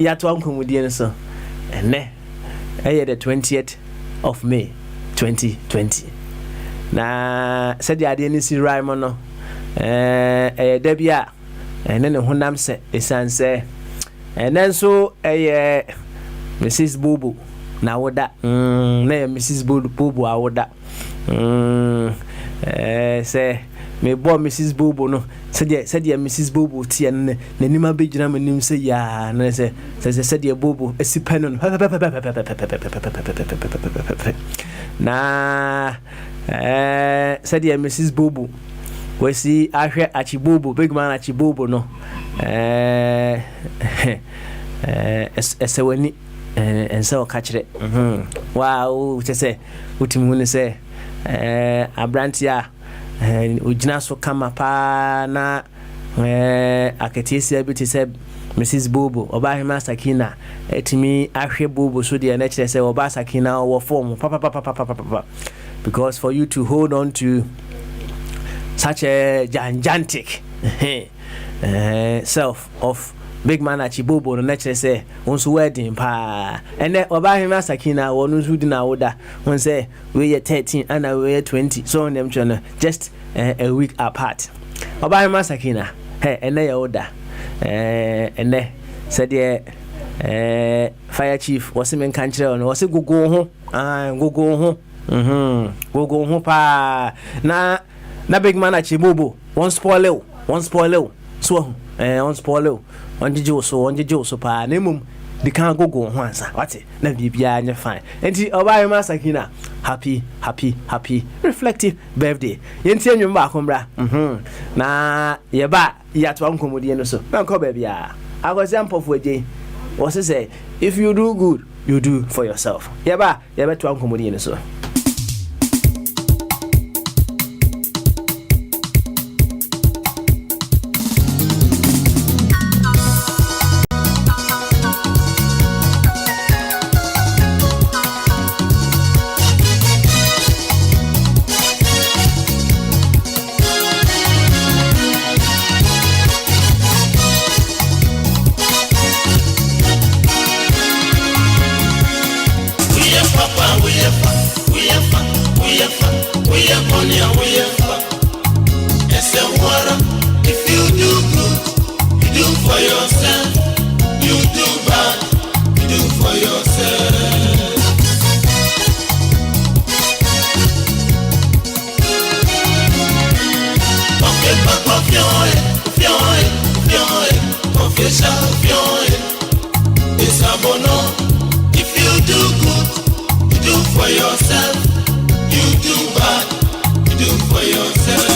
ya to ankomudie so ene the 20th of May 2020 na said ade ni si raimo no da bia ene ne honam se esanse ene so Mrs. Bobo na woda na Mrs. Bobo awoda say me bo Mrs. Bobo no said ya Mrs. Bobo tie ne nima begina manim say ya na say ya Bobo esipa no na said ya Mrs. Bobo we see ahwe achibobo big man achibobo no esewani enso kachire wow chese utimu ne say abrantia ujina so kama pa na aketisi abiti se Mrs. Bobo oba hema Sakina etimi ahwe Bobo so de na kire se oba Sakina wo form papa because for you to hold on to such a gigantic self of big man achibobo no nature say onso wedding pa ene oba hema Sakina wonu su di na woda won say we 13 and we 20 so on them channel just a week apart oba hema Sakina ene ya woda ene said ye fire chief was men kanchire on was gogo ho gogo ho pa na big man achibobo one spoil so on spoil on jijo so pa na mum di kan gogo ho ansa wate na bibia anya fine enti oba hema Sakina happy reflective birthday yenti anwum ba akombra na ye ba ya to ankomodie no so na ko ba bia agozi ampofo eje was say if you do good you do for yourself ye ba to ankomodie no so If you do good, you do for yourself. You do bad, you do for yourself. Okay, papa, fion, official, fion. It's a bono. If you do good, you do for yourself. You do bad, you do for yourself.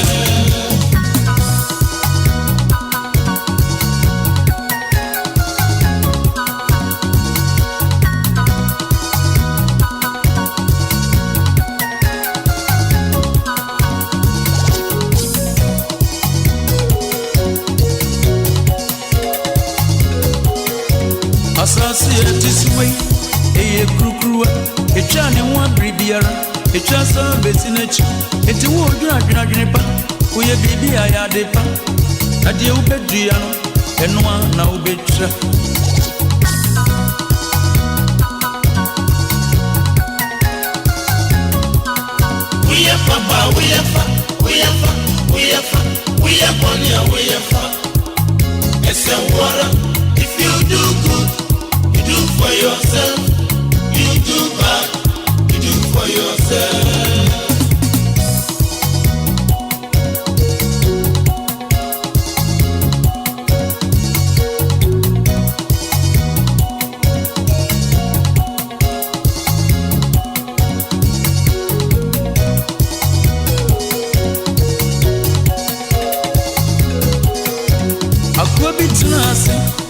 Associate this way, a crukru, a chani one bribiara, a chance of betinage, a two dragon, we a baby I had a pan, a dear bedriano, and one now betra. We are papa, we are fun, we are fun, we are fun, we are bonny, we are fun. It's a water. If you do good, you do for yourself. You do bad, you do for yourself.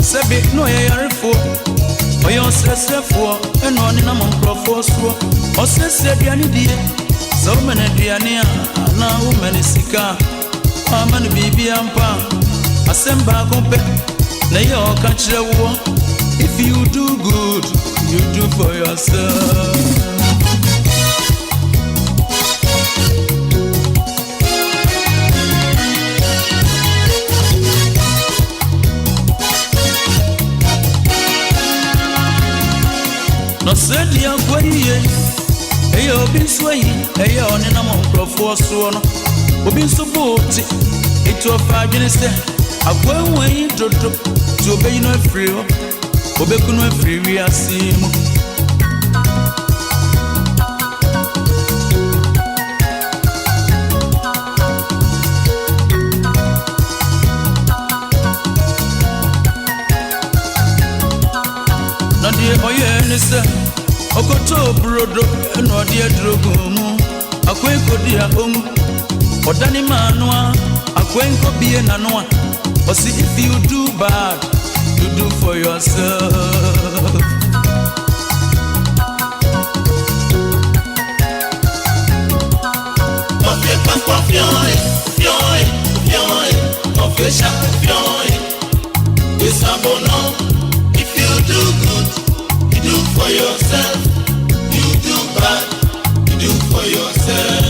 Sabi no yarefo oyo sesefo eno oni na monkrofo so o sese diani die so mena diani na wo mena sika amana bibi ampa asemba kompe na yo ka kire wo if you do good you do for yourself. No said ya kwaye. Eyo obi sway, eyo ne na mo nkrofo so no. Obi so booti. It was 5 minutes. I go away to obey no free. Obey no free. We are seeing. No dear boy, Okoto brodo, no dear drogumu. A quaco dear Odani manwa, akwenko be an anwa. Or see if you do bad, you do for yourself. If you do good, you do for yourself. You do bad, you do for yourself.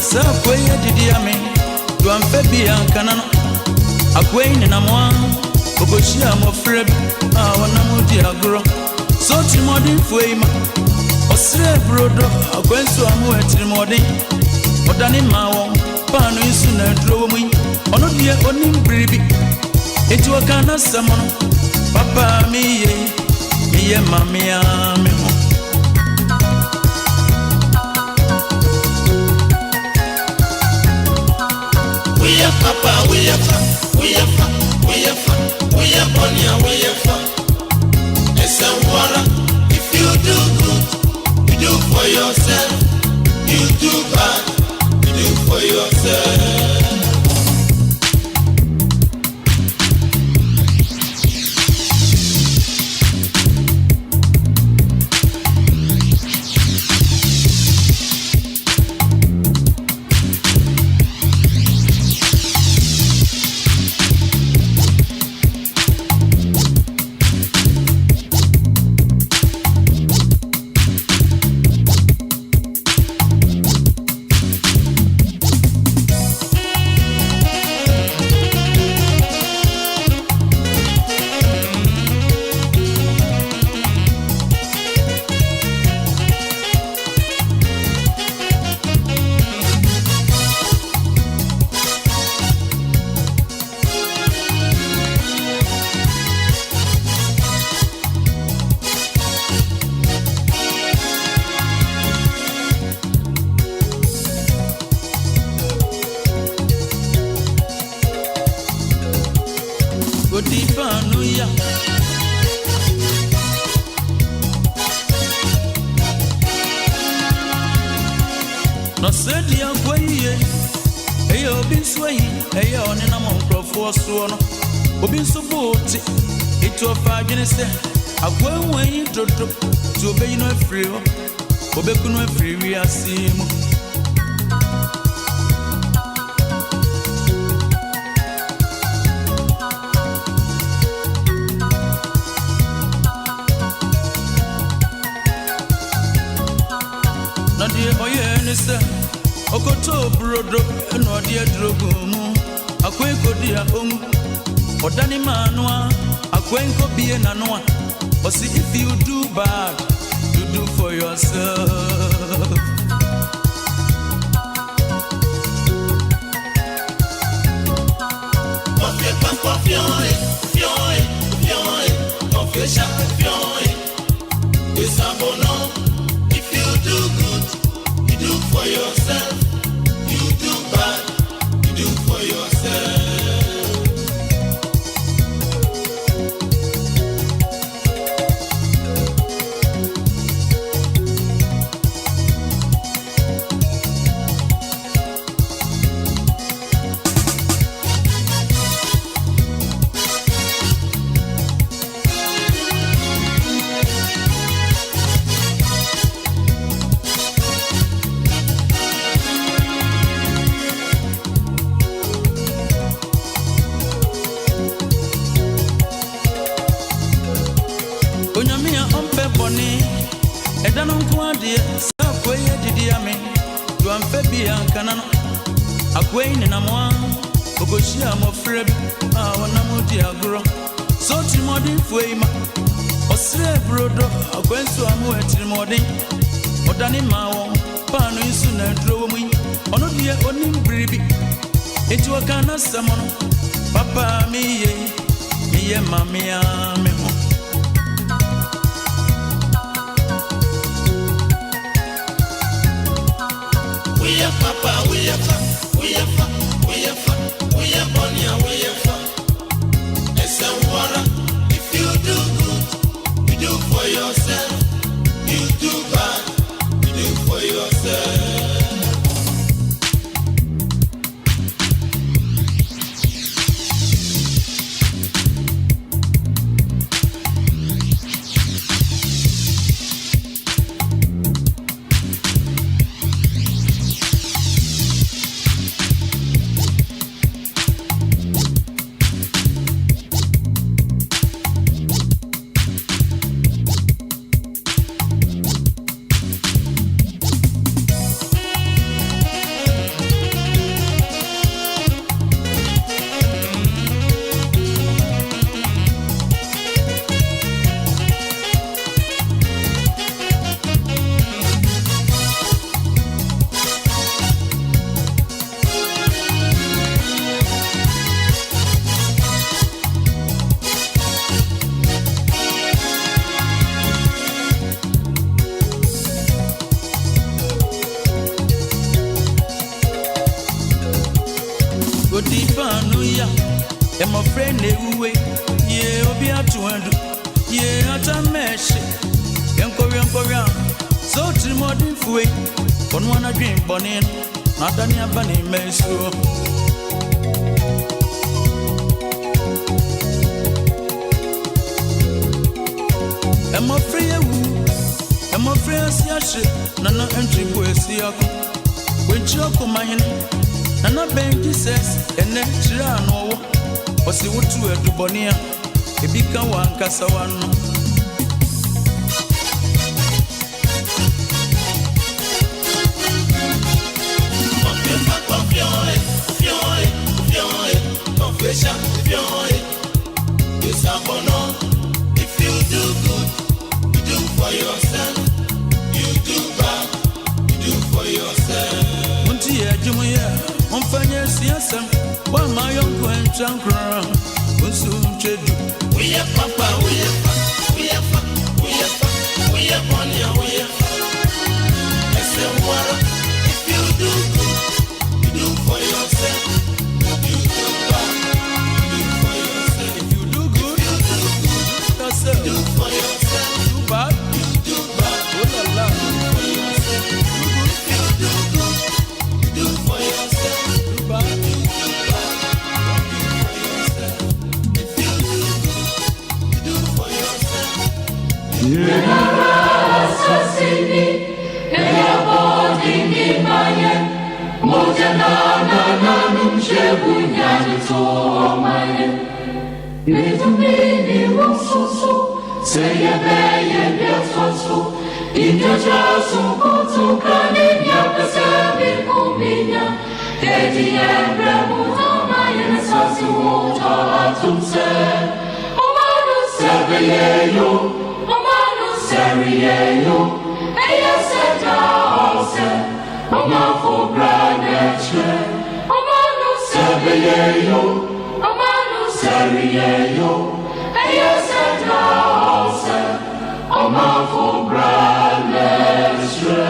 Sakweye didiame, you am Fabian Canano. Akwain in a moan, Ogoshia Mofreb, our Namudi Agro. So Timodin Fuema, Osre Brodo, Aquenso Amuet Modin, Odani Mao, Pano Isuna drove me, Onodia Onim Bribi. It was Kana Samon, Papa me, Mamma, me. We are Papa, we are fun, we are fun, we are fun, we are Bonia, we are fun. It's a water. If you do good, you do for yourself. You do bad, you do for yourself. No said ya kwaye, eyo bin sway, eyo ne na mo nkrofo so no. Obi so booti, it was 5 minutes. Akwenwen dodo, to obey no free. Obeku no free we are seeing. Okoto brodo, no dear drogumu. Akwenko dear Odani manwa, akwenko be an anwa. Or see if you do bad, you do for yourself. If you do good, you do for yourself. You do bad, you do for yourself. kana no akwai ne namwa ogoshia mofreb a wana modi agro so timodin fuima osre brodo akwenso amu etimodin odani mawo panu isu na drowo mu ono die onim bribi etu kana samono papa miye mamia me ho we are papa we are fa we are fa we are fa we are bonia we are fa esa wara if you do good you do for yourself you do bad you do for yourself. I'm a friend away, yeah, I'll be up to end. Yeah, at a mesh, Korean, so to modern way. On one a dream bonin, not any bunny meso. I'm a free, Nana entry boy, see when you come my Nana Benji says, and then Chirano. Osi wutu edubonia ebika wankasa wano if you do good you do for yourself you do bad you do for yourself munti ejumuya onfanye siasam wa mayon kwenchankra usunchedu we are papa we are fa we are fa we are fa we are bonia we are fa ese wara if you do good you do for yourself you do bad you do for yourself if you do good yourself do for yourself do bad you do bad oh la la for yourself if you do good you do for yourself do bad you do bad you do for yourself if you do good you do for yourself Asasini, body manye, mojanana numshebu nyani to manye. Itumini mususu, seye beye biatosu, injajasu kutukani nyakasabi kuminya. Edi ebre mutamaye nesasi wota atumse. Omanu sebeyeyo. Seriyo, eya seta ose, omafo braneche, omanu sebeyeyo, omanu seriyo, eya seta ose, omafo braneche.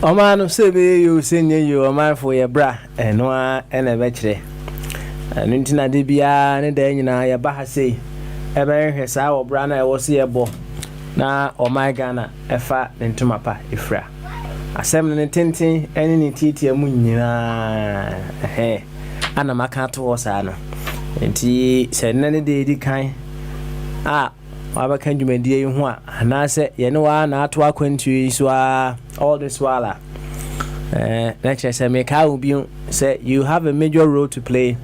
Omanu sebeyeyo, senyeyo, omafo ye bra, enwa ene bechre. Nuntina dibia ne da nyina ya bahase. Ebe hwesa wo bra na e wo se yebo na o my Ghana efa ntuma pa ifra asem ne tenten ene ne titia mu nyina ana maka to wo sa no enti se ne de di kan a wa ba kan dwumadie yi ho a na se ye ne wa na ato akwantu yi so all this while lecture say me ka ubi say you have a major role to play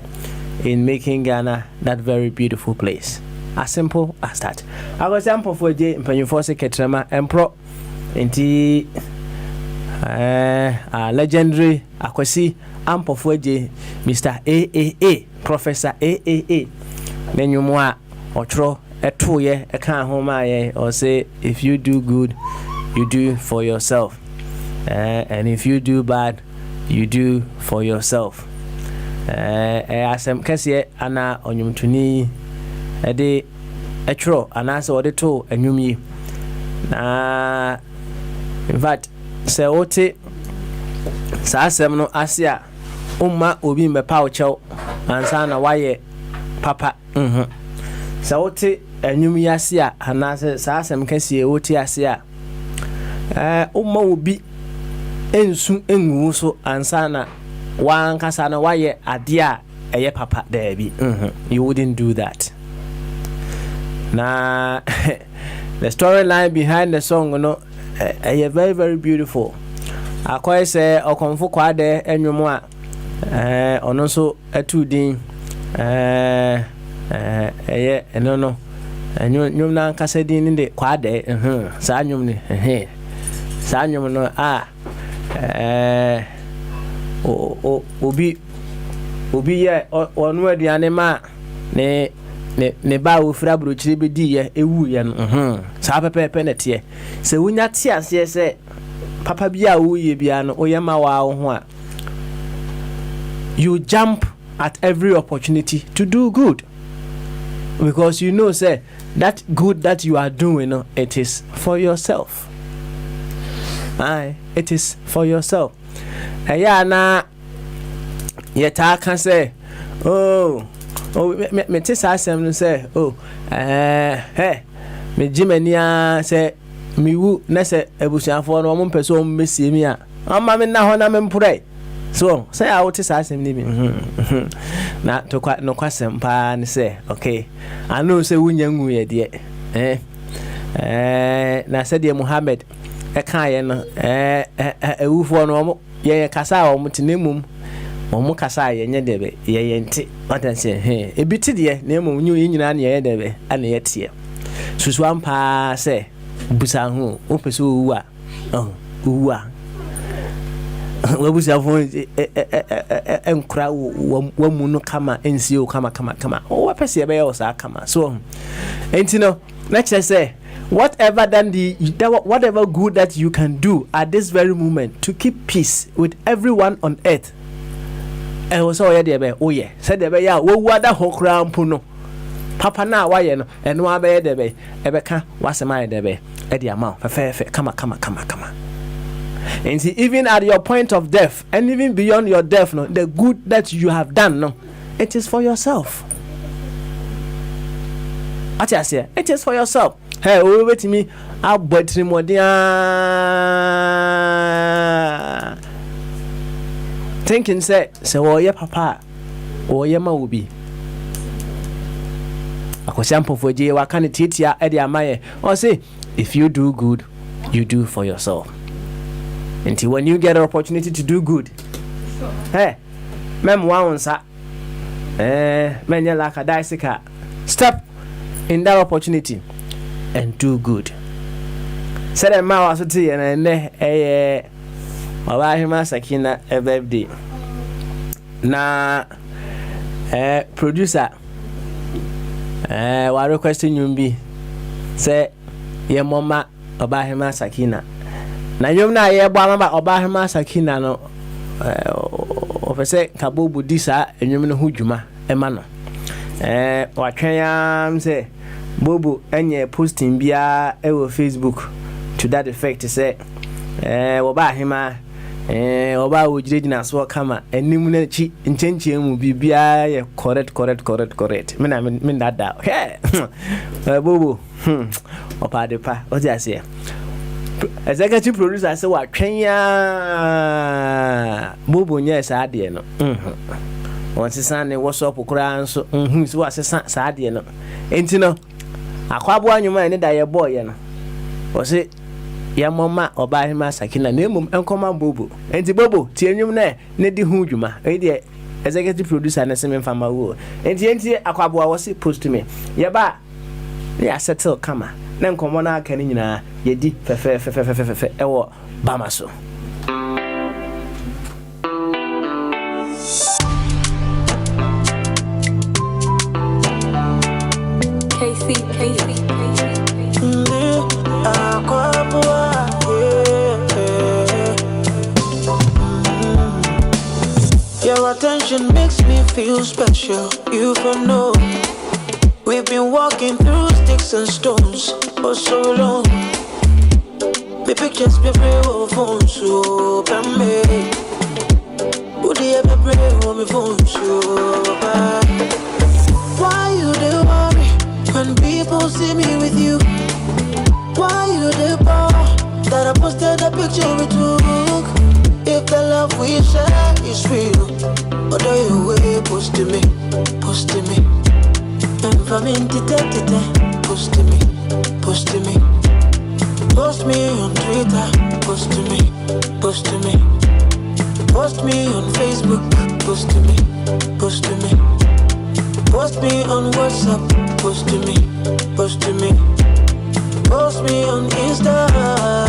in making Ghana that very beautiful place. As simple as that. I was sample for J. Penny Force Ketrama and Pro. Enti legendary Akwasi Ampofueje, Mr. AAA, Professor AAA. Then you more or tro a 2 year a can home or say if you do good, you do for yourself. And if you do bad, you do for yourself. Asem kese ana onyumtuni ede etro anase ode to enwumi na in fact se ote sa asem no asia umma obi mbepa ochew ansa na waye papa sa ote enwumi asia anase sa asem kese ote asia umma obi ensu enwu so ansa na wan kasa na waye adia eye papa there be you wouldn't do that. Now the storyline behind the song very very beautiful. Akwai say okonfo kwade enwomo a ono so atudin eye eno no enwom na kasa din ni de kwade sa nwom ni sa nwom no obi ye onu aduane ma ne ba wo fra brochire be di ye ewu ye no sa pepepe na tie se wunya tie ase se papa bia wo ye bia no oye ma wa wo ho a you jump at every opportunity to do good because you know say that good that you are doing it is for yourself. It is for yourself. Na yeta kan say me te sa asem no say me jimania say mi wu na say ebusuafo no mo mpeso mo mesie mi a amma me na ho na me mpure so say a wote sa asem ni bi na to kwa no kwasem pa ni say okay I know say wunya ngu ye de na say de Muhammad kan ye no ewufo no mo ye kasa o mutinimum o mu kasa ye nye debe ye nti watanse ebiti de na emum nyu nyina na ye debe ana ye tie susu ampa se busa hu o pese owu a owu a we busa fo enkra wa mu no kama ensi o kama o pese ye be o sa kama so enti no na chere say whatever good that you can do at this very moment to keep peace with everyone on earth. And also said the ya wo ada hokra mpu no papa na wa ye no eno abe de be ebeka wasema de be e dia ma fefe kama and see even at your point of death and even beyond your death no the good that you have done no it is for yourself. It is for yourself. Hey, we wait me abotri modia thinking say wo ye papa wo ye ma obi akosampo foje wa kan titia e de amaye or say if you do good you do for yourself until when you get an opportunity to do good hey mem wa onsa menya la ka daisika step in that opportunity and do good. Said ma was to and Mama Sakina a birthday. Na producer wa requesting you be say ye mama Obahima Sakina. Na yum na ye bwa ma Obahima Sakina no ofese kabobu disa enyum no hudwuma ema no wa twan say Bobo enye posting bia ewo Facebook to that effect say Obahima oba wojire na so kama enim na chi nchenche mu bibia ye correct me that okay Bobo opa de pa o ti ase executive producer say wa twen ya Bobo nya sa de no won sesan ne WhatsApp kura nso so wa sesan sa de no enti no akwabo anyuma ne da ye boy ye no o se ya mama Obahima Sakina na emum enkoma Bobo enti Bobo ti enyum na ne di hu dwuma e de executive producer na se me fama wo enti akwabo a wo se post me ye ba ya settle kama na nkomo na aka ni nyina ye di fefe ewo bama so Your attention makes me feel special. You can know we've been walking through sticks and stones for so long. Me pictures be brave on phone so can me. Would you ever pray on me phone so bad? Why you dey worry when people see me with you? Why you dey bore that I posted a picture we took? If the love we share is real, or do you way post to me? And from intitete, post to me. Post me on Twitter, post to me. Post me on Facebook, post to me. Post me on WhatsApp, post to me. Post me on Insta, yeah.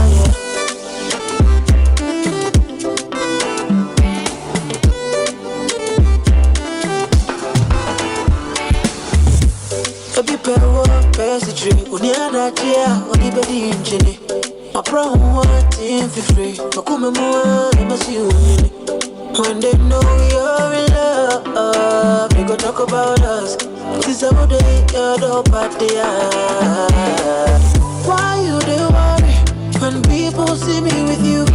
Passage, Uniana, dear, what the baby in Jenny. My problem was in free. My woman, I must you. When they know you're in love, they go talk about us. This is how they go party. Why you they worry when people see me with you?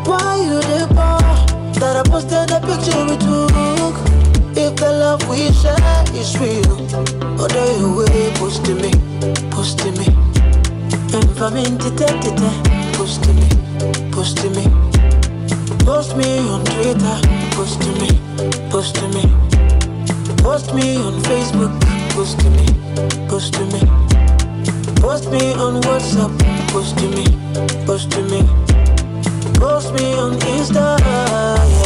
Why you they bore that I posted a picture we took? If the love we share is real, or do you way post to me? And from intitete, post to me. Post me on Twitter, post to me. Post me on Facebook, post to me. Post me on WhatsApp, post to me. Post me on Insta, yeah.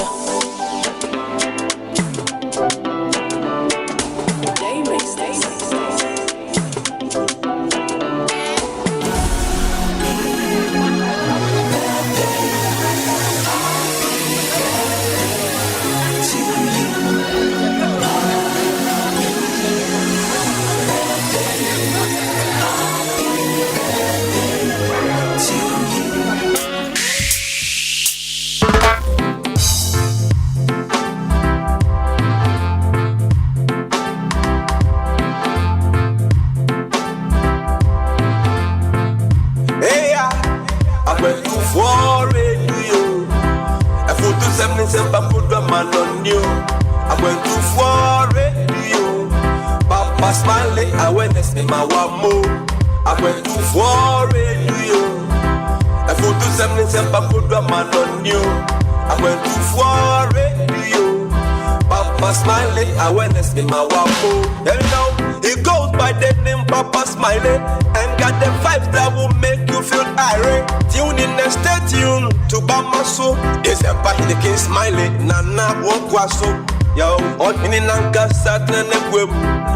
I went to for radio. Papa Smiley, awareness in my wamo. I went to for radio. I put to something simple, put a man on you. I went to for radio. Papa Smiley, awareness in my wamo. And now it goes by the name Papa Smiley, and got the vibes that will make you feel irate. Tune in and stay tuned to Bamaso. It's a party the king Smiley, Nana Wokwaso. Yo, on in Nanka Saturn and Web.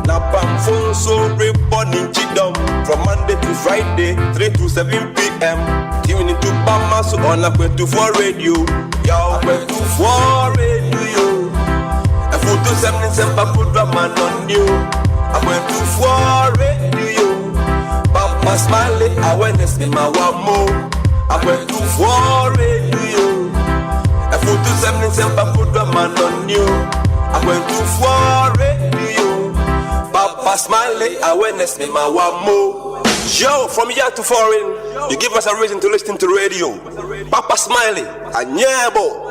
Napam phone so reborn in Chidom. From Monday to Friday, 3 to 7 p.m. Tune into Bamaso on a 24 radio. Yo, 24 radio. I put to 77 put a man on you. I went to for radio. Papa Smiley, awareness in my wamo. I went to for radio. I put to 77 put a man on you. I went to for radio. Papa Smiley, awareness in my wamo. Yo, from here to foreign, you give us a reason to listen to radio. Papa Smiley, a nyebo.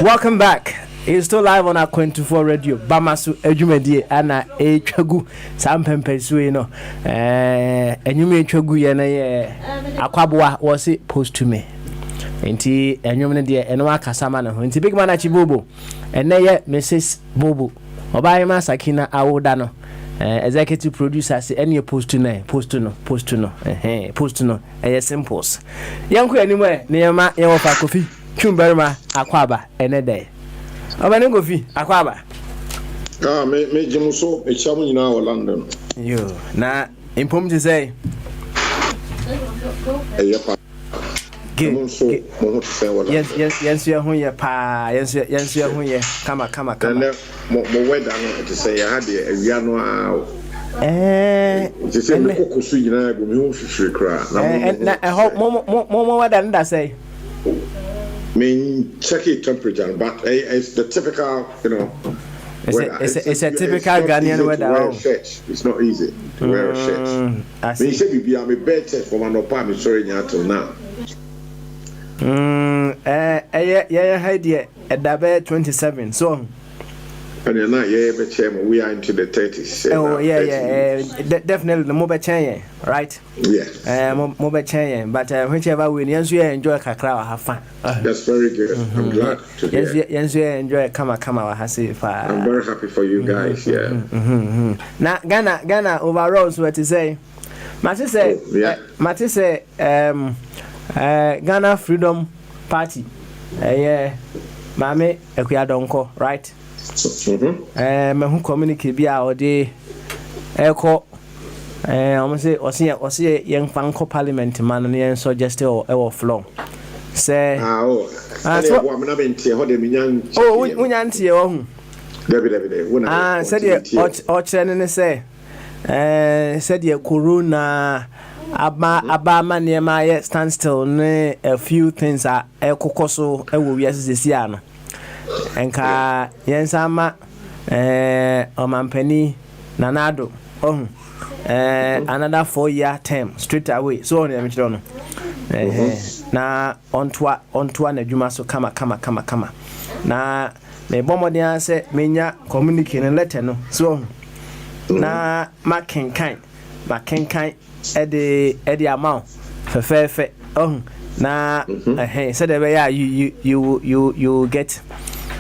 Welcome back. It's still live on our 24 radio. Bamasu Ejumedi ana Echwagu Sam Pempesu no. Enyume Echwagu ye na ye akwabwa was it post to me. Enti enyume de eno akasama na ho. Enti big man achibobo. Ene ye Mrs. Bobo. Obaye Masakina awoda no. Executive producer say any post to no. Post no. Simples. Yanku anywhere near ye wofa kofi. Chumberma akwaba ene day. Abane go fi akwaba. Me jimuso e chamu nyina o London. Yo, na impom to say. Yepa. Jimuso mo to say wala. Yes you hu ye pa. Yes you hu ye. Kama. Na mo weather no to say ya de awia no a. Ti say me kokosu nyina go me hu hwehwe kra. Na mo weather nda say. mean, check your temperature, but it's the typical, It's a typical Ghanaian weather. It's not easy to wear a shirt. I see. I'm a better for my apartment, sorry, until now. Yeah, 27. So. And you're not we are into the 30s. Oh, yeah. Definitely the mobile chain, right? Yes. Mobile chain, but whichever way, yes, you enjoy Kakra, have fun. That's very good. I'm glad to hear. Yes, you enjoy Kama, I'm very happy for you guys, Now, Ghana overall, so what to say? Matty say, Ghana Freedom Party, Mame, Ekuyadonko, right? Who communicate be our day echo almost say young fanco parliament man and so just our flow say said said ye corona abama near standstill ne a few things are ekokoso ewo wiase siano enka yensama omampani nanado another 4-year term straight away so on me no na ontoa na dwuma so kama na me bomodin say menya communicate letter no so na makenkan edi amount fe na so the way you get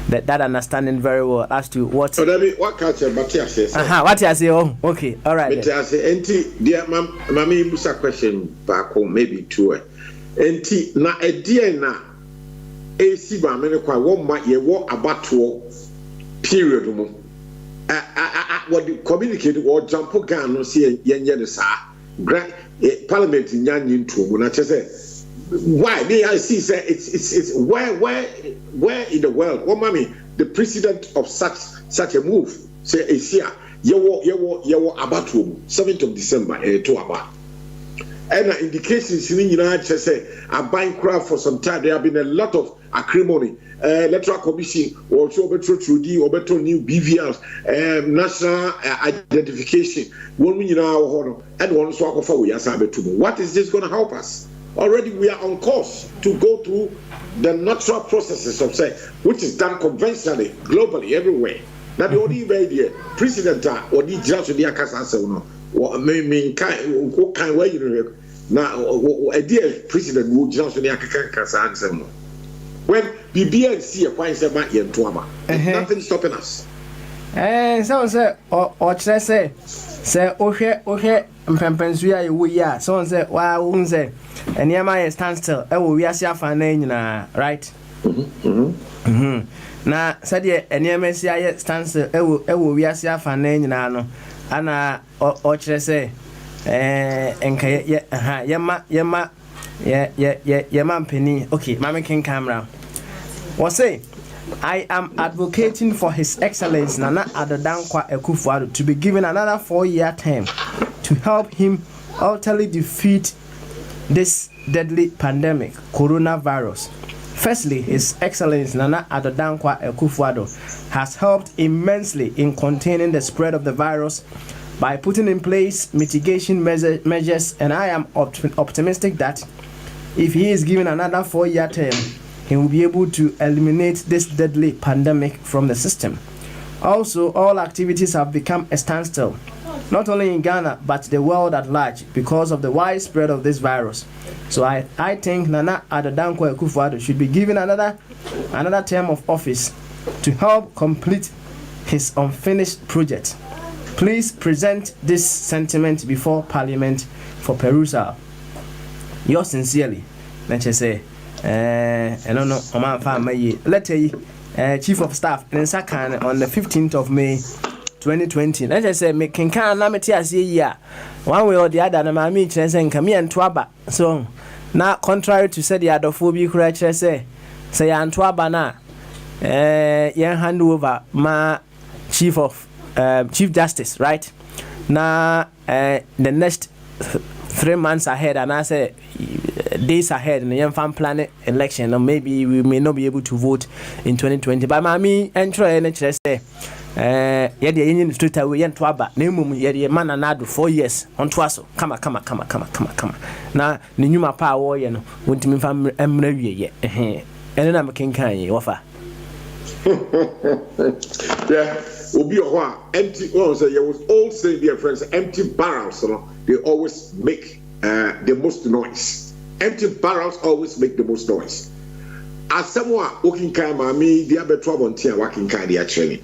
that understanding very well as to what what culture but yes what you say okay all right but I say enti dear mama musa question back maybe two enti na edie na esi ba me kwa wo ma ye wo abato period mu what the communicate or jump gan no see yenye ne sa parliament nyanyi ntumu na chese why they I see say it's where in the world what mommy the president of such a move say Asia yewo abatu 7th of December to aba and indications in United say a buying crowd for some time there have been a lot of acrimony electoral commission or also better Trudy or better new BVRs national identification one and one so for we are what is this going to help us? Already we are on course to go through the natural processes of say, which is done conventionally, globally, everywhere. Now the only way president or the judge of the Akasa no, what kind way you now a dear president who judge of the Akasa when BBNC acquires a man in Tuama, nothing stopping us. So say or say okay mpempensuya we are so say wa won say eniema stand still e wo wiase afa na nyina right na said eniema sia stand still e wo wiase afa na nyina no ana o kire say enka yema mpeni okay mama king camera what say I am advocating for His Excellency Nana Addo Dankwa Akufo-Addo to be given another 4-year term to help him utterly defeat this deadly pandemic, coronavirus. Firstly, His Excellency Nana Addo Dankwa Akufo-Addo has helped immensely in containing the spread of the virus by putting in place mitigation measures, and I am optimistic that if he is given another 4-year term, he will be able to eliminate this deadly pandemic from the system. Also, all activities have become a standstill, not only in Ghana but the world at large because of the widespread of this virus. So I think Nana Addo Dankwa Akufo-Addo should be given another term of office to help complete his unfinished project. Please present this sentiment before Parliament for perusal. Yours sincerely, let's just say. I don't know, letter Chief of Staff Nsakan on the 15th of May 2020. Let's just say, making can namity as a year. One way or the other, and my meet and come and twaba. So, now, contrary to say the other phobia, correct, say Antwaba na, hand over my Chief Justice, right? Now, the next 3 months ahead, and I say, days ahead in the fan planet election, or maybe we may not be able to vote in 2020. But Mammy and Troy and say, yeah, the Indian street away and Twaba, Nemum, yeah, the man and 4 years on Twasso. Come. Now, the new power, you know, won't mean from Emre yet. And then I'm a king can offer. Yeah, will be a while empty. Oh, so you was old saying, dear friends, empty barrels, you know, they always make the most noise. Empty barrels always make the most noise. As someone working kind of me, the other trouble until working kind of actually.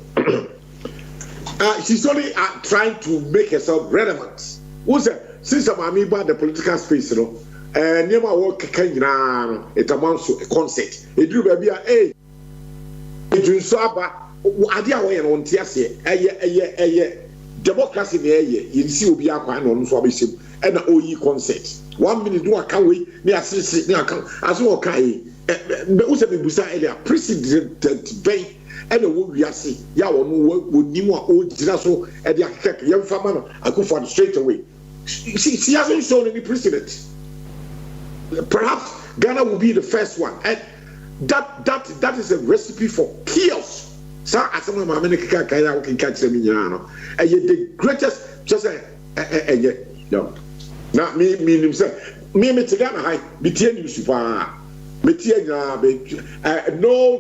She's only trying to make herself relevant. Who's since I'm about the political space, you know, and never work kind of it amounts to a concert. It do baby, hey, it so about idea way on Tiasia, democracy, you see, will be a kind on Swabishim and an OE concert. 1 minute do I can't wait, near Sicily, as well, Kai, Busa earlier, President Bay. And the we are see, would Nemo old Ginaso and the young farmer, I go for straight away. She hasn't shown any precedent. Perhaps Ghana will be the first one, and that is a recipe for chaos. So, as some of my many can catch them in Yano, and yet the greatest, just no, not me himself. Me, Ghana high, between you, super. No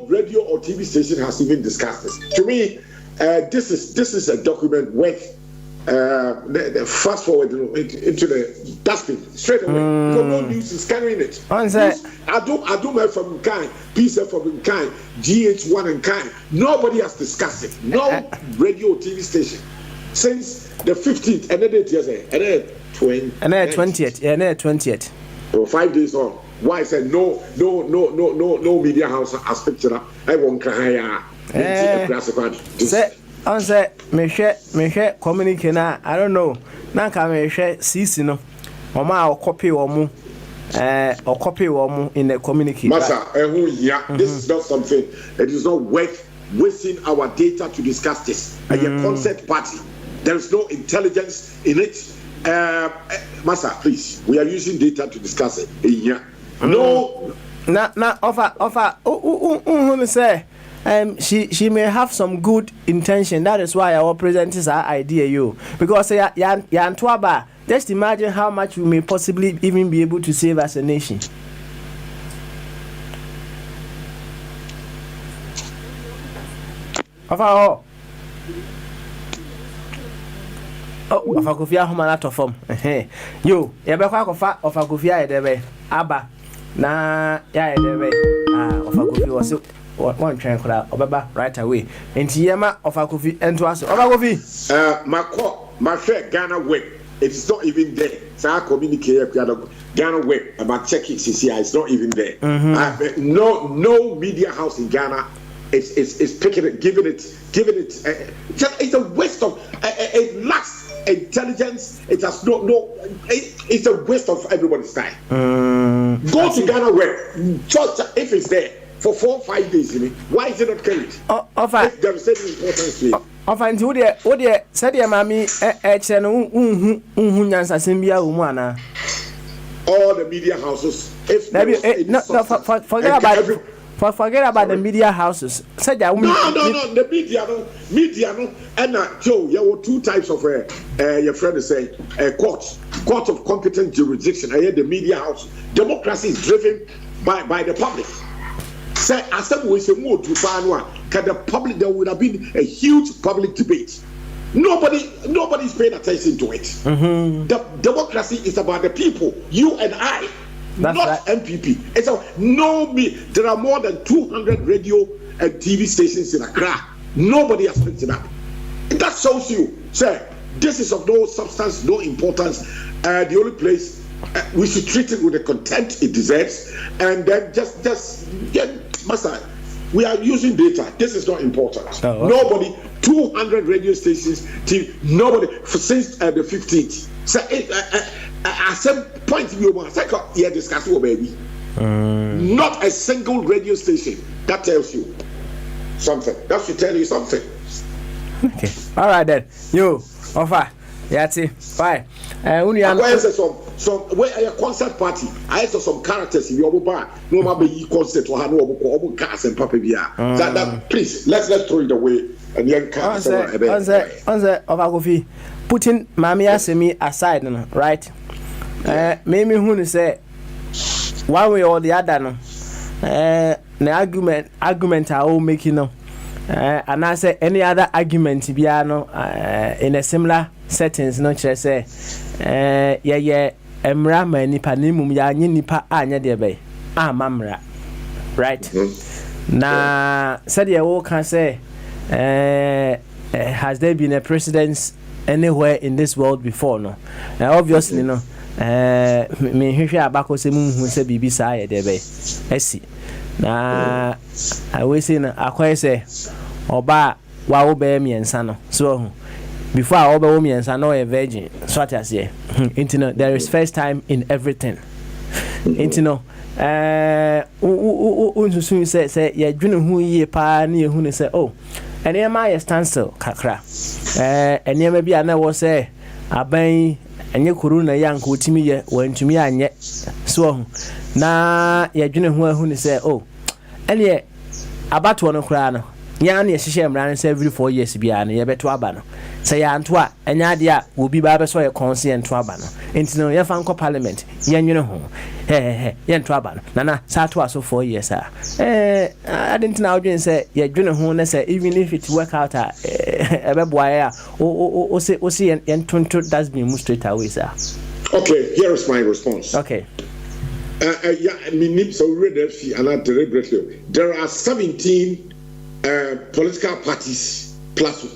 radio or TV station has even discussed this. To me, this is a document worth fast forward into the dustbin straight away. No news is carrying it. I do my from kind, piece from kind, GH1 and kind. Nobody has discussed it. No radio or TV station since the 15th and then 20th. And then 20th. Yeah, and then 20th. So 5 days on. Why I said no media house has picture up. I won't cry. Say, me share communicate na. I don't know. Na ka me share CC no. Oma copy omu or copy omu in the communicate. Masa, this is not something. It is not worth wasting our data to discuss this. A concert party. There is no intelligence in it. Masa, please. We are using data to discuss it. No. Offer. Say, she may have some good intention. That is why our present is our idea, because Twaba. Just imagine how much we may possibly even be able to save as a nation. Offer. Of a coffee, home and out of form. You, Yabaka of a coffee, Abba. Na ya edebe of Akofi was one train crowd Obaba right away. And Yama of Akofi and to us Obagofi. My friend Ghana web. It is not even there. So I communicate Ghana web about checking CCI. It's not even there. No media house in Ghana is picking it, giving it. It's a waste of. It lacks intelligence. It has no. It's a waste of everybody's time. Go to Ghana web. Just if it's there for 4 or 5 days, why is it not carried? If there is any importance to it. Often, who dear, said your mammy, all the media houses. Forget about the media houses. Said that the media no. And Joe, there were 2 types of your friend is saying court of competent jurisdiction. I hear the media house. Democracy is driven by the public. Say, as we say more to Banwa, can the public, there would have been a huge public debate. Nobody's paying attention to it. The democracy is about the people, you and I. That's not right. MPP. There are more than 200 radio and TV stations in Accra. Nobody has picked it up. That shows you, sir, this is of no substance, no importance. The only place we should treat it with the contempt it deserves, and then Master, we are using data. This is not important. Oh, okay. Nobody, 200 radio stations, TV, nobody since the 15th. So at some point we will discuss baby. Not a single radio station. That tells you something. That should tell you something. Okay. All right then. You offer. Yati. Bye. some where a concert party I saw some characters in your bar no matter be concert or no cars and papa bia that please let's throw it away and then on putting mami asemi aside no right me who say one way or the other no the argument I will make no and I say any other argument bia no in a similar settings no chere say yeah emra ma nipa nimum ya nye nipa anya de be mamra right na said ya wo can say has there been a president anywhere in this world before no obviously no me hwehwe abako se mu hu se bibi sa ya de be esi na I will say na akwai say oba wa wo be miensa no so before I oba wo miensa no a virgin so at as here there is first time in everything intino unsusu say ya dwene hu yie pa na ye hu ne say oh ene ma ye stand still kakra ene ma bia na wo say aban enye corona yank otimi ye wantumi anye so na ya dwene hu ne say oh ene abato no kra no nya na ye hihye mran say every 4 years bia na ye beto aba no say ya nto a enya de a obi ba be so ye consent to aba no entino ye fa nko parliament ye nwene ho ye nto aba no na sa to aso 4 years I didn't know you say ye dwene ho na say even if it work out ebe boya o see ye ntonto that's been moved straight away sir. Okay, here is my response. Okay. There are 17 political parties plus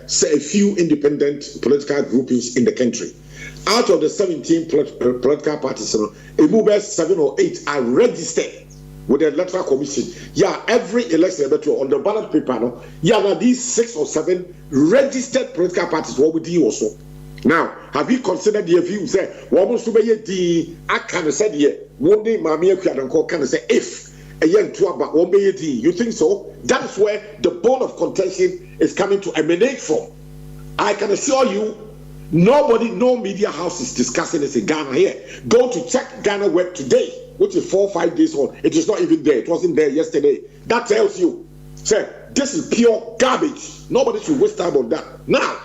say a few independent political groupings in the country. Out of the 17 political parties, a 7 or 8 are registered with the electoral commission. Yeah, every election on the ballot paper, no. Yeah, now these 6 or 7 registered political parties. What would you also? Now, have you considered the view? Say, what was to be the I can say the one day, Mammy, can say if a young twaba won't be you think so? That's where the bone of contention is coming to emanate from. I can assure you, nobody, no media house is discussing this in Ghana here. Go to check Ghana web today, which is 4 or 5 days old. It is not even there. It wasn't there yesterday. That tells you, say, this is pure garbage. Nobody should waste time on that. Now,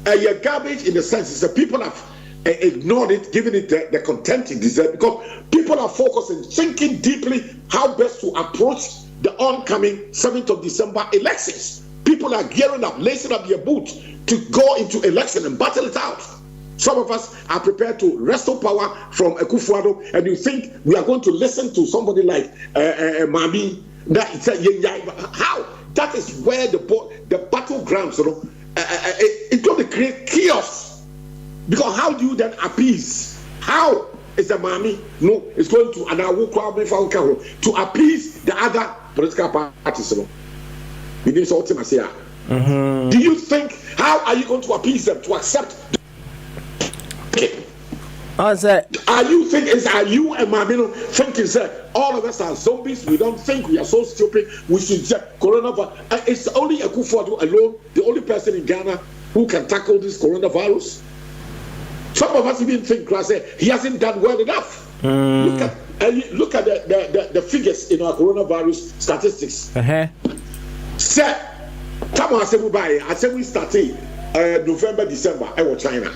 your garbage in the sense is that people have ignored it, given it the contempt it deserves, because people are focusing, thinking deeply how best to approach the oncoming 7th of December elections. People are gearing up, lacing up their boots to go into election and battle it out. Some of us are prepared to wrestle power from Akufo-Addo, and you think we are going to listen to somebody like Mami? How? That is where the battlegrounds, it's going to create chaos. Because how do you then appease? How is the Mami? No, it's going to to appease the other political parties. Do you think, how are you going to appease them to accept? Are you and Mamino thinking, sir, all of us are zombies? We don't think we are so stupid. We should check coronavirus. It's only Akufo-Addo alone, the only person in Ghana who can tackle this coronavirus. Some of us even think he hasn't done well enough. Look at the figures in our coronavirus statistics. Sir, come on, I said we started November, December. I was China.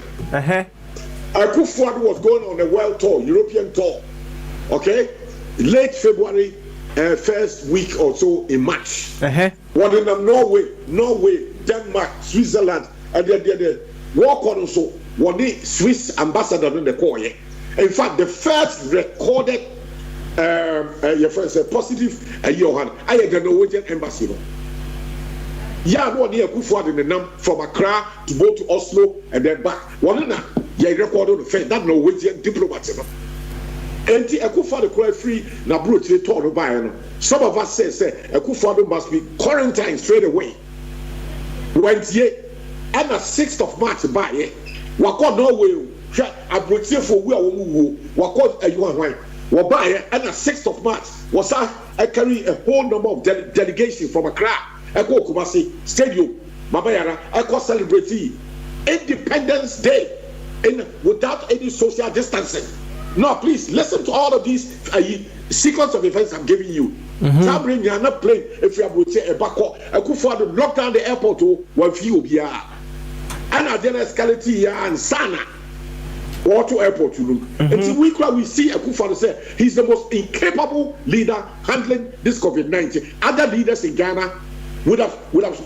Akufo-Addo was going on a world tour, European tour. Okay, late February, first week or so in March. What in Norway, Denmark, Switzerland, and the walk on also. One the Swiss ambassador in the call. In fact, the first recorded your friend said positive Johan. I had the Norwegian embassy. Yeah, no near Akufo-Addo in the name from Accra to go to Oslo and then back. One na recorded the first that Norwegian diplomat. And Akufo-Addo quite free na bro to talk about. Some of us say Akufo-Addo must be quarantined straight away. When and the 6th of March by Wako Norway, Abrotia for we are Wako Ayuan, Wabaya, and the 6th of March was I carry a whole number of delegation from Accra, Eko Kumasi Stadium, Mabayara, Eko celebrate Independence Day without any social distancing. No, please listen to all of these sequence of events I'm giving you. Sabrin, you are not playing. If you are going to say a backward, a Kufuor lock down the airport to one few here, and I then escalate here and Sana. Or to airport, you know. It's week where we see a Kufuor say he's the most incapable leader handling this COVID-19. Other leaders in Ghana would have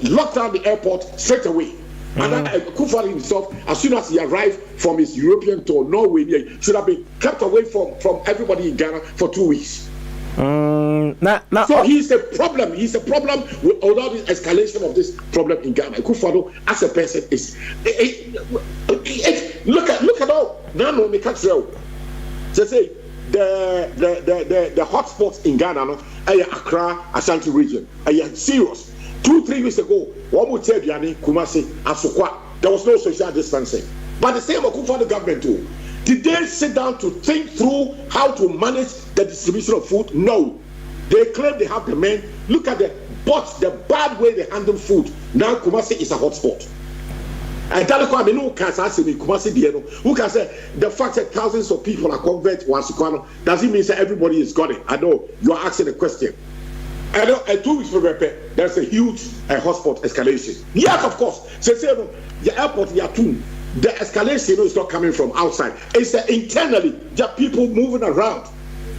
locked down the airport straight away. And Kufuor himself, as soon as he arrived from his European tour, Norway, should have been kept away from everybody in Ghana for 2 weeks. So he's a problem. He's a problem with all the escalation of this problem in Ghana. Kufuor, as a person, is look at all. Now, no, me can't tell. They say the hotspots in Ghana, no, Accra, Ashanti region, are serious. 2-3 weeks ago, one would tell Biani, Kumasi, Asukwa, there was no social distancing. But the same Kufuor government too. Did they sit down to think through how to manage the distribution of food? No. They claim they have the men. Look at the bad way they handle food. Now Kumasi is a hotspot. And who can say the fact that thousands of people are converted to Asukwa doesn't mean that everybody is got it. I know you are asking a question. I know 2 weeks from there's a huge hotspot escalation. Yes, of course. The airport, the escalation is not coming from outside. It's internally, just people moving around.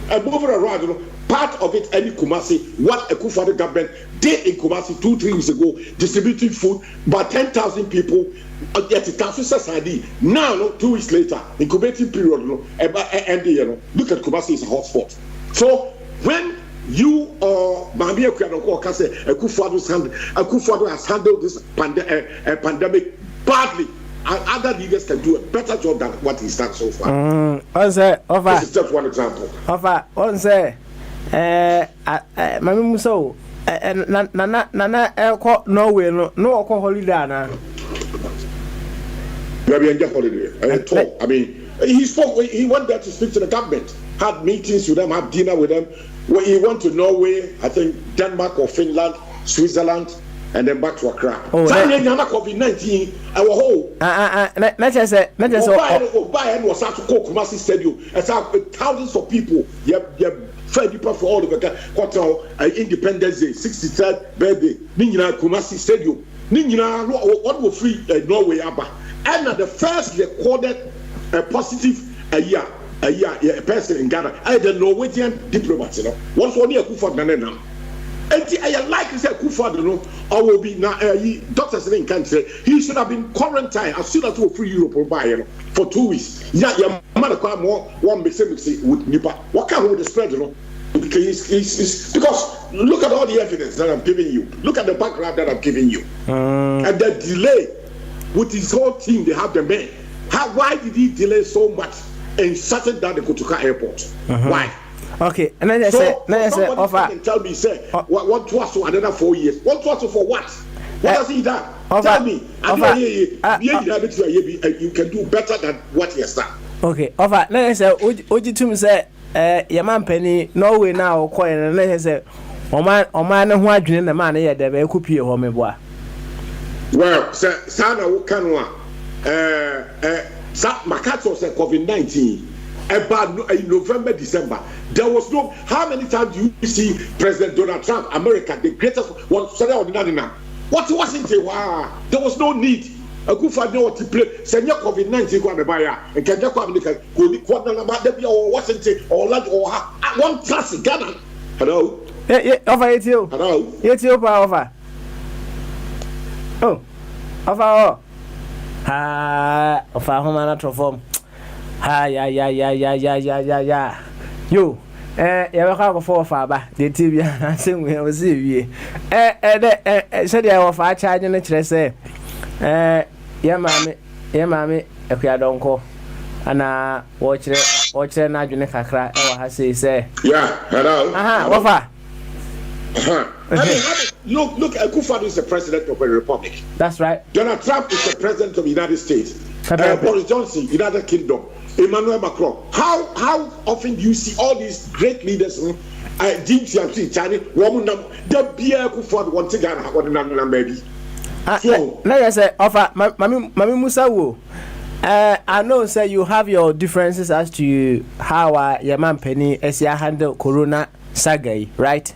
And moving around, part of it, any Kumasi, what a Kufuor government did in Kumasi 2-3 weeks ago, distributing food, about 10,000 people at the Tafu Society. Now, 2 weeks later, incubating period, look at Kumasi is a hotspot. So, when you or Mami Akuadoko can say Kufuor has handled this pandemic badly, and other leaders can do a better job than what he's done so far. This is just one example. Mami Muso, Nana Norway, no holiday now. Maybe holiday. I mean, he went there to speak to the government, had meetings with them, had dinner with them. When he went to Norway, I think Denmark or Finland, Switzerland, and then back to Accra. COVID-19, our whole. Bayern was out to call Kumasi Stadium. It's thousands of people. You have fair people for all of the Independence Day, 63rd birthday. Nina Kumasi Stadium. Nina, what will free Norway Abba. And the first recorded positive a person in Ghana, the Norwegian diplomat, what's one year Kufuor Nanenam. And I like to say Kufuor, or will be now doctors in country. He should have been quarantined as soon as we free Europe for 2 weeks. Yeah, your mother quite more one mixing with Nipa. What kind of the spread, Because look at all the evidence that I'm giving you. Look at the background that I'm giving you. And the delay with his whole team, they have the men. Why did he delay so much in shutting down the Kotoka airport? Why? Okay, and then offer. Can tell me, say, what was for another 4 years? What was for what? What has he done? Tell me. You can do better than what he has done. Okay, offer. Let's say, Oji to me say, Yaman Penny, Norway now, coin, and let's say, Oman, who are doing the man here, they could be a home boy. Well, Sana Kanwa, Makato said COVID-19. About November, December, there was no. How many times do you see President Donald Trump, America, the greatest one? What wasn't it? Wow, there was no need. A good for no to play. Send your COVID-19 go and buy and can you come or wasn't it or like or one class in Ghana? Hello. Yeah, over it you. Hello. It's you over. Oh, over. Of our home and form. Yeah. Yo, you have 4 far the TV, I think we will see you. Said I was far charging it, say, yeah, mammy, if you don't call. And watch it, now you never cry, or I say, yeah, hello. Over. Look, Kufuor is the president of the republic. That's right. Donald Trump is the president of the United States. Boris Johnson, United Kingdom. Emmanuel Macron. How often do you see all these great leaders? Jim Tianchi, China, woman, the beer Kufuor want to get baby. So, let us say, offer Mami Musa wo. I know, sir, you have your differences as to how your man Penny Esia handle Corona saga, right?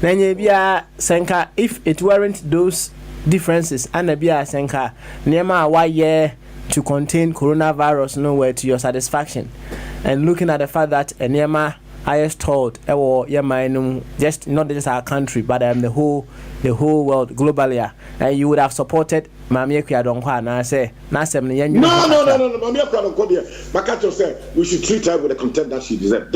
Then you be a senka if it weren't those differences, and be a senka Nema why year to contain coronavirus nowhere to your satisfaction, and looking at the fact that Nema highest told just not just our country but the whole world globally, and you would have supported Mami Ekwiadonkwa and I say no Mami Ekwiadonkwa there Makato said we should treat her with the contempt that she deserves.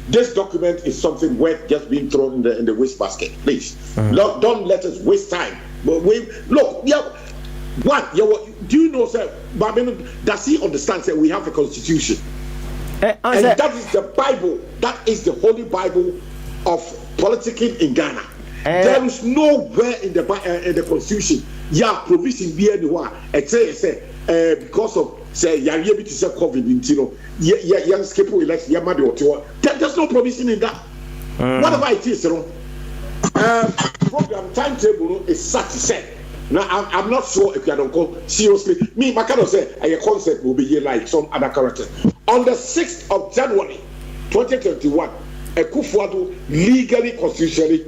This document is something worth just being thrown in the waste basket, please. Don't let us waste time. But do you know, sir, does he understand that we have a constitution? And that is the Bible. That is the holy Bible of politicking in Ghana. There is nowhere in the constitution provision be anywhere. Because of say to say COVID-19, skip election, there's no provision in that. Whatever it is, program timetable is set to say. Now I'm not sure if you don't call seriously. Me, my kind of say a concept will be here like some other character. On the 6th of January 2021, Akufo-Addo legally, constitutionally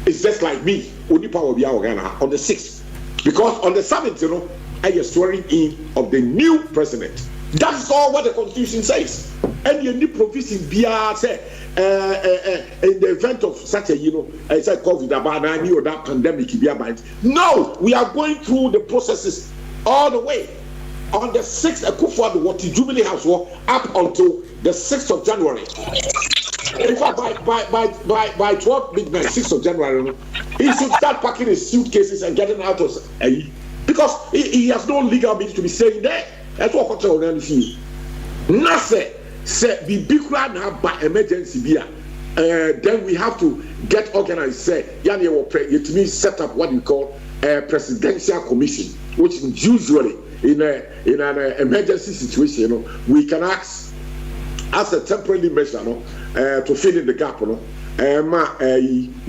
is just like me. Only power will be our Ghana on the 6th. Because on the 7th, I am swearing in of the new president. That's all what the constitution says. And you need provision via say in the event of such a it's like COVID about or that pandemic no, we are going through the processes all the way. On the 6th, Akufo-Addo what the Jubilee House was up until the 6th of January. In fact, by 12 midnight, 6th of January, he should start packing his suitcases and getting out of because he has no legal means to be staying there. That's what I'm telling you. Nothing. Say be big now by emergency beer. Then we have to get organized. Say, it means set up what we call a presidential commission, which usually in an emergency situation, we can ask as a temporary measure to fill in the gap. Your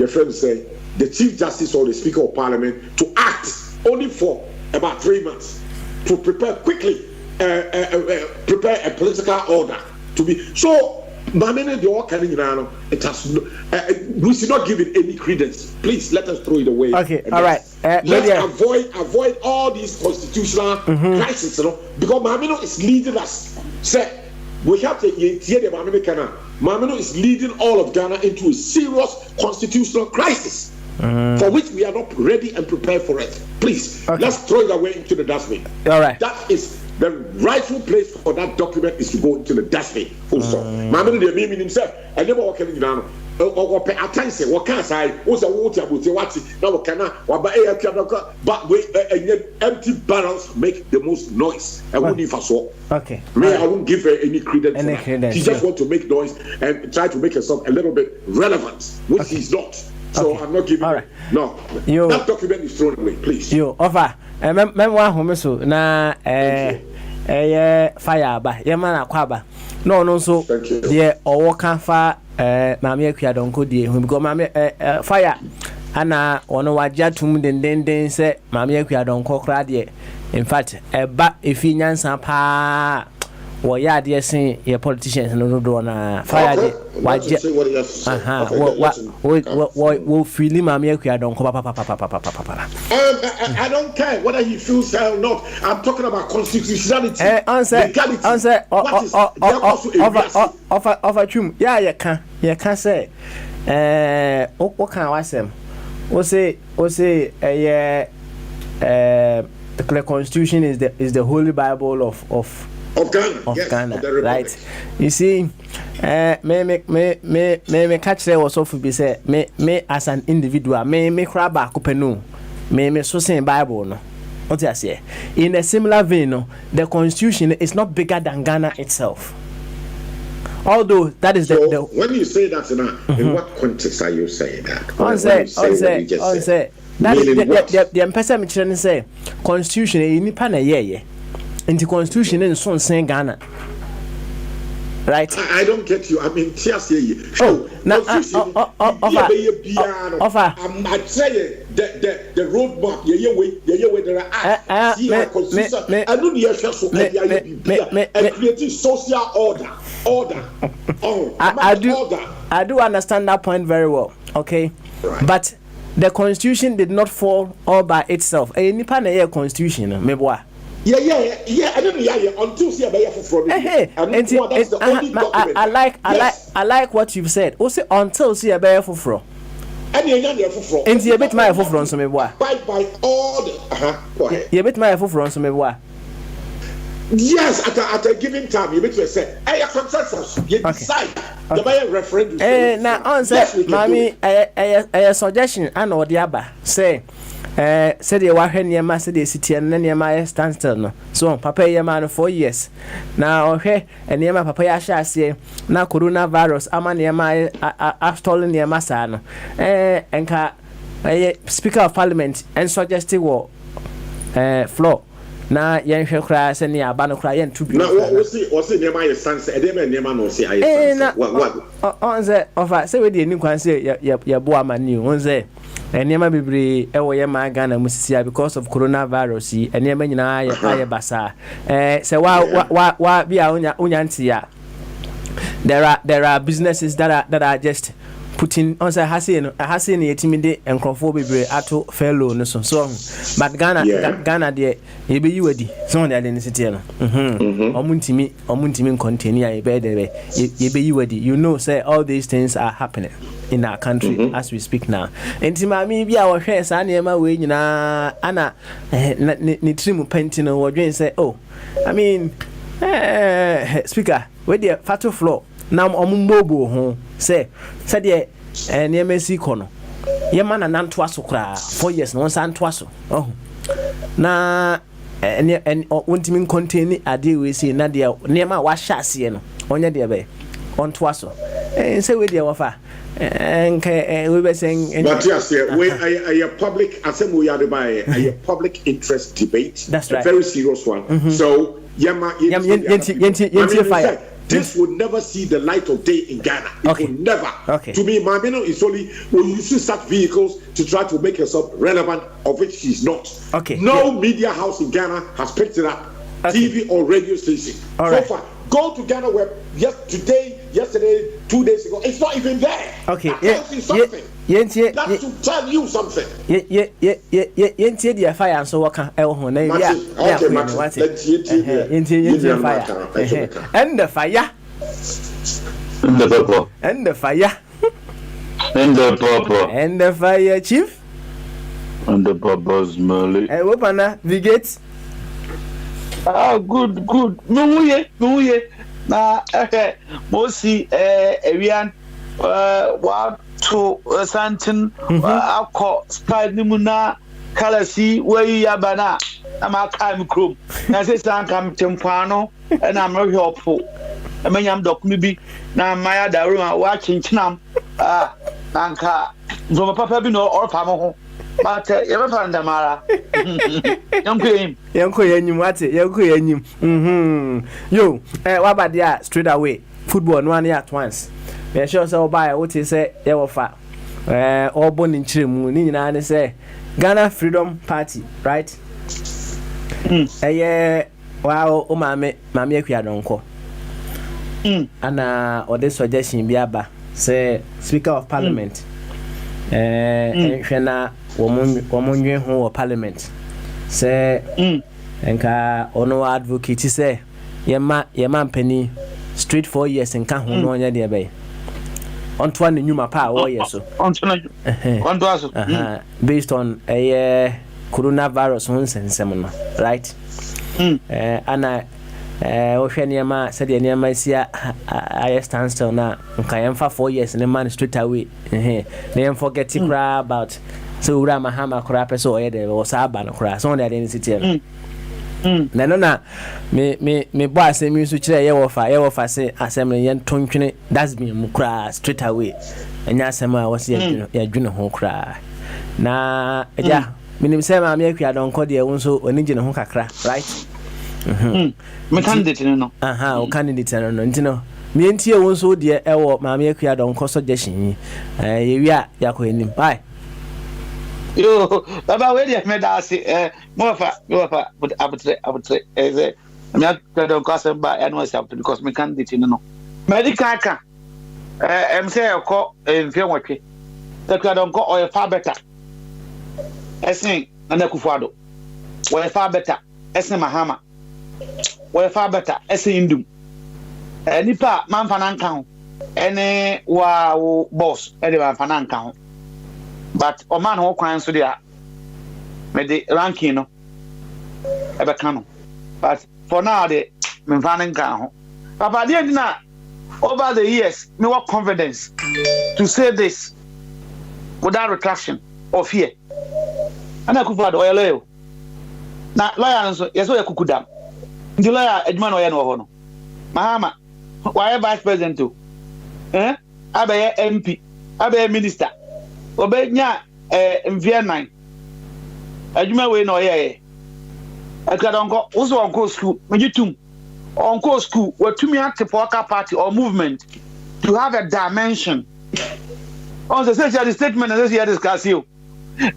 friend say the Chief Justice or the Speaker of Parliament to act only for about 3 months to prepare quickly, prepare a political order. To be so, it has we should not give it any credence. Please let us throw it away. Okay, all right. Let's avoid all these constitutional crises, because Mamino is leading us. Say we have to hear the Mamino is leading all of Ghana into a serious constitutional crisis, for which we are not ready and prepared for it. Please, let's throw it away into the dustbin. All right. That is. The rightful place for that document is to go into the dustbin. Full stop. Mamino the meaning himself. I never walk in now. Or pay attention. What can say? What's a water? What's it? Now but empty barrels make the most noise. I wouldn't even so. Okay. I won't give her any credence. She just want to make noise and try to make herself a little bit relevant, which she's not. So I'm not giving. Right. No. That document is thrown away, please. You offer. So na fire ba yema kwaba no so de owo kan fa Mami Ekwiadonkwa de because Mami fire ana ono wagya tum den se Mami Ekwiadonkwa kra de in fact eba efi nyansa pa wo ya de sen ye politicians no do na fire de wagya wo feel Mami Ekwiadonkwa papa. I don't care whether he feels or not. I'm talking about constitutionality. Answer. Of chum. Yeah, you can say. What can I say? The Constitution is the Holy Bible of Ghana, right? You see, me catch there was also be say me as an individual me crab back kupenu me so saying Bible no. What I say? In a similar vein, no, the Constitution is not bigger than Ghana itself. Although that is the when you say that now, in what context are you saying that? On say that the emphasis me trying to say Constitution nipa na ye. Into Constitution in son saying Ghana. right? I don't get you. I mean, tears here. Oh, now, I'm saying the roadmap. There are I know the creating social order. I do understand that point very well. Okay, right. But the constitution did not fall all by itself. Any part of constitution, maybe. Yeah. I don't know. Until see about for I like what you've said. Also, until see about for. And you bit my for some maybe. By all the. Go ahead. You bit my for some maybe. Yes, at a given time, you make to say, "Hey, consensus." You decide. The buyer referendum. Now, answer, mommy. A suggestion. I know the other say. Said you were here, Master City, and then my standstill. No, so Papa, your man 4 years now. Okay, and near my Papa, I shall say now coronavirus. I'm near my I've stolen near Masano, and Speaker of Parliament and suggested war floor. Now, young cries and near Bano cry and 2 people. Now, what's it near my stance? I didn't near man or say, what? On the offer, say with the new concept, your boy man knew, on the. And near my baby, my Ghana Musia because of coronavirus, and near many I basa. So why be our unyantia? There are businesses that are just putting on the Hassin intimidate and conformity to fellow no so. But Ghana dear, you be you ready. So that in the city. Omuntimi continue a better you be you ready. You know, say all these things are happening in our country as we speak now. And to my be our hair, I near my way, you know, Anna Nitrimu Pentino or Jane say, oh, I mean, speaker, where the fatal floor. Now Omumbobo home say said ye near Messi Kono. Ye man and Antwaso cry 4 years, no son twaso. Oh, na and won't mean contain a deal we see Nadia near my wash chassis on your dear bay on twaso. And say with your offer. And we were saying, but yes, we a public assembly by a public interest debate. That's right, a very serious one. So, fire. This would never see the light of day in Ghana. It would never. Okay. To me, Mamino is only when you use such vehicles to try to make yourself relevant, of which she's not. Okay. No media house in Ghana has picked it up. Okay. TV or radio station. All so right. far, go to Ghana Web. Yesterday, 2 days ago. It's not even there. Okay. Something. That's to tell you something. The fire and so what can okay, fire and the fire and the fire and the fire chief and the papa's Mali. And open the gates. Ah, good. No, na mosi ewian wa to santin akọ style ni mu na kalasi wey yabana ama kam krom na se san kam tempano na amro helpful amanyam dokumi bi na maya daru wa chinchinam nanka zo papa bi no orpa mo ho but yeba ndamara yanko yanyim wate yanko yanyim yo wabadia straight away football no one at once me sure say oba what you say ye wo fa all born in chiremu ni nyina ne say Ghana Freedom Party, right? Wow, o mame akua donko ana o de suggestion bi aba say Speaker of Parliament hwena womunwe ho wo Parliament say enka ono advocate say yema mpani straight 4 years enka ho no onya de be onto an nyuma pa wo yeso onto aso based on coronavirus on sensem no right ana o hweniama said niama sia I standstill na nka yemfa 4 years ne man straight away ne forget cry about so ura mahama kura peso oyede o saba no kura so na dey city na me boss me so kire ye wo fa say assembly yen tontwene that's me mu kura straight away enya asema wo se ya dwene ho kura na eja minim say ma me akua don ko de wonso oni gine ho kakra right me candidate no o candidate no ntino mientie wo nso de ewo maame akua donko suggestion yewi a yakọ enim bye yo baba we dey me da ase mo fa abutre eze me akua donko asem ba ya no ase because me can dit no medical ka em say ekọ mfe nwotwe akua donko o fa better esen na Kufuado we fa better esen Mahama we fa better esen Indum nipa manfana nka ho ene wa boss ene manfana nka ho but o man ho kwan so dia me the ranking no e be kan no but for now the manfana nka ho papa dey na over the years me what confidence to say this without retraction or fear ana Kufuado o yelo na lawyer nso yeso ye kukudam ndi lawyer adwuma no ye no ho no Mahama why vice president to abe MP abe minister obenya mv9 adwuma we no ye akadonko uso onko school mejitum onko school watumi atipoka party or movement to have a dimension on the social statement as you discuss you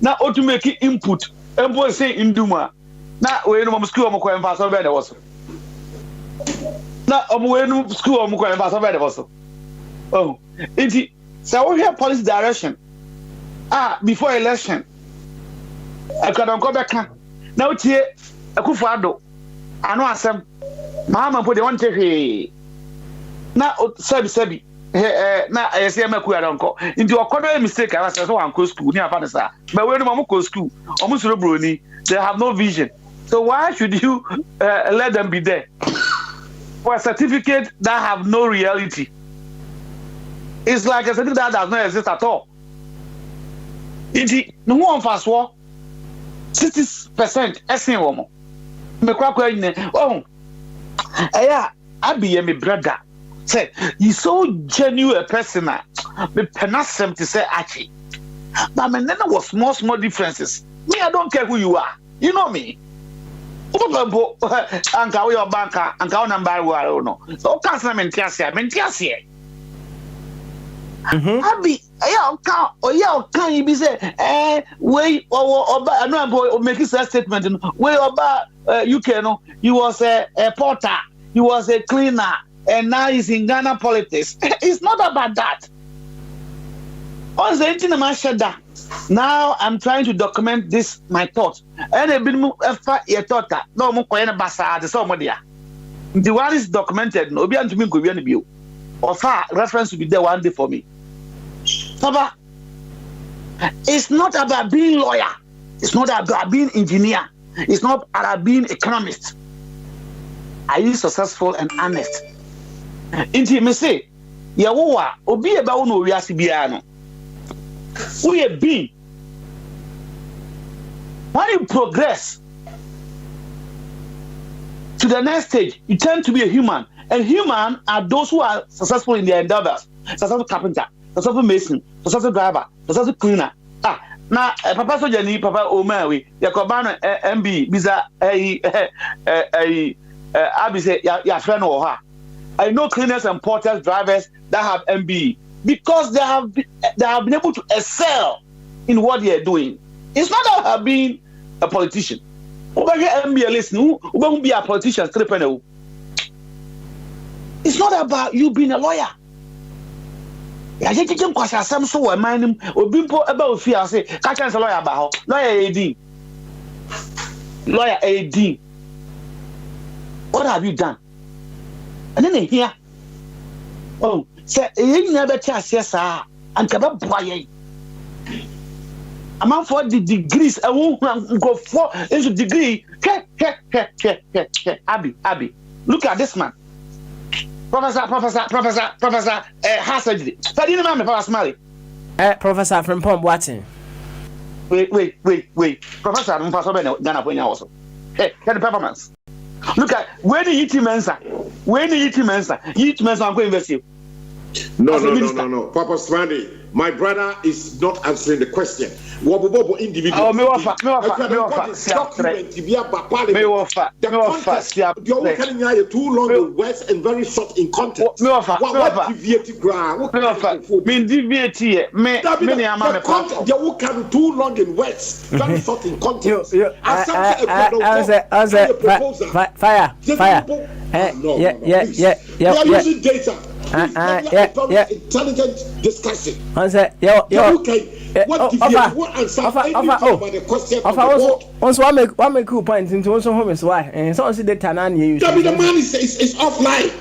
na o to make input embo say induma na we no school mo ko emfa so be there was na omuwenu school omukwa emba so very boso oh iti so we have policy direction before election akadonko beka na utie Kufuado ano asem Mahama po de won tehwe na sabi na yesi Kufuado nti okodo mistake I was so anko school ni afa sa but we no mo school omusuro broni they have no vision so why should you let them be there for a certificate that have no reality? It's like a certificate that does not exist at all. No one fast war 60% essay woman. Me I be my brother. Say he's so genuine a person. Me penasem to say achi. But me nene was small differences. Me I don't care who you are. You know me. Anka we your banker anka number we no so can say mentiasia abi ya kan bi say we oba no abo make a statement no we oba UK no he was a porter, he was a cleaner, and now he's in Ghana politics. It's not about that. On the internet, now I'm trying to document this my thought. And a bit more thought that no more basa the somebody. The one is documented. No be to me go be view. Or far reference to be there one day for me. Papa, it's not about being lawyer. It's not about being engineer. It's not about being economist. Are you successful and honest? Intimacy. Yawa obi eba wo no wiase bia no. We have been. When you progress to the next stage, you tend to be a human. And human are those who are successful in their endeavors. Successful carpenter, successful mason, successful driver, successful cleaner. Now, Papa Sojani, Papa Omawi, Yakobano, MB, Biza, Abi say, your friend or her. I know cleaners and porters, drivers that have MB because they have been able to excel in what they are doing. It's not about being a politician. Over here, MB listen, who won't be a politician? It's not about you being a lawyer. I just think because some so I mind him or people about fear say, catch a lawyer about lawyer AD. Lawyer AD. What have you done? And then they hear, oh, say, you never tell us, and Kaba Boye. Among for the degrees, I won't go for into degree. Abby. Look at this man. Professor Hassel. But you remember Professor Smiley? Professor from Pom Watson. Wait. Professor from Pastor Ghana also. Hey, get the performance. Look at when you eat Mensa. I'm going to invest you. No. Papa Smiley. my brother is not answering the question. Wobobo individual. Oh, me offer. Document be about parliament. Me offer. The context. You're telling you too long in words and very short in context. Me offer. What deviate ground? Me offer. Me deviate here. Me the context. You can too long in words, very short in context. Fire. No. Yeah. They are using data. Intelligent discussion. What answer the question? Also, one make cool point into also home is why, and so see the Tanan use. The man is offline.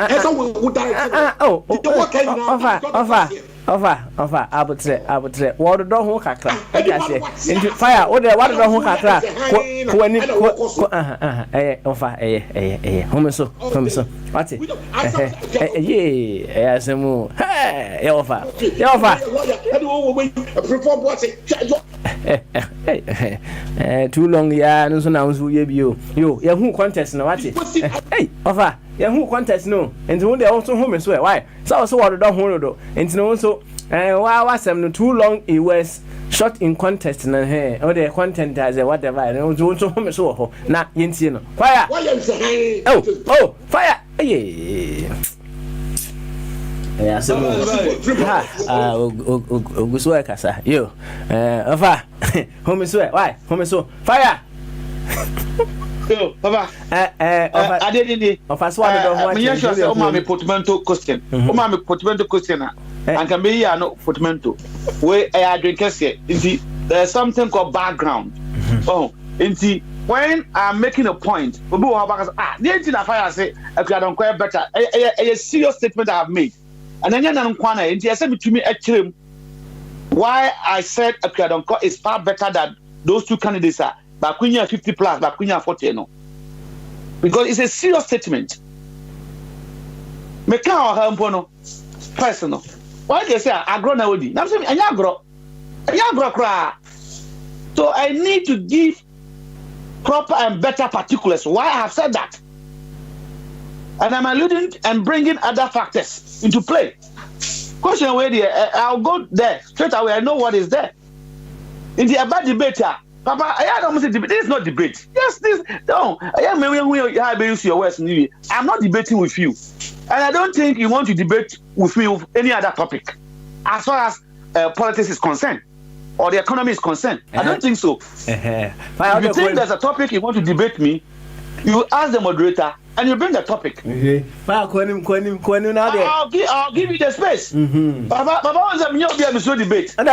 Offer, abutre. What don't hold kakra. Into fire, what the water don't hold kakra. When it offer, home so. What's it? Yeah, some more. Hey, offer. Too long, yeah, no, so now you, who contest no, what's it? Hey, offer. Yeah, who contest no, and when they also home as well. Why? So what don't hold and no so why was them too long it was short in contest and hey, or the content as a whatever, and also home as well. Not Yentino. Fire! Oh, fire! Yeah, so Guswaka, you, home is where? Why? Home so fire! Papa, I didn't of us one of my portmanteau question. My portmanteau question, and can be no portmanteau. Where I drink there's something called background. Oh, when I'm making a point, the engine of fire say, I don't quite better. A serious statement I have made. And then I'm quite said to me actually why I said Akradonko is far better than those two candidates are. Bakunya 50 plus, Bakunya 40 no. Because it's a serious statement. Me can't help no personal. Why they say agro na odi? I'm saying agro kra. So I need to give proper and better particulars. Why I have said that? And I'm alluding and bringing other factors into play. Question where I'll go there straight away. I know what is there. In the about debate, Papa, I don't say debate. This is not debate. Yes, this no. I'm not debating with you, and I don't think you want to debate with me with any other topic, as far as politics is concerned or the economy is concerned. I don't think so. If you think there's a topic you want to debate me, you ask the moderator and you bring the topic. I'll give you the space. Papa wants a debate. I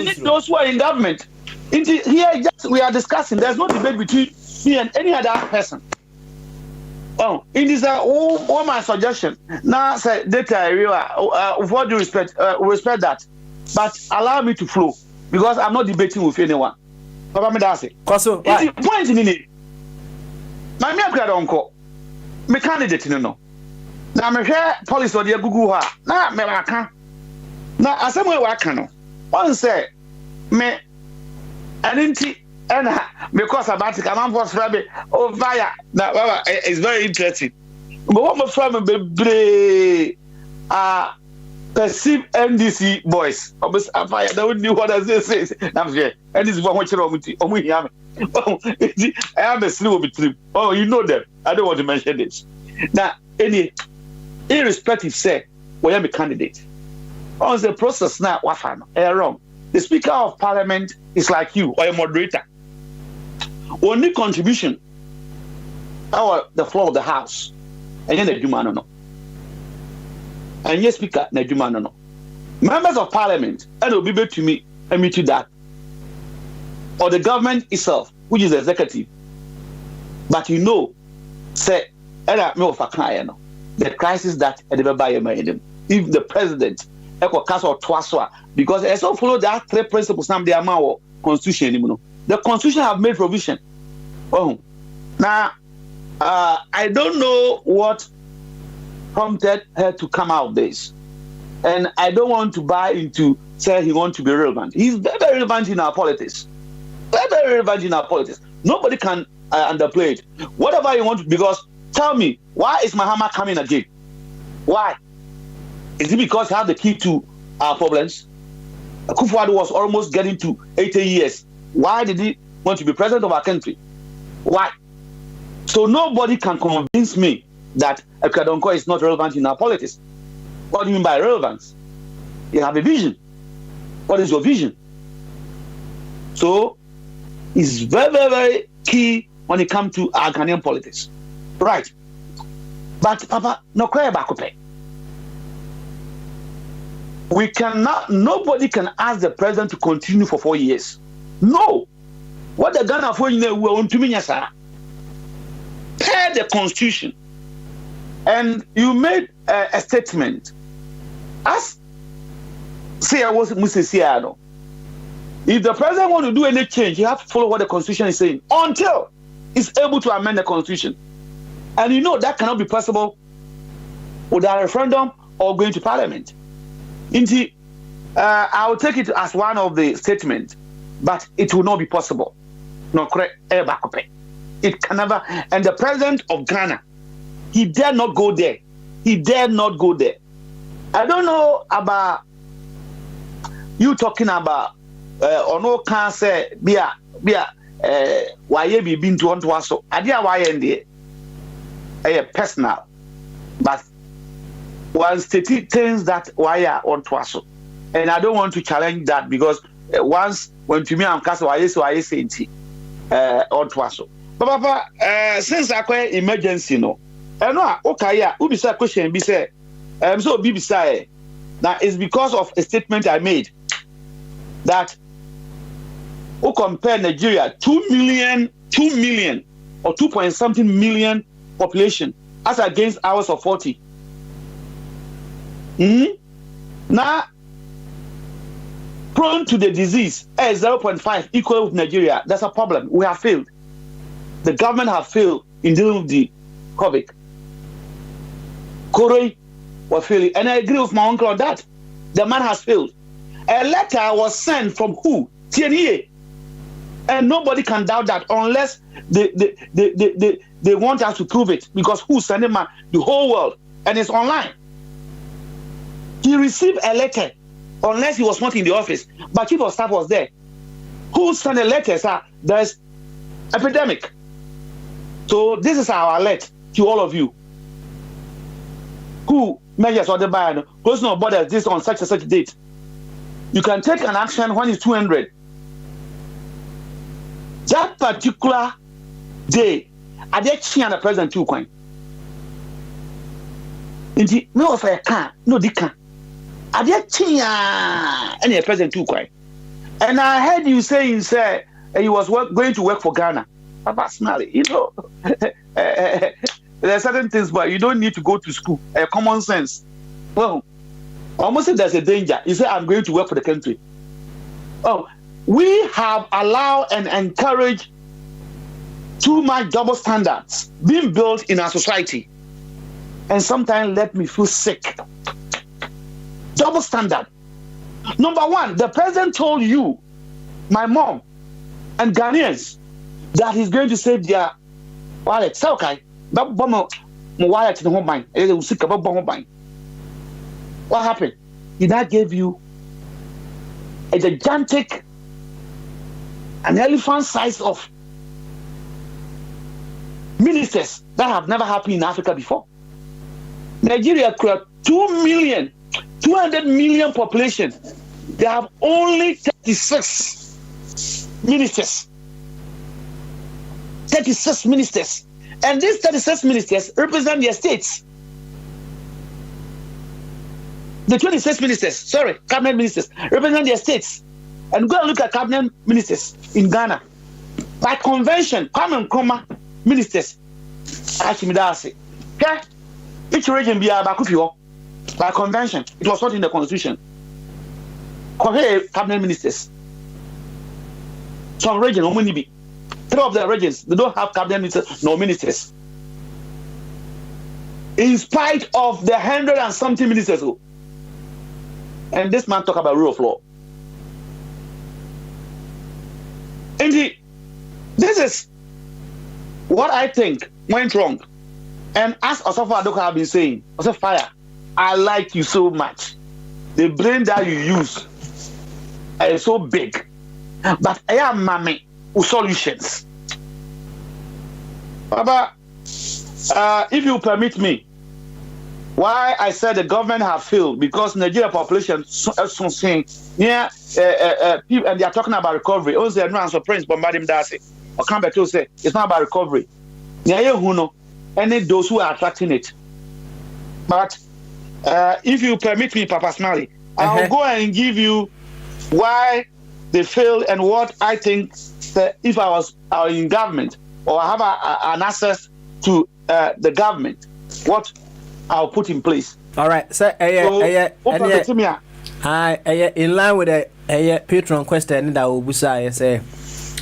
need those who are in government. Here, we are discussing. There's no debate between me and any other person. Oh, it is all my suggestion. Now, say data area. With all due respect, respect that, but allow me to flow because I'm not debating with anyone. Papa, me that's it. It's point in it. My me Akradonko, me candidate no. Now me share policy or the Google ha. Now me waka. Now asem waka no. One say me. And because about it, I'm for Frabe via now. It's very interesting. But what my friend be perceive NDC boys. I don't know what I say. I'm here. And this is what you're on. I am a slew of trip. Oh, you know them. I don't want to mention this. Now, irrespective, say, where I'm a candidate. On the process now, what wrong. The Speaker of Parliament is like you or a moderator. Only contribution or the floor of the House. And then the Juma no. And yes, Speaker, the Juma no. Members of Parliament, and will be back to me and me to that. Or the government itself, which is the executive. But you know, say, the crisis that if the president because they also follow that three principles now they are constitution. The constitution have made provision. Oh, now I don't know what prompted her to come out of this, and I don't want to buy into say he wants to be relevant. He's very, very relevant in our politics. Very, very relevant in our politics. Nobody can underplay it. Whatever you want to, because tell me, why is Mahama coming again? Why? Is it because he has the key to our problems? Akufo-Addo was almost getting to 80 years. Why did he want to be president of our country? Why? So nobody can convince me that Ekadonko is not relevant in our politics. What do you mean by relevance? You have a vision. What is your vision? So it's very, very, very key when it comes to our Ghanaian politics. Right. But Papa, no cry back. We cannot, nobody can ask the president to continue for 4 years. No. What the Ghana for you want to mean, sir? Per the constitution. And you made a statement. As say I was Musisiano. If the president want to do any change, you have to follow what the constitution is saying until he's able to amend the constitution. And you know that cannot be possible without a referendum or going to parliament. Indeed, I will take it as one of the statements, but it will not be possible. No, correct. It can never. And the president of Ghana, he dare not go there. He dare not go there. I don't know about you talking about or no cancer why you be been to want to also. I did why in the personal, but one stated things that why I want to also. And I don't want to challenge that because once when to me I'm cast why I say it on to also. But Papa, since I quite emergency no. And no, okay, yeah, who be say question be say so be say now it's because of a statement I made that who compare Nigeria 2 million or 2 point something million population as against ours of 40. Now prone to the disease 0.5 equal with Nigeria. That's a problem. We have failed. The government have failed in dealing with the COVID. Koroi was failing, and I agree with my uncle on that. The man has failed. A letter was sent from who? TNEA. And nobody can doubt that unless they want us to prove it, because who sent him the whole world, and it's online. He received a letter, unless he was not in the office, but chief of staff was there. Who sent a letter, sir? There's epidemic. So this is our alert to all of you. Who measures or the ban, close no borders this on such and such date. You can take an action when it's 200. That particular day, I did see the president too coin. Indeed, no of a car, no dicker. I did see any president too coin. And I heard you saying, sir, he was going to work for Ghana. Papa Smiley, you know, there are certain things, but you don't need to go to school. Common sense. Well, almost if there's a danger, you say, I'm going to work for the country. Oh, we have allowed and encouraged too much double standards being built in our society. And sometimes let me feel sick. Double standard. Number one, the president told you, my mom, and Ghanaians, that he's going to save their wallet. So, okay, what happened? He now gave you a gigantic, an elephant size of ministers that have never happened in Africa before. Nigeria created 200 million population. They have only 36 ministers. 36 ministers. And these 36 ministers represent their states. The 26 ministers, cabinet ministers, represent their states. And go and look at cabinet ministers in Ghana. By convention, common ministers. Okay? Each region be a bakufio. By convention. It was not in the constitution. Cabinet ministers. Some region, only be. 3 of the regions, they don't have cabinet ministers, no ministers. In spite of the 100 and something ministers. And this man talk about rule of law. Indeed, this is what I think went wrong. And as Osofo Adoka have been saying, Osofo Fire, I like you so much. The brain that you use so big. But I am mammy with solutions. Baba, if you permit me, why I said the government have failed, because Nigeria population saying people, and they are talking about recovery. Also, no answer Prince bombarding Darcy. Or come back to say it's not about recovery. Any those who are attracting it. But if you permit me, Papa Smiley, I'll go and give you why they failed and what I think that if I was in government or I have an access to the government, what I'll put in place. All right, so in line with the Patreon question that will be say.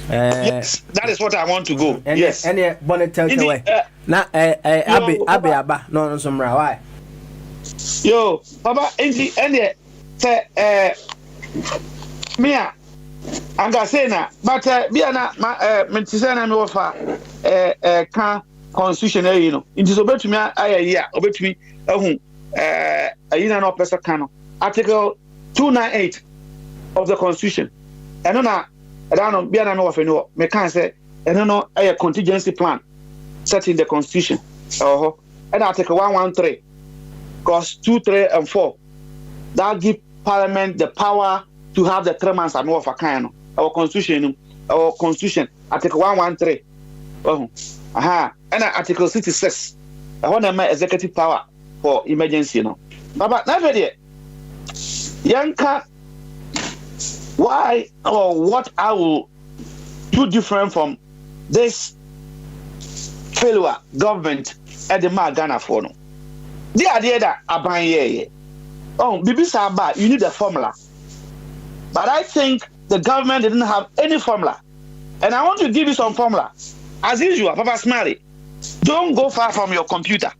Yes, that is what I want to go. Yes, and bonnet tell you away. Now, Abby, no, why? Yo, Papa, and say, Mia, I'm gonna say now, but Biana, Mentisana, me offer can constitution, you know, it is obey to me, obey to me, a year no person can. Article 298 of the Constitution. And I don't know, Biana no offer no, me can say, I don't know, a contingency plan set in the Constitution. And Article 113, clause 2, 3, and 4, that give Parliament the power to have the 3 months and more of a kind. Our Constitution, Article 113. And Article 66. I want to make executive power for emergency, you know. But never yet. Yanka, why or what I will do different from this failure government at the Ghana for no. The idea that Abanye, Bibi Saba, you need a formula. But I think the government didn't have any formula. And I want to give you some formula. As usual, Papa Smiley, don't go far from your computer.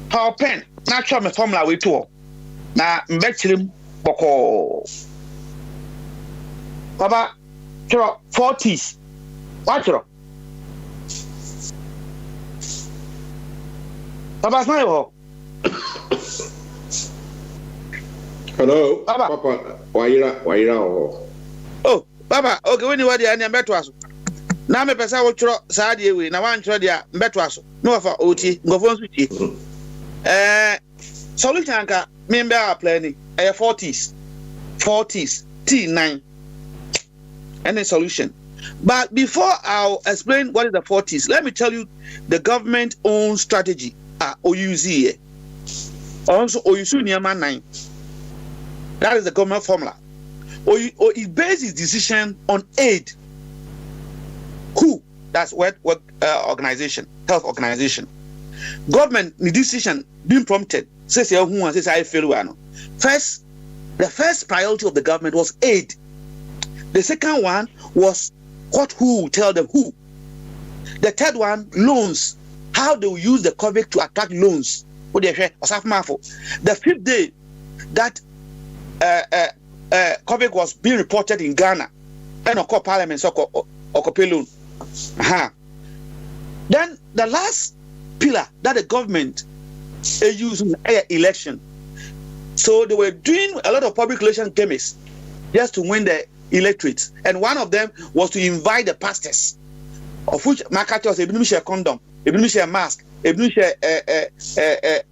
Power pen, not show me formula with two. Now, Mbetchim Boko. Papa, 40s. Watch it. Papa Smiley. Hello, Papa. Waira. Oh, Papa. Okay, when you were there, I'm better. Now me pesa wo chro saadie we na wan chro dia mbeto aso no fa oti ngofo nsuti solution anka me mbe apply ni 40s T9 any solution. But before I'll explain what is the 40s, let me tell you the government own strategy OUZ also OUZ Niama 9. That is the government formula. It bases decision on aid. Who? That's what organization, health organization. Government decision being prompted. Says who and says I feel first, the first priority of the government was aid. The second one was who tell them who. The third one, loans. How they will use the COVID to attract loans. The fifth day that COVID was being reported in Ghana, and of course Parliament or loan. Then the last pillar that the government used in election. So they were doing a lot of public relations gimmicks just to win the electorate. And one of them was to invite the pastors, of which Makati was a share condom, a share mask, a share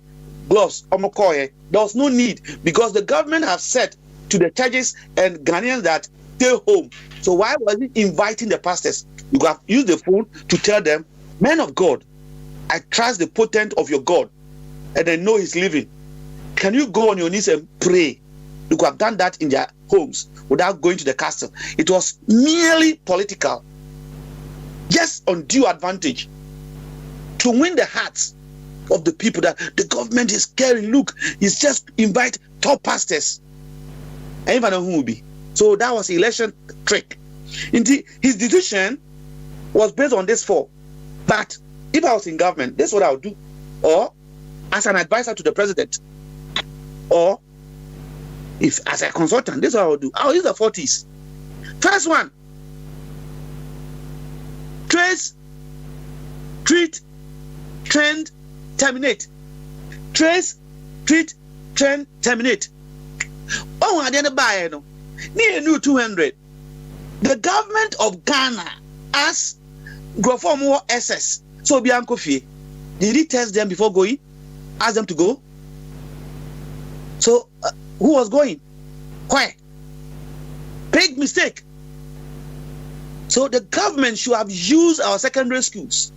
gloves. There was no need because the government have said to the churches and Ghanaians that stay home. So why was he inviting the pastors? You have used the phone to tell them, men of God, I trust the potent of your God and I know he's living. Can you go on your knees and pray? You could have done that in their homes without going to the castle. It was merely political, just undue advantage to win the hearts of the people that the government is caring. Look, he's just invite top pastors. I even know who will be. So that was election trick. Indeed, his decision was based on this four. But if I was in government, this is what I would do. Or as an advisor to the president. Or if as a consultant, this is what I would do. I'll use the 40s. First one. Trace, treat, trend, terminate. Trace, treat, trend, terminate. Oh, I didn't buy it. Near new 200. The government of Ghana asked Grofo more SS. So Bianco Fee. Did he test them before going? Ask them to go? So who was going? Why? Big mistake. So the government should have used our secondary schools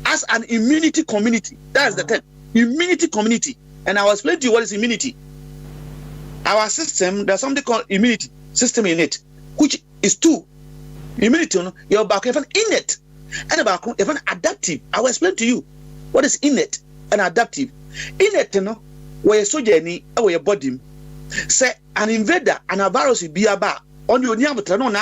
as an immunity community. That's the term. Immunity community. And I will explain to you what is immunity. Our system, there's something called immunity system in it, which is two. Immunity, you're back innate and about adaptive. I will explain to you what is innate and adaptive. Innate, where you soldier any where your body say an invader and a virus will be about on your near on.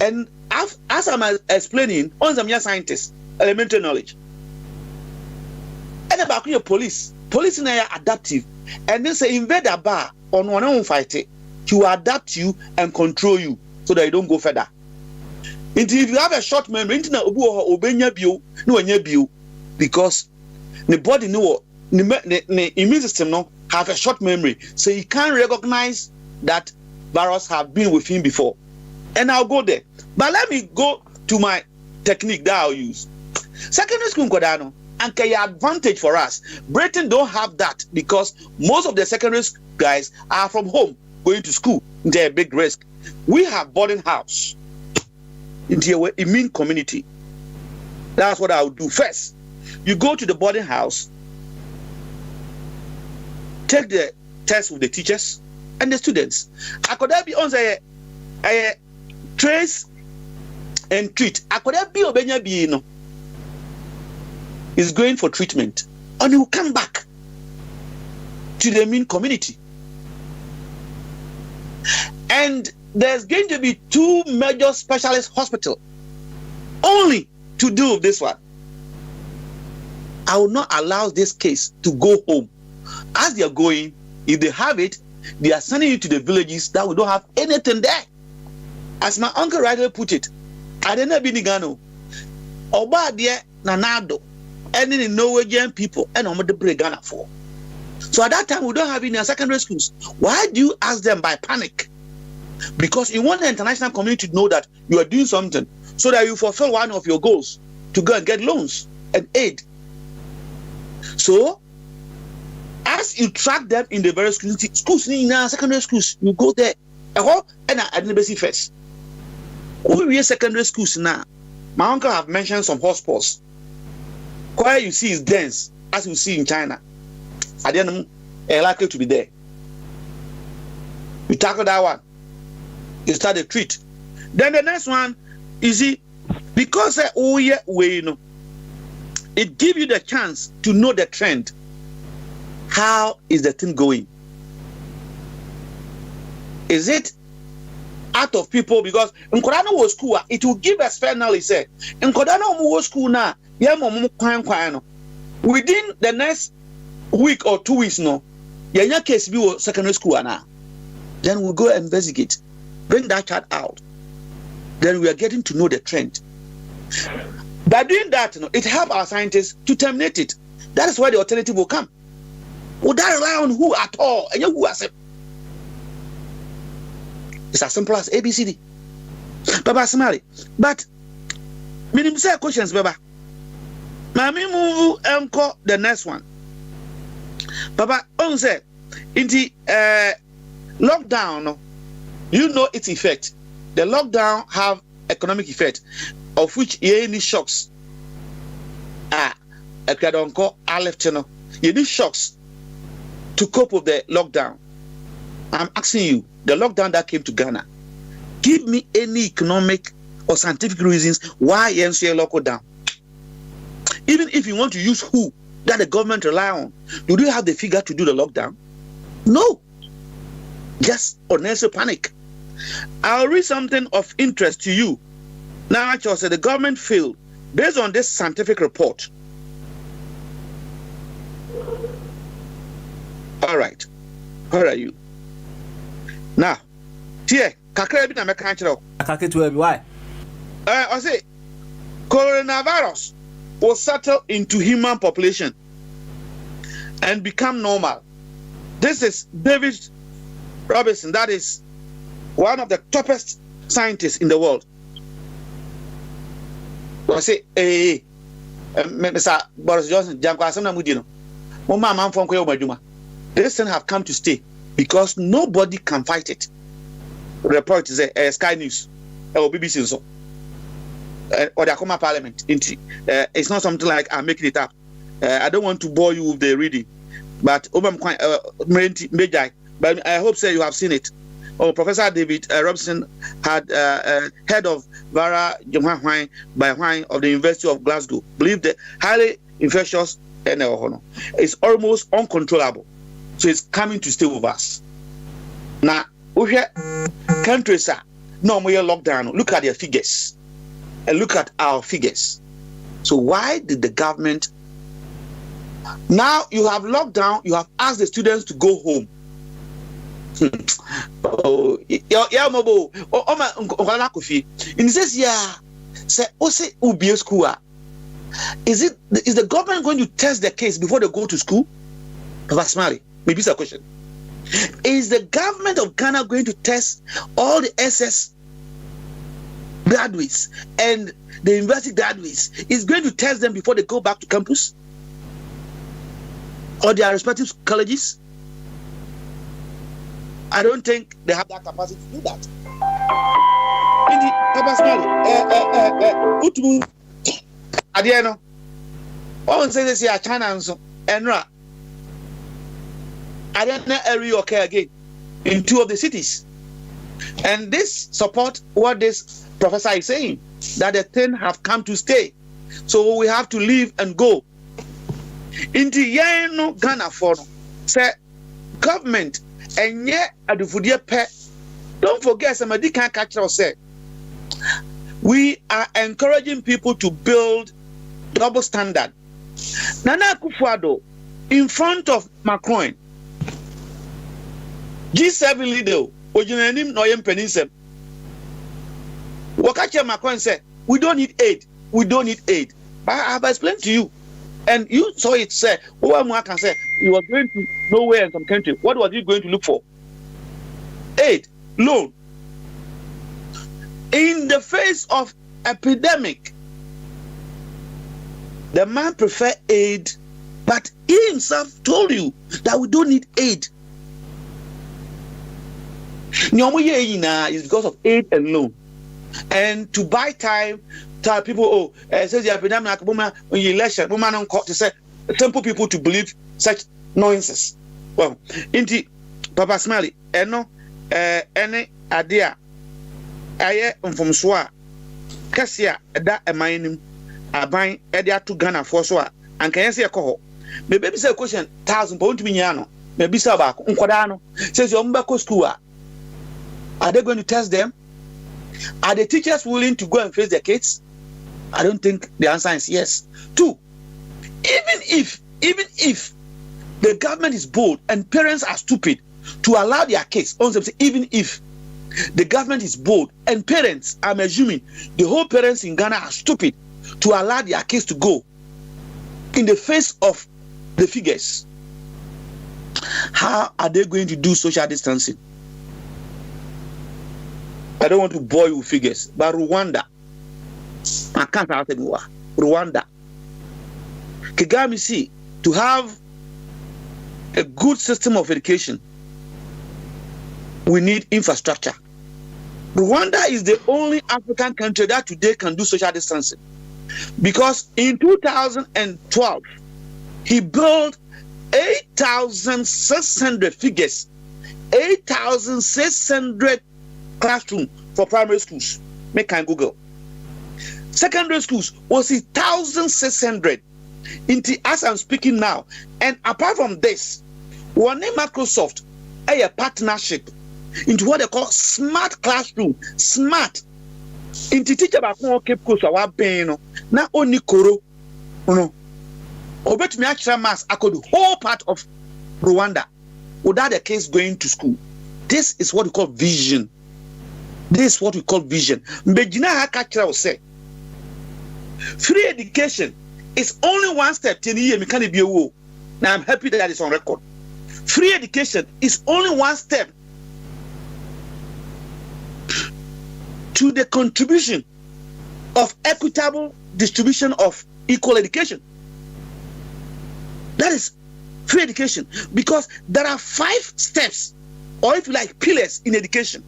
And as I'm explaining, on some scientists, elementary knowledge. And about your police in adaptive, and then say invader bar on one own fight it to adapt you and control you so that you don't go further. If you have a short memory, because the body the immune system have a short memory, so you can't recognize that virus have been with him before. And I'll go there. But let me go to my technique that I'll use. Secondary school Kodano, and the advantage for us. Britain don't have that because most of the secondary guys are from home going to school. They're a big risk. We have boarding house into a immune community. That's what I'll do. First, you go to the boarding house, take the test with the teachers and the students. I could be on a trace and treat. I could be obenya be is going for treatment, and he will come back to the immune community. And there's going to be 2 major specialist hospitals only to do this one. I will not allow this case to go home. As they are going, if they have it, they are sending you to the villages that we don't have anything there. As my uncle rightly put it, I didn't be Nigano. Oba dear Nanado, and in Norwegian people, and I'm the Ghana for. So at that time, we don't have any secondary schools. Why do you ask them by panic? Because you want the international community to know that you are doing something so that you fulfill one of your goals to go and get loans and aid. So, as you track them in the various schools, secondary schools, you go there. And I never see first. We are secondary schools now. My uncle have mentioned some hotspots. Where you see is dense, as you see in China. I didn't likely to be there. You tackle that one. You start the treat. Then the next one, you see, because it gives you the chance to know the trend. How is the thing going? Is it out of people? Because in Kodano was school, it will give us fair knowledge. In Kodano was school now, within the next week or 2 weeks, case be secondary school now. Then we'll go investigate, bring that child out. Then we are getting to know the trend. By doing that, it helps our scientists to terminate it. That is why the alternative will come. Would that rely on who at all? And you who accept? It's as simple as ABCD. Baba Samari. But minimum say questions, Baba. Mami move and call the next one. Baba on say in the lockdown, you know its effect. The lockdown have economic effect, of which any shocks. A cradonco left you need shocks to cope with the lockdown. I'm asking you, the lockdown that came to Ghana, give me any economic or scientific reasons why NCA locked down. Even if you want to use who that the government rely on, do you have the figure to do the lockdown? No. Just unnecessary panic. I'll read something of interest to you. Now, actually, the government failed based on this scientific report. All right. Where are you? Now, here, kakra bi na me kan kire o. Akake to why? I say coronavirus will settle into human population and become normal. This is David Robinson, that is one of the toppest scientists in the world. I say, Mr. Boris Johnson, this thing have come to stay because nobody can fight it. Report is Sky News or BBC so. Or the Akoma Parliament. It's not something like I'm making it up. I don't want to bore you with the reading, but but I hope you have seen it. Professor David Robson had head of Vara Jomhwine of the University of Glasgow believed the highly infectious is almost uncontrollable, so it's coming to stay with us. Now, countries are no more lockdown. Look at their figures. And look at our figures. So why did the government now you have lockdown, you have asked the students to go home? Is the government going to test the case before they go to school? Maybe it's a question. Is the government of Ghana going to test all the SS graduates and the university graduates? Is going to test them before they go back to campus or their respective colleges? I don't think they have that capacity to do that. Adiano, all say this here China and so Enra. I don't know area okay again in 2 of the cities, and this support what this professor is saying, that the thing have come to stay, so we have to leave and go. Into Yano Ghana for say government and yet adufudia pe. Don't forget somebody can't catch us say we are encouraging people to build double standard. Nana Akufo-Addo in front of Macron, G7 leader, Ojunanim Noyem Peninsem. Wakache Macron said, we don't need aid. We don't need aid. But I have explained to you. And you saw it say, can say, you were going to nowhere in some country. What was you going to look for? Aid, loan. In the face of epidemic, the man prefer aid, but he himself told you that we don't need aid. Is because of aid and loan. And to buy time, tell people, says the epidemic, election, woman on court to say simple people to believe such nonsense. Well, inti Papa Smiley, eno any idea aye from Swa Cassia da a mining a buying Edia to Ghana for Swa and can say a coho. Maybe say a question 1,000 pounds to Miano, maybe Sabak, Unquadano, says your Mbako school. Are they going to test them? Are the teachers willing to go and face their kids? I don't think the answer is yes. 2, even if the government is bold and parents are stupid to allow their kids, even if the government is bold and parents, I'm assuming the whole parents in Ghana are stupid to allow their kids to go in the face of the figures, how are they going to do social distancing? I don't want to bore you with figures, but Rwanda, I can't say Rwanda, Kagame see to have a good system of education, we need infrastructure. Rwanda is the only African country that today can do social distancing, because in 2012 he built 8,600 figures, 8,600 classroom for primary schools. Make can Google. Secondary schools was 1,600. As I'm speaking now, and apart from this, one name Microsoft a partnership into what they call smart classroom. Smart. Into teacher back on Cape Coast our pain na only koro. No. Obet me actual mass I could whole part of Rwanda without the kids going to school. This is what we call vision. This is what we call vision. Mbejina Hakachra will say free education is only one step. Now I'm happy that it's on record. Free education is only one step to the contribution of equitable distribution of equal education. That is free education, because there are 5 steps, or if you like, pillars in education.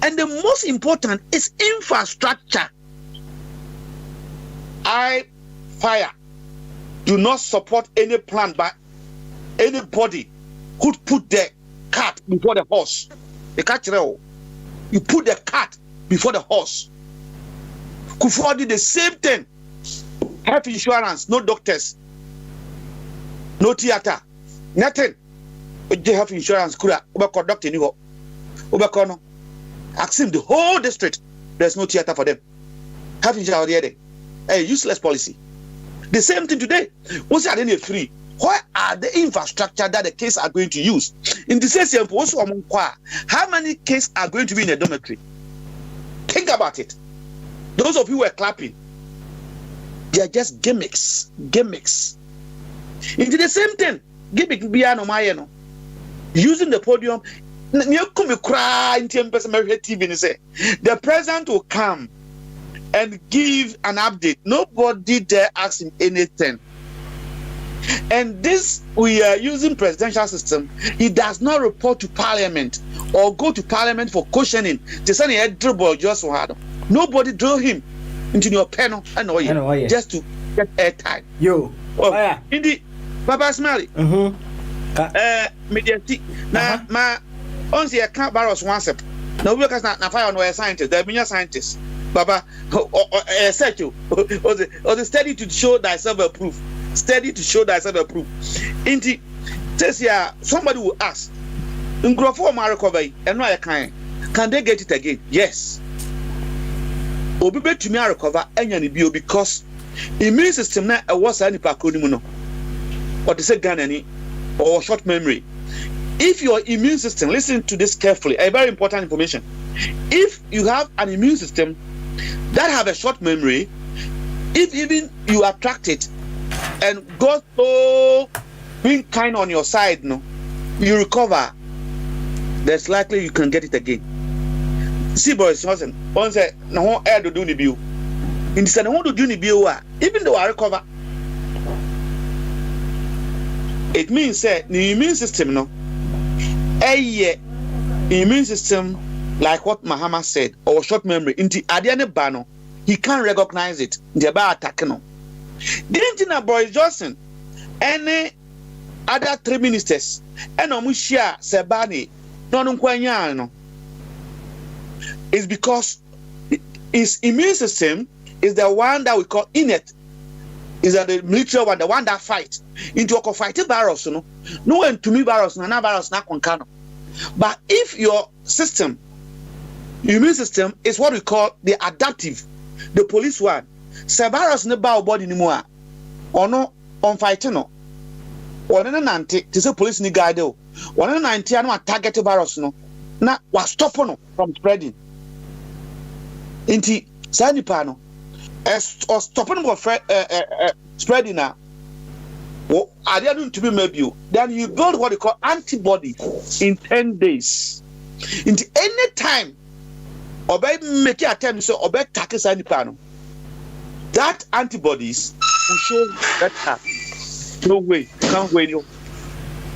And the most important is infrastructure. Fire do not support any plan by anybody who put the cart before the horse. The cart, you put the cart before the horse. Kufuor did the same thing. Health insurance, no doctors, no theater, nothing. Health insurance could have conduct any ho. Ask him the whole district. There's no theater for them. Health insurance there. A useless policy. The same thing today. What's the free? What are the infrastructure that the kids are going to use? In the same how many kids are going to be in a dormitory? Think about it. Those of you who are clapping, they are just gimmicks. Into the same thing. Gimmick biano using the podium. The president will come and give an update. Nobody dare ask him anything. And this, we are using presidential system. He does not report to parliament or go to parliament for questioning. Nobody drew him into your panel and just to get airtime. In the Papa Smiley. Media na once you can't borrow one step. No, because na fire no scientist. There are scientists. Baba, search you. Or the study to show thyself approved. Study to show thyself approved. Inti, this year somebody will ask, "Ngrofo ma recover and no can they get it again?" Yes. Obi betumi recover enya ni bio because immune system na e was any pakoni mu no. Or they say Ghana ni or short memory. If your immune system, listen to this carefully, a very important information. If you have an immune system that have a short memory, if even you attract it and go so being kind on your side, no, you recover, there's likely you can get it again. See, Boris Johnson, once no air to do the bill. Instead, I want to do the bill, even though I recover. It means that the immune system, no, immune system, like what Mahama said, or short memory, into Adiane Bano, he can't recognize it. They're about attacking. Didn't know Boris Johnson, any other 3 ministers, and Omushia Sebani, no, it's because his immune system is the one that we call innate. Is that the military one, the one that fight into a fighting virus, no one to me virus, no virus, not concano. But if your system, immune system, is what we call the adaptive, the police one, say virus no bow body anymore, or no on fighting no, or no nanti, to say police ni guide, or no nanti, I know target virus no, na was stopping from spreading. Inti Sandy Pano. Or stopping of spreading now. I didn't to be maybe then you build what you call antibody in 10 days. Into any time, obey make your attempt so obey tackle any panel. That antibodies will show that no way, can't wait you.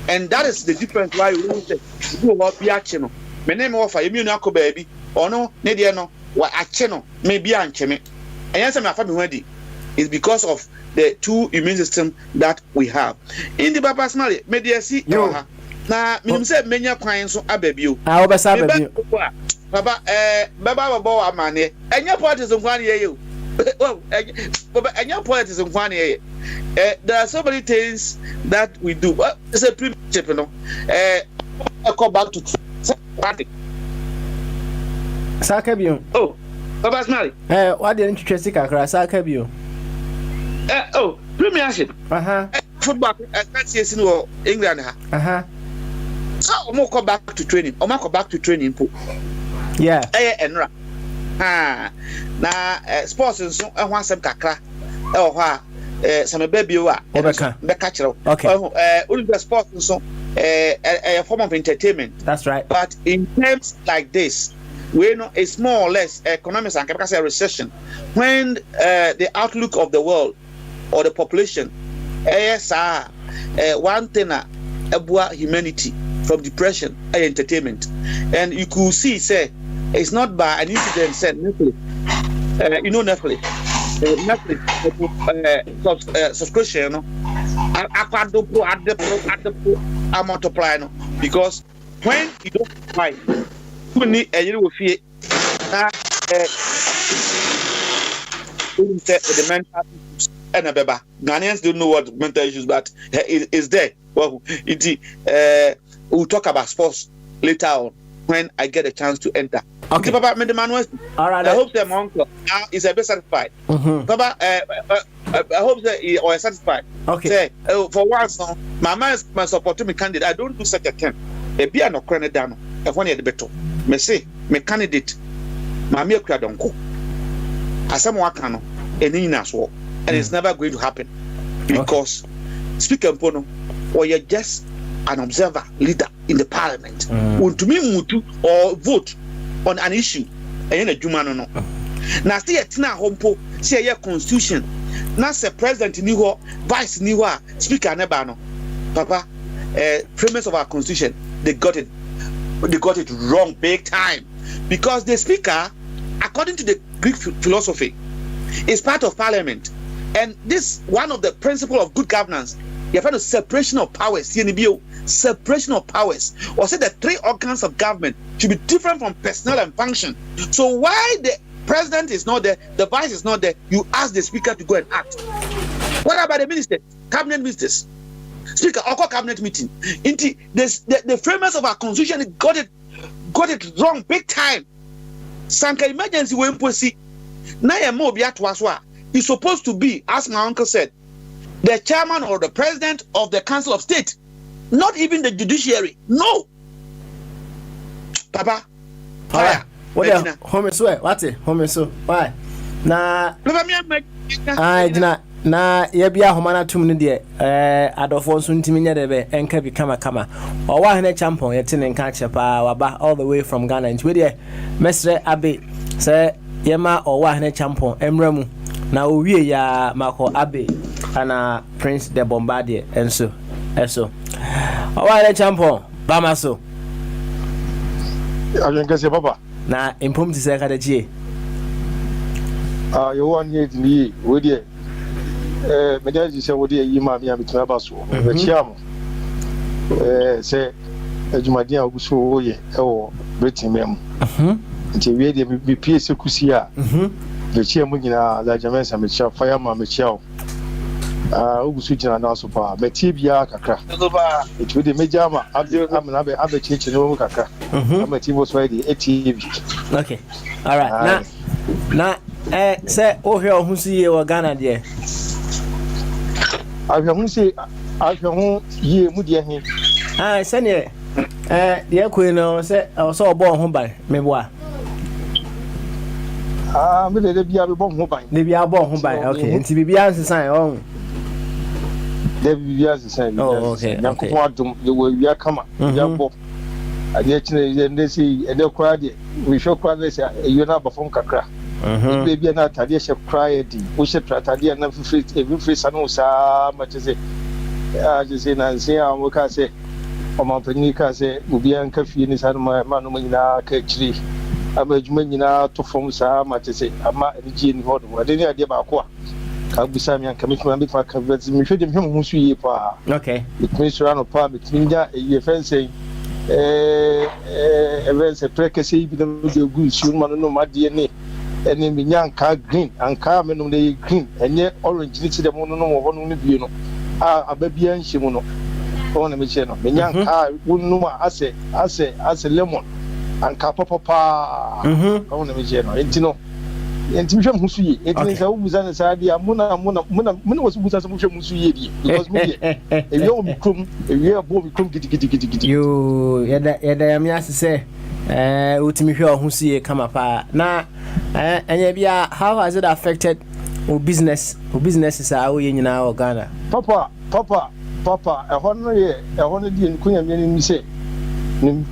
And that is the difference why you say you about be action. My name of immune baby or no, Nediano, what action maybe ancheme. And yes, my family ready is because of the 2 immune system that we have. In the Papa Smiley, media see now, minimum said many clients so ababio. I always have a Papa, Baba Boa Mane, and your parties on 1 year. Well, and your parties on 1 year. There are so many things that we do. Well, it's a principle, no. I come back to Sakabio. Oh. Papa Smiley. Why didn't you just Sakabio? Premiership. Football. I can't see in England. So, I'm going to come back to training. I'm going to go back to training. Yeah. Enra. Now, sports and so I want some kakra. Some baby wa. Okay. Only sports and so a form of entertainment. That's right. But in terms like this, we know it's more or less economics and a recession. When the outlook of the world or the population, one thing about humanity from depression and entertainment, and you could see, say, it's not by an incident. Said Netflix, Netflix, subscription, I multiply, because when you don't buy, you need a little fear. The mental issues and Ghanaians don't know what mental issues, but it's there. Well, we'll talk about sports later on when I get a chance to enter. Okay. Papa, all right. I hope that my uncle now is a bit satisfied. Papa, I hope that you are satisfied. Okay. Say, for once, my man is my support to me candidate. I don't do such a thing. A beer no credit down. If one year the better. Me say, me candidate. My mere crowd don't go. As someone can, and it's never going to happen because Speaker Mpono, or you're just an observer leader in the parliament. Want to me or vote on an issue, and a Juma no. Now see a tina hompo, see a constitution. Now say president niwa, vice niwa, speaker nebano. Papa, premise of our constitution, they got it wrong big time, because the speaker, according to the Greek philosophy, is part of parliament, and this one of the principles of good governance. You have a separation of powers. Separation of powers, or say the three organs of government should be different from personnel and function. So why the president is not there, the vice is not there, you ask the speaker to go and act. What about the minister, cabinet ministers, speaker, or cabinet meeting? The framers of our constitution got it wrong big time. Sanka emergency when pussy. Now is supposed to be, as my uncle said, the chairman or the president of the Council of State. Not even the judiciary. No. Papa. Fire. What the home is where? What's it? Home is so. Why? Na. Na ye bia homana tum ne de adofo nso ntimi nya de be enka bi kama o wa hene champion ye tene nka chepa waba all the way from Ghana nti we de mesre abe se ye ma o wa hene champion emramu na o wie ya mako abe ana Prince de Bombardier enso eso o wa hene champion bama so ajenga se papa na impom ti se ka de chie you want ye ni we de medaji se wodi yi ma bia bituna ba so be chiam se adwumaden a oguso wo ye wo Britain mem nti wie de bi pie se kusi a be chiam nyina la jamensa me chia fire ma me chia oguso jina na so pa be tie bia kakra nti we de mejama amna be abe chichi no kakra am tie bo so de etv. Okay, all right. Na say o he ohun si ye wa Ghana de ahwehun se ahwehun ye mu de hin sene de akoi no se so obo ho ban meboa me de bia be bo ho ban de bia bo ho ban. Okay, nti bibia nsesan on de bibia nsesan. Oh, okay. Yankopon adum ye wo wia kama ya bo ade chine ye ndesi ede kwa de we show kwa de se you na bafom kakra baby na tade she cry di wo she tade na free sanu sa ma che je na se a mo ka se o ma pani ka se ubi an ka fie ni sanu ma no nyina ka kiri ama juma nyina to fom sa ma che se ama ji ni hodo wa de ni ade ba ko a ka busa mi an ka mi bi fa ka mi hwe de mi hu su yi pa. Okay, it means run up pa mi tinja e fence events prekesi bi de gu su ma no ma de ni ene mi nyanka green anka me no dey green enye orange ni de mo no wo no no bie no ababia nhyimu no o na me che no me nyanka wonu ase lemon anka papa o na me che no enti no enti hwem husu ye enti sa wo buza na sa dia muna wasu buza sa hwem husu ye di because mu ye ewie o mikrom ewie abo mikrom gidi yo yeda ya mi asese utimi hwe ohusu ye kama pa na anya bia how has it affected our business is how ye nyina o Ghana. Papa ehon no ye ehon di nkunya mi ni se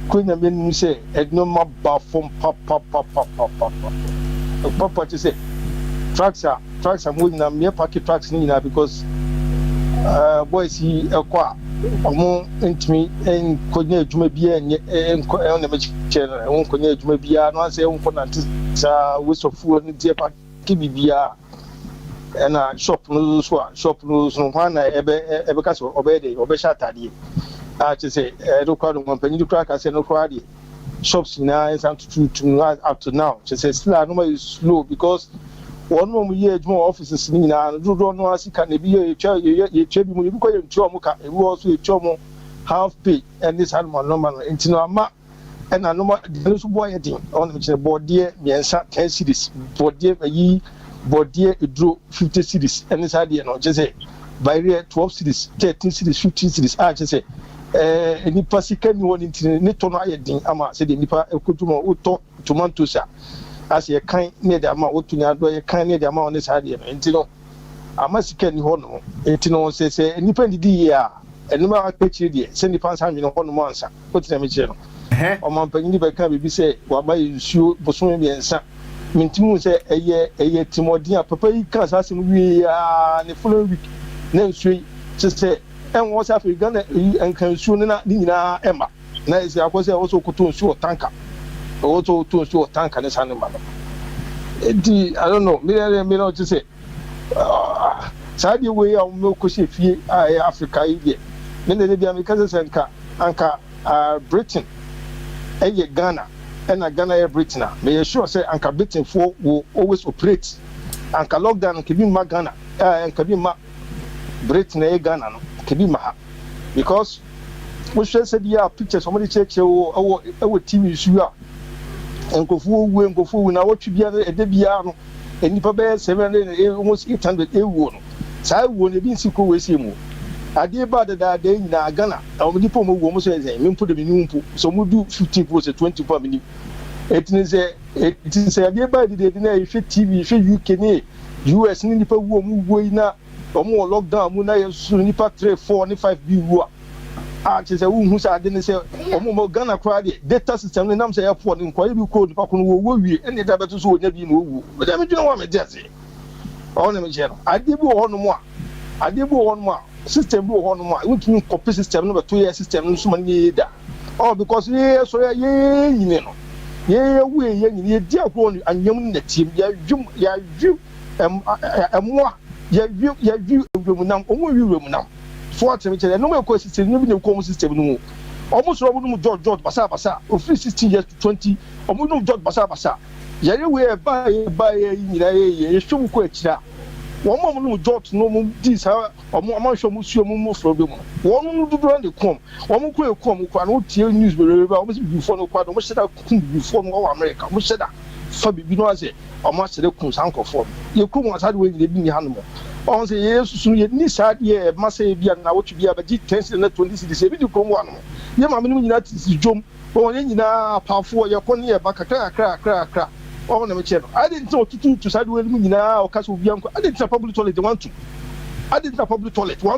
Queen mean say no more from papa to say tracks are moving na me packet tracks ni na because boys he akwa omo ntimi en konya adwuma bia en na me channel won konya adwuma bia no say won na sa wesofu ni die packet bibia na shop no so hwana ebe ka so obede obesha tadie to say do crowd one penny do crack say no crowd shops now is up to now to say still no is slow because one more year more offices ni na do no asika na bi ye twa bi mu bi ko ye ntwa mu ka e wo so ye twa mu half pay and this animal normal intino ama and no more the so boy din on me board there miensa 10 cities board there yi body draw 50 cities and this idea no just say by 12 cities 13 cities 15 cities just say nipa sika ni woni ntini ne to no ayedin ama se de nipa ekotuma uto tomatoes as ye kan ne de ama otunya do ye kan ne de ama on this idea no ntino ama sika ni ho no ntino se nipa ndidi ya enuma akpechi de se nipa nsa nwene ho no mo ansa otina me che no o man panyi be kan bibi se wa ba yusuo boso me ensa mintimu se eye timodin papa yi kan sa se mu wi ya ne follow week na nsuo se en wo sa Africa na enkan nsuo na nyina ema na isi akose wo so koto nsuo tanka wo to nsuo tanka ne sanu ma edi I don't know me no to say sabi we ya mo ko se fie Africa yi de me ne bia me kan se anka Britain eye Ghana and Ghana air Britain may sure say anka Britain for will always operate anka lockdown can be ma Ghana and can be ma Britain e Ghana no can be ma because we should say there pictures somebody check our TV issue and go for na what bia e de bia no enipa be 700 almost 800 euro no sai wo ne bi nsiko we se mu ade ba da na Ghana nipa mo wo mo so e me mpo de bi ni mpo so mo do 15% 20% mini it is ade ba de na e TV hwe UK ni US ni nipa wo mo wo ina omo lockdown mu na yesu nipa 3 4 ni 5 bi wo it is a hu sa ade ni se omo Ghana crowd data system ni nam se airport ni kwa bi code nipa ko no wo wie ene da beto so onya bi no wo but am dwena wa me de ase on me je no ade bi wo no mo system bi wo no mo we tun copy system no beto ye system no so man ye da because ye so ye nyine no ye we ye nyine ye di akro no anyam na tim ya dwum emwa ya dwum nam omo wi nam so atemi chere no me ko system no bi ne ko system no almost no George basa o 16 years to 20 almost no George basa yare we ba ye nyina ye hwum ko akira wọ́n mọ̀ George no mu di sa ọmọ ahwẹ mu suo mu fro bi mu wọ́n mu dudu na kom wọ́n mu kọ ekom kwa na tie news bere ba wọ́n bi fo no kwa wọ́n hyeda kun bi fo no wọ America wọ́n hyeda fa bibi no ase ọmọ hyeda kun sanko fo ye kum asade we bi ni hanom on se ye susu ye ni sa ye ma se bia na wotu bia ba gi 10 na 20 cedis bi di kom wa no ye ma me no nyina ti jom wọ́n ye nyina paafo ye kɔ ne ye ba kakra oh na me chero I didn't know to side we mu nyina o kaso bia nko I didn't public toilet want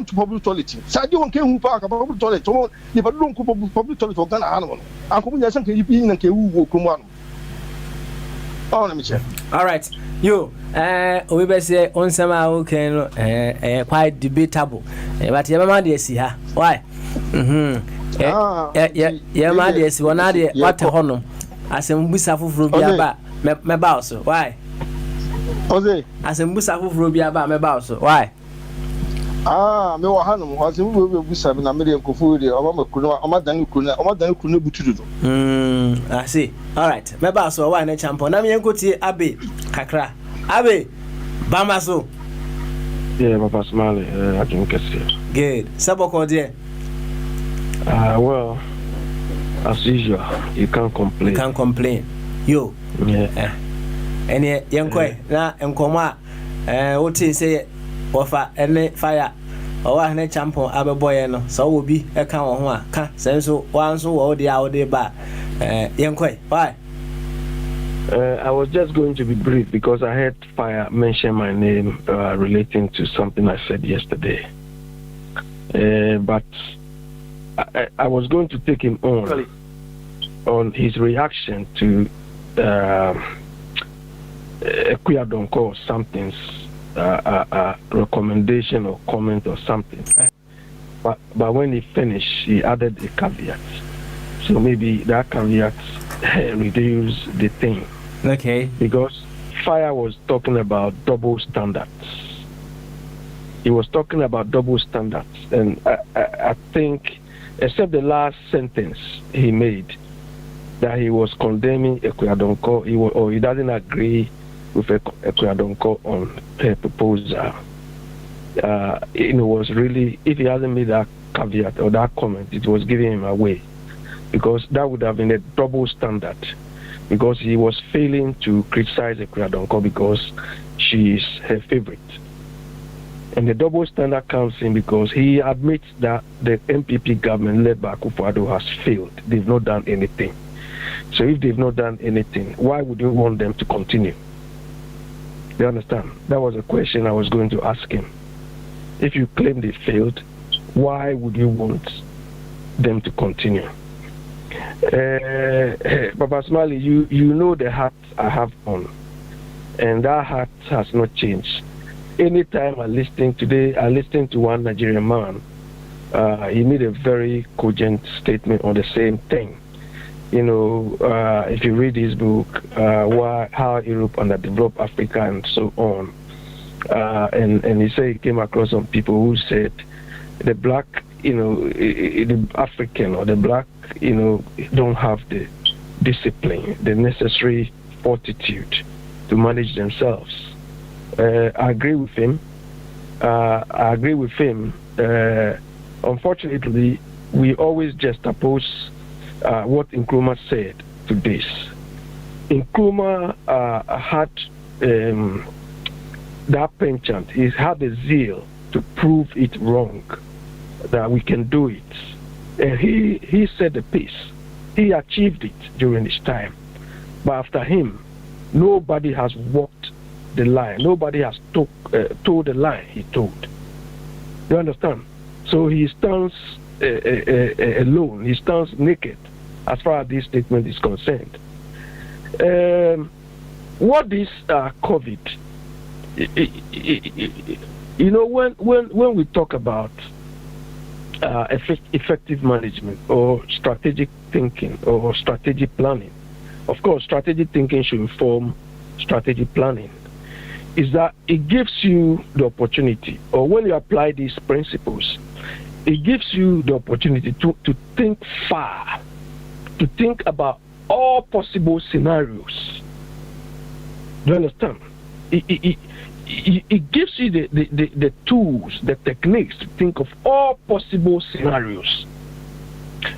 to public toilet side won ke hu pa ka public toilet o ni ba don ko public toilet o Ghana hanu no anko mu nya san ke yi na ke wu wo kromu anu oh na me chero all right yo we be say on sama o ken no quite debatable but ye ma de si ha why ye ma de si wona de what hono asem busa foforo bia ba me boss why Oze asem busa foforo bia ba me boss why me wa hanum asem busa na me de nkofo de o ma kunu o ma dan kunu butudu I see all right me boss why na champion na me yankoti abe kakra abe bamba so yeah papa smile I can get it good saboko there well as usual you can't complain yo yeah ene yenkoi na enkoma woti say ofa ene fire o wa ne champion abeboye no so wo bi e kan wo ho a ka senso wanso wo de a de ba yenkoi why I was just going to be brief because I heard Fire mention my name relating to something I said yesterday but I was going to take him on on his reaction to Ekweadonko or something's recommendation or comment or something. But when he finished, he added a caveat. So maybe that caveat reduced the thing. Okay. Because Fire was talking about double standards. He was talking about double standards. And I think, except the last sentence he made, that he was condemning Ekweadonko, or he doesn't agree with Ekweadonko on her proposal. It was really, if he hasn't made that caveat or that comment, it was giving him away, because that would have been a double standard, because he was failing to criticize Ekweadonko because she is her favorite. And the double standard comes in because he admits that the MPP government led by Akufo-Addo has failed. They've not done anything. So if they've not done anything, why would you want them to continue? You understand? That was a question I was going to ask him. If you claim they failed, why would you want them to continue? Papa Smiley, you know the hat I have on, and that hat has not changed. Anytime I listened to one Nigerian man, he made a very cogent statement on the same thing. You know, if you read his book, how Europe underdeveloped Africa and so on, and he said he came across some people who said the black, the African or the black, don't have the discipline, the necessary fortitude to manage themselves. I agree with him. Unfortunately, we always juxtapose what Nkrumah said to this. Nkrumah had that penchant. He had the zeal to prove it wrong, that we can do it. And he set the pace. He achieved it during his time. But after him, nobody has walked the line. Nobody has told the line he told. You understand? So he stands alone. He stands naked as far as this statement is concerned. What is COVID? When we talk about effective management or strategic thinking or strategic planning, of course, strategic thinking should inform strategic planning. Is that it gives you the opportunity, or when you apply these principles, it gives you the opportunity to think far, to think about all possible scenarios. Do you understand? It gives you the tools, the techniques to think of all possible scenarios.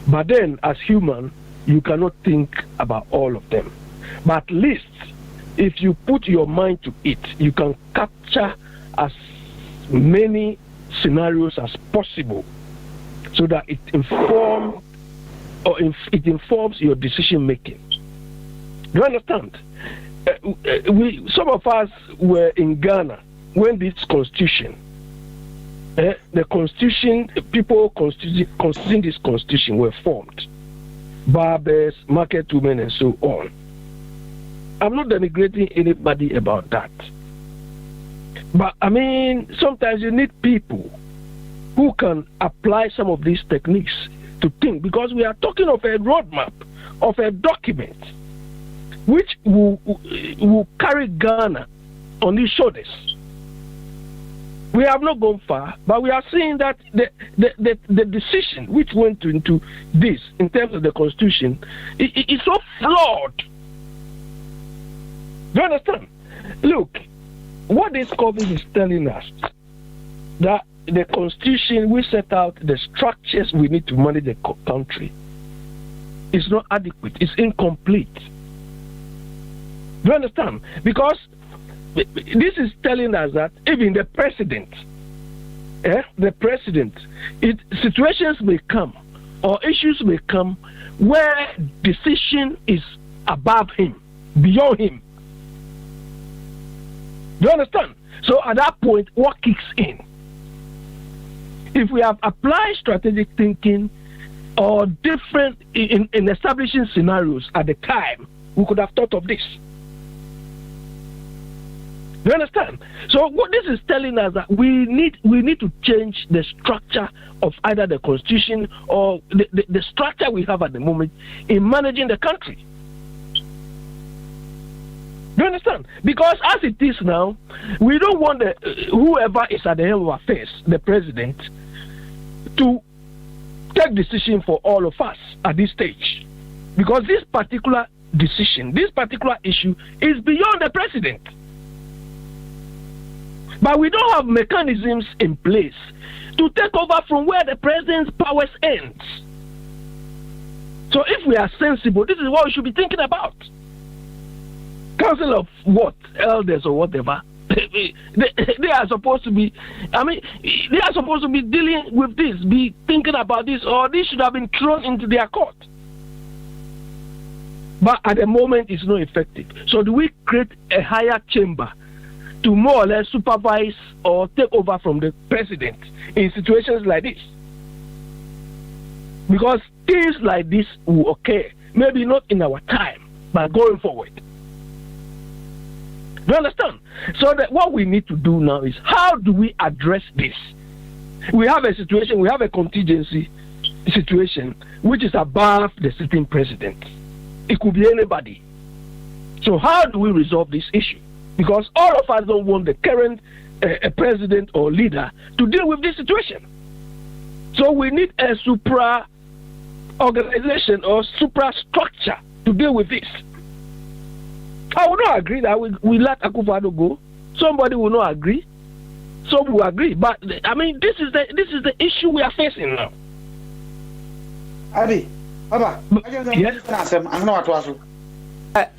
But then, as human, you cannot think about all of them. But at least, if you put your mind to it, you can capture as many scenarios as possible, so that it informs your decision making. Do you understand? Some of us were in Ghana when this constitution, the constitution, people constituting this constitution were formed. Barbers, market women, and so on. I'm not denigrating anybody about that. But I mean, sometimes you need people who can apply some of these techniques to think, because we are talking of a roadmap, of a document, which will carry Ghana on its shoulders. We have not gone far, but we are seeing that the decision which went into this in terms of the constitution is so flawed. Do you understand? Look, what this COVID is telling us, that the constitution we set out the structures we need to manage the country is not adequate, it's incomplete. Do you understand? Because this is telling us that even the president, situations may come or issues may come where decision is above him, beyond him. Do you understand? So at that point, what kicks in? If we have applied strategic thinking or different in establishing scenarios at the time, we could have thought of this. You understand? So what this is telling us that we need to change the structure of either the constitution or the structure we have at the moment in managing the country. You understand? Because as it is now, we don't want whoever is at the helm of affairs, the president, to take decision for all of us at this stage. Because this particular decision, this particular issue is beyond the president. But we don't have mechanisms in place to take over from where the president's powers ends. So if we are sensible, this is what we should be thinking about. Council of what? Elders or whatever. They are supposed to be, they are supposed to be dealing with this, be thinking about this, or this should have been thrown into their court. But at the moment, it's not effective. So do we create a higher chamber to more or less supervise or take over from the president in situations like this? Because things like this will occur, maybe not in our time, but going forward. Do you understand? So that what we need to do now is, how do we address this? We have a situation, we have a contingency situation which is above the sitting president. It could be anybody. So how do we resolve this issue? Because all of us don't want the current president or leader to deal with this situation. So we need a supra organization or supra structure to deal with this. I will not agree that we let Akufo-Addo go. Somebody will not agree. Some will agree. But I mean, this is the issue we are facing now. Abi, Baba, yes. I'm not to ask you.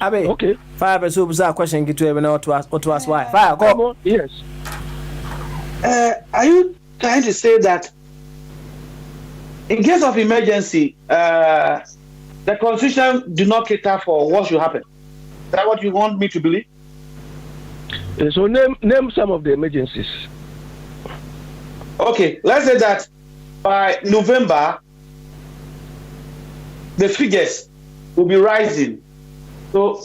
Abi, okay. Fire person who a question get to even or to ask why. Fire, go. Yes. Are you trying to say that in case of emergency, the constitution do not cater for what should happen? Is that what you want me to believe? So name some of the emergencies. Okay, let's say that by November, the figures will be rising. So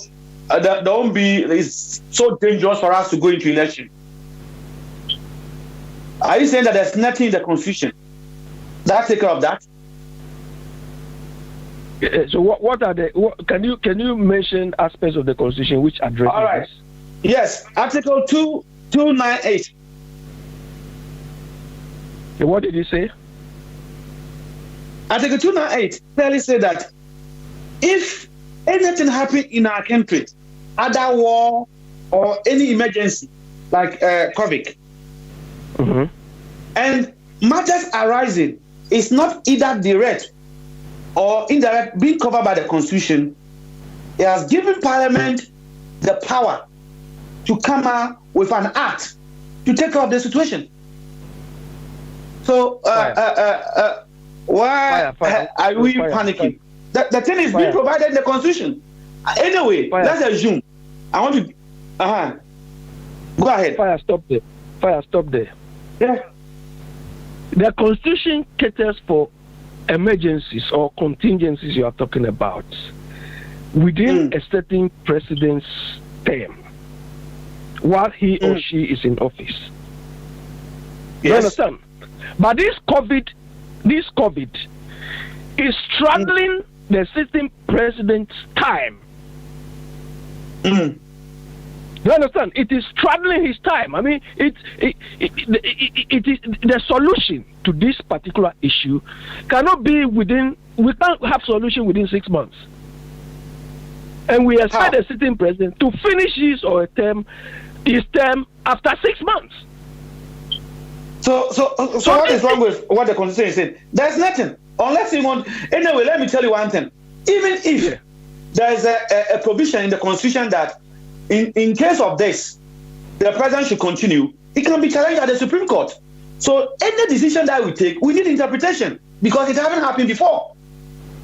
it's so dangerous for us to go into election. Are you saying that there's nothing in the constitution that take care of that? So what are can you mention aspects of the constitution which address all right. this? Yes, Article 298. What did you say? Article 298 clearly said that if anything happens in our country, other war or any emergency like COVID, and matters arising is not either direct or indirect being covered by the Constitution, it has given Parliament the power to come out with an act to take care of the situation. So why are we panicking? The thing is being provided in the Constitution. Anyway, let's assume. I want to. Go ahead. Fire, stop there. Yeah. The Constitution caters for emergencies or contingencies you are talking about within a certain president's term while he or she is in office. Yes. You understand? But this COVID is struggling the sitting president's time. You understand? It is straddling his time. I mean, it is the solution to this particular issue cannot be within. We can't have solution within 6 months, and we expect the sitting president to finish his or his term after 6 months. So what is wrong with what the Constitution is saying? There's nothing unless you want. Anyway, let me tell you one thing. Even if there is a provision in the Constitution that in case of this, the president should continue, it can be challenged at the Supreme Court. So any decision that we take, we need interpretation because it hasn't happened before.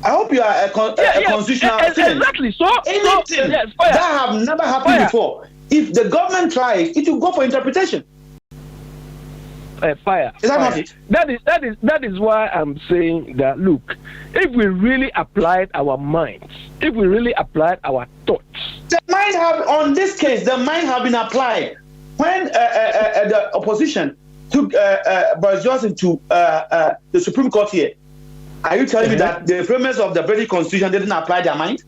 I hope you are a constitutional student. Exactly. So anything that have never happened before, if the government tries, it will go for interpretation. Fire. Is that fire. not it? That is why I'm saying that. Look, if we really applied our minds, if we really applied our thoughts, the mind have on this case. The mind have been applied when the opposition took Boris Johnson to the Supreme Court here. Are you telling me that the framers of the British Constitution didn't apply their mind?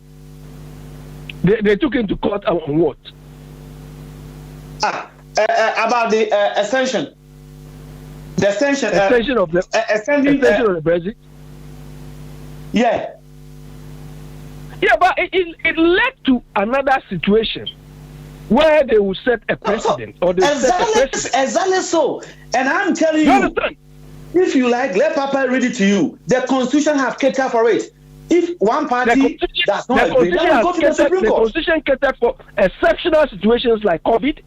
They took him to court on what? About the extension. The extension of the Brexit. Yeah. Yeah, but it led to another situation where they will set a precedent or they set a precedent. Exactly so. And I'm telling you, if you like, let Papa read it to you. The Constitution have catered for it. If one party does not agree, then go to the Supreme Court. The Constitution catered for exceptional situations like COVID.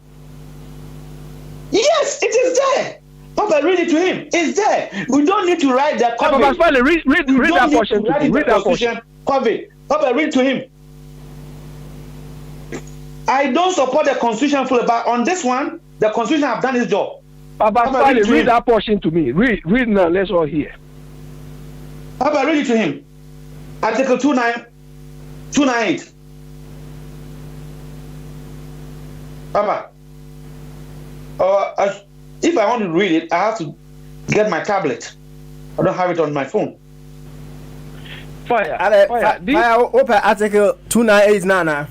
Yes, it is there. Papa, read it to him. It's there. We don't need to write the COVID. Papa, finally, read that portion. Read that portion. COVID. Papa, read it to him. I don't support the Constitution fully, but on this one, the Constitution have done its job. Papa, finally, read that portion to me. Read now. Let's all hear. Papa, read it to him. Article 298. Papa, if I want to read it, I have to get my tablet. I don't have it on my phone. Fire. Open Article 298 now.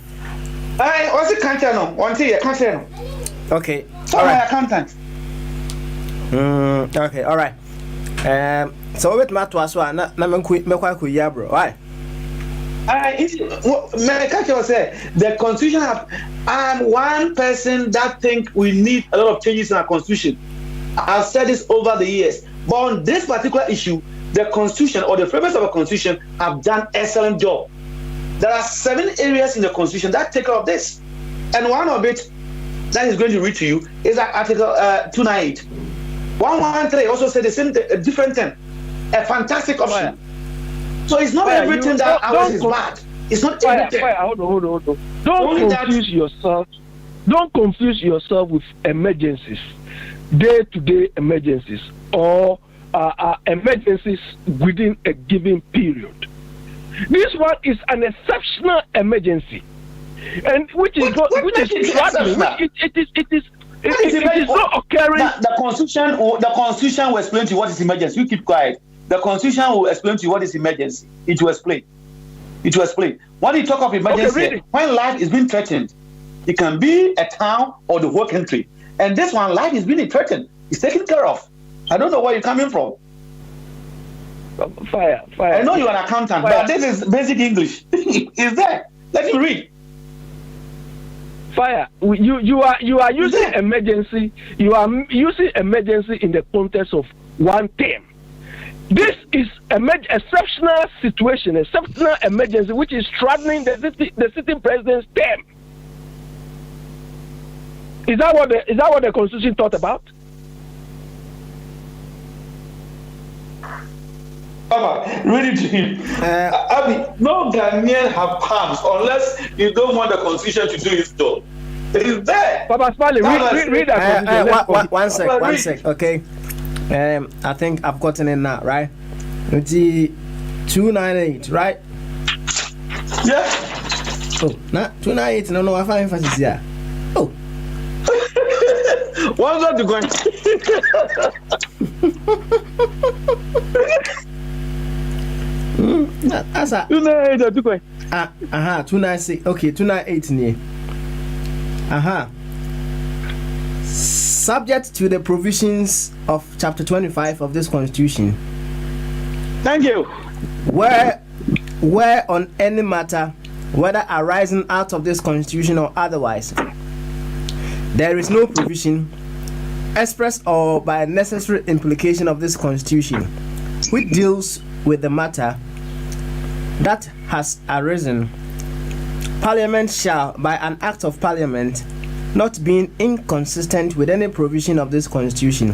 What's the content now? One thing, content. Okay. All right. Content. Okay. All right. So with my to so na me kwa ku ya bro. Why? The Constitution have, and one person that think we need a lot of changes in our Constitution. I've said this over the years, but on this particular issue, the Constitution or the framers of the Constitution have done excellent job. There are 7 areas in the Constitution that take care of this, and one of it that is going to read to you is that Article 298. 113 also said the same different thing. A fantastic option. So it's not everything that ours is bad. It's not everything. Hold on. Don't confuse yourself. Don't confuse yourself with emergencies, day-to-day emergencies, or emergencies within a given period. This one is an exceptional emergency, and which is not occurring. The Constitution will explain to you what is emergency. You keep quiet. The Constitution will explain to you what is emergency. It will explain. When you talk of emergency, when life is being threatened, it can be a town or the whole country. And this one, life is being threatened. It's taken care of. I don't know where you're coming from. Fire. I know you're an accountant, but this is basic English. It's there. Let me read. Fire. You are using emergency. You are using emergency in the context of one term. This is an exceptional situation, exceptional emergency, which is threatening the sitting president's term. Is that what the Constitution thought about? Papa, read it to him. No Ghanaian have palms unless you don't want the Constitution to do its job. It is there. Papa Smiley, read that. One sec. Okay. I think I've gotten it now, right? It's 298, right? Yeah. Oh, 298. No, I find emphasis here. Oh. What's that to go? 296. Okay, 298 near. Subject to the provisions of Chapter 25 of this Constitution. Thank you. Where on any matter, whether arising out of this Constitution or otherwise, there is no provision, express or by necessary implication of this Constitution, which deals with the matter that has arisen, Parliament shall, by an act of Parliament, not being inconsistent with any provision of this Constitution,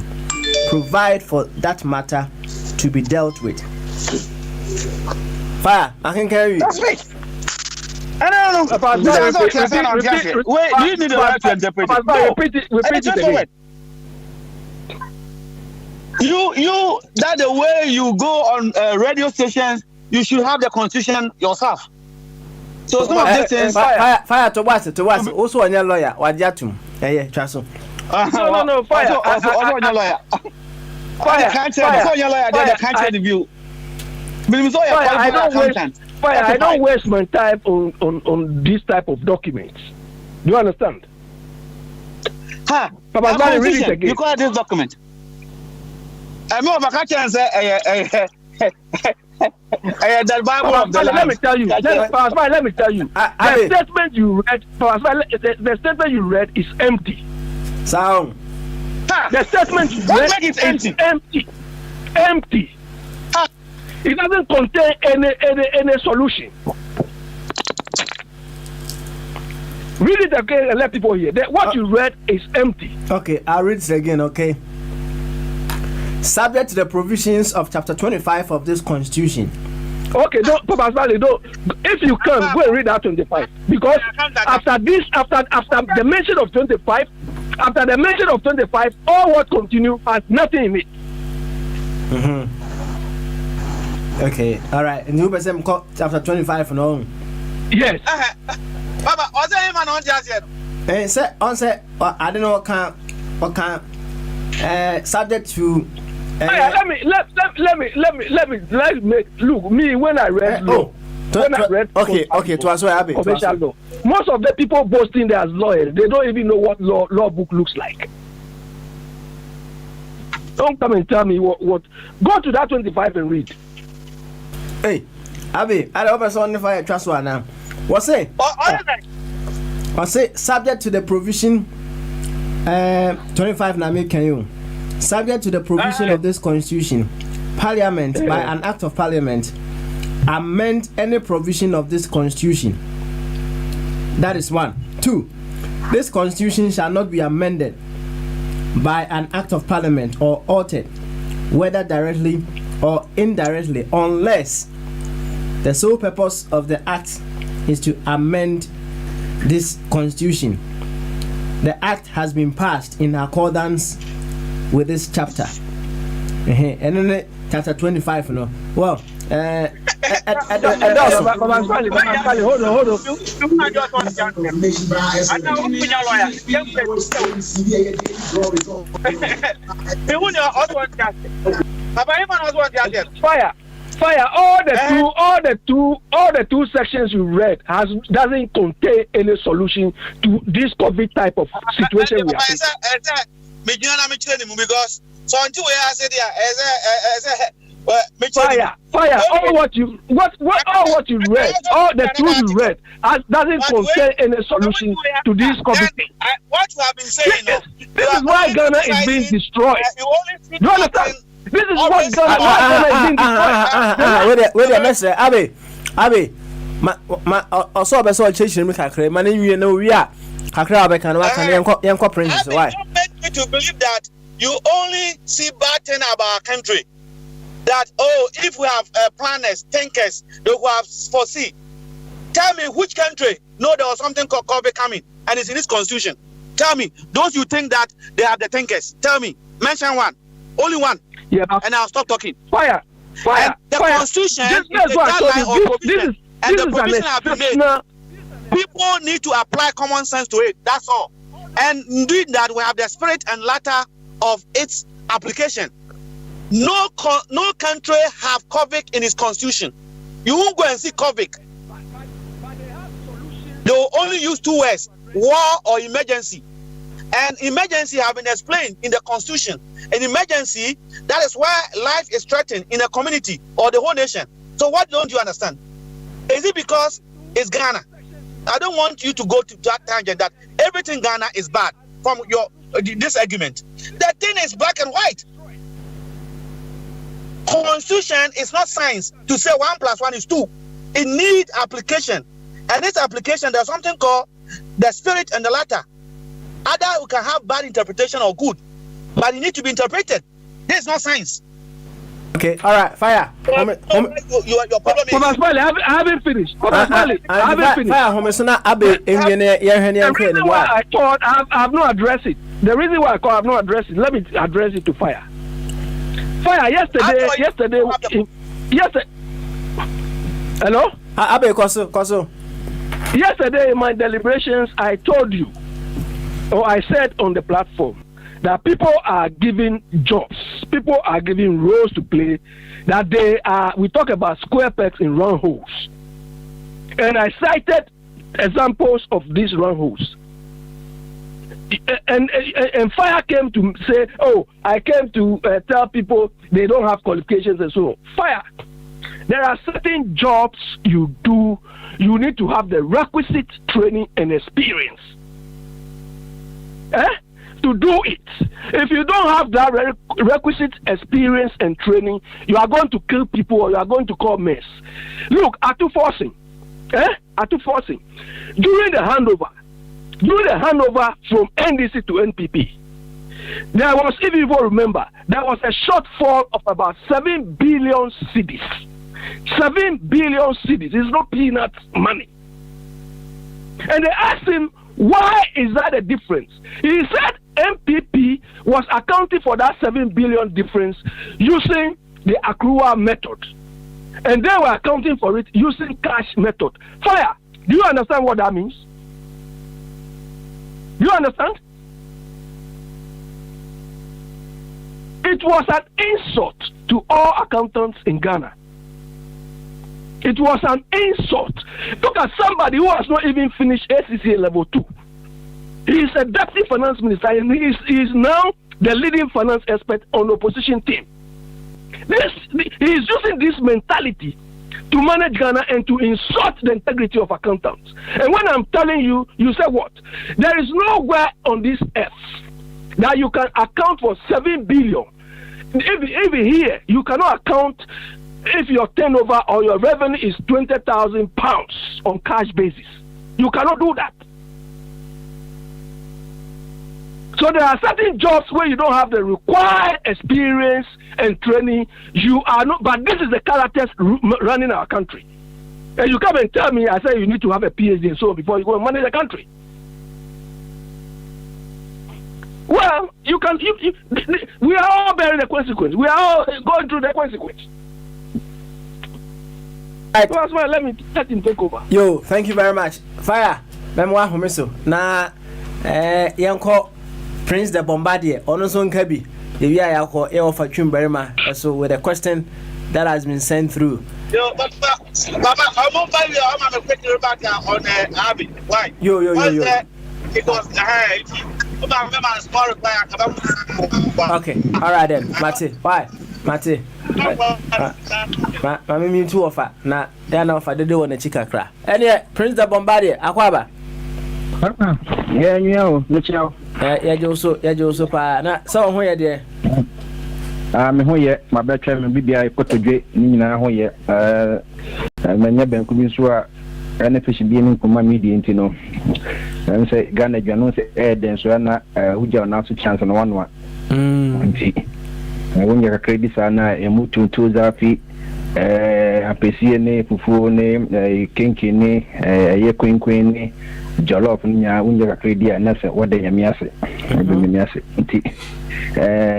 provide for that matter to be dealt with. Fire, I can carry you. That's me. I don't know. Wait, you need the right to interpret it. Repeat it again. You that the way you go on radio stations, you should have the constitution yourself. So some of these things. Fire to what? Also on your lawyer. Wajatum. Chaso. No. Fire. Also on your lawyer. Fire. Also on your lawyer. They can't tell the view. I don't waste my time on this type of documents. Do you understand? Papa, read it again. You call this document. I know about catch and say, that Bible of the let me tell you. Let me tell you. The statement you read, the statement you read is empty. Sound. The statement you read is empty. It doesn't contain any solution. Read it again and let people hear. What you read is empty. Okay, I'll read it again, okay? Subject to the provisions of chapter 25 of this constitution. Okay, Papa Smiley, if you can, go and read that 25. Because after the mention of 25, all what continue has nothing in it. Okay, all right. And you person chapter 25 and on. Yes. Papa, what's the man on just yet? Say, I don't know what kind subject to. Let me look. Me when I read law. Okay. To us, official law. Most of the people boasting they as lawyers, they don't even know what law book looks like. Don't come and tell me what. Go to that 25 and read. Hey, Abi, I don't know if I trust one now. What's it? I say subject to the provision 25 Nami can you? Subject to the provision of this constitution, Parliament by an act of Parliament amend any provision of this constitution. That is 1. 2. This constitution shall not be amended by an act of Parliament or altered, whether directly or indirectly, unless the sole purpose of the act is to amend this constitution. The act has been passed in accordance with this chapter. And then chapter 25, you know. Well, hold Fire. All the two sections you read doesn't contain any solution to this COVID type of situation we are facing. Because so until we are said fire. All what you read, all the two you read, doesn't contain any solution to this COVID. What you have been saying, this is why Ghana is being destroyed. You understand? This is what Ghana is being destroyed. Abi, also be so change me kakra, man you know we are kakra be kan wa kan yanko princess. Why? Don't make me to believe that you only see bad thing about our country. That if we have planners, thinkers, they will have foresee. Tell me which country know there was something called COVID coming and it's in this constitution. Tell me, those you think that they have the thinkers. Tell me, mention one, only one. Yeah, and I'll stop talking. Fire. And the constitution is the guideline of provision, and the provision have been made. People need to apply common sense to it. That's all. And doing that, we have the spirit and letter of its application. No country have COVID in its constitution. You won't go and see COVID. They will only use 2 words: war or emergency. And emergency have been explained in the constitution. An emergency, that is where life is threatened in a community or the whole nation. So what don't you understand? Is it because it's Ghana? I don't want you to go to that tangent that everything Ghana is bad from your this argument. The thing is black and white. Constitution is not science to say 1 + 1 is 2. It needs application. And this application, there's something called the spirit and the letter. Either we can have bad interpretation or good, but it needs to be interpreted. This is not science. Okay, all right, fire. Your problem is... I haven't finished. I haven't finished. Fire, the reason why I have not addressed it. The reason why I have not addressed it, let me address it to Fire. Fire yesterday. Hello? Abe Koso. Yesterday in my deliberations, I told you, or I said on the platform, that people are given jobs, people are given roles to play, that we talk about square pegs in round holes. And I cited examples of these round holes. And Fire came to say, oh, I came to tell people they don't have qualifications and so on. Fire. There are certain jobs you do, you need to have the requisite training and experience. To do it. If you don't have that requisite experience and training, you are going to kill people or you are going to call mess. Look, Atu Forcing. During the handover from NDC to NPP, there was, if you will remember, there was a shortfall of about 7 billion cedis. 7 billion cedis is not peanut money. And they asked him, why is that a difference? He said MPP was accounting for that 7 billion difference using the accrual method. And they were accounting for it using cash method. Fire, do you understand what that means? Do you understand? It was an insult to all accountants in Ghana. It was an insult. Look at somebody who has not even finished ACCA level 2. He is a deputy finance minister and he is now the leading finance expert on the opposition team. He is using this mentality to manage Ghana and to insult the integrity of accountants. And when I'm telling you, you say what? There is nowhere on this earth that you can account for 7 billion. Even here, you cannot account if your turnover or your revenue is £20,000 on cash basis. You cannot do that. So there are certain jobs where you don't have the required experience and training. You are not, but this is the characters running our country. And you come and tell me, I say you need to have a PhD and so on before you go and manage the country. Well, we are all bearing the consequence. We are all going through the consequence. Right. So that's why let him take over. Yo, thank you very much. Fire. Memwa homeso. Na yanko Prince the Bombardier, Onoson Kabi, the Yako Air of Chumberima, so with a question that has been sent through. Yo, Baba, I'm on by you. I'm a quick back on Abby. Why? Yo. Because okay, all right then, Mate. Why? Mate. I mean, two of her. Now, they are now for the door on the chicken crack. Anyway, Prince the Bombardier, Aquaba. Yeah, Mitchell. Yeah, Joso, pa. Now, so where there? I'm here, my better maybe I put a great Nina Hoyer. My neighbor could be any fish being from my media, you know. And say, Ghana, you know, say, then so I'm who you now to chance on one. When you're a credit, I move to 2 Zafi, a PCNA, Fufu name, a kinky name, a queen. Jollof nya unja credit and that's what they miase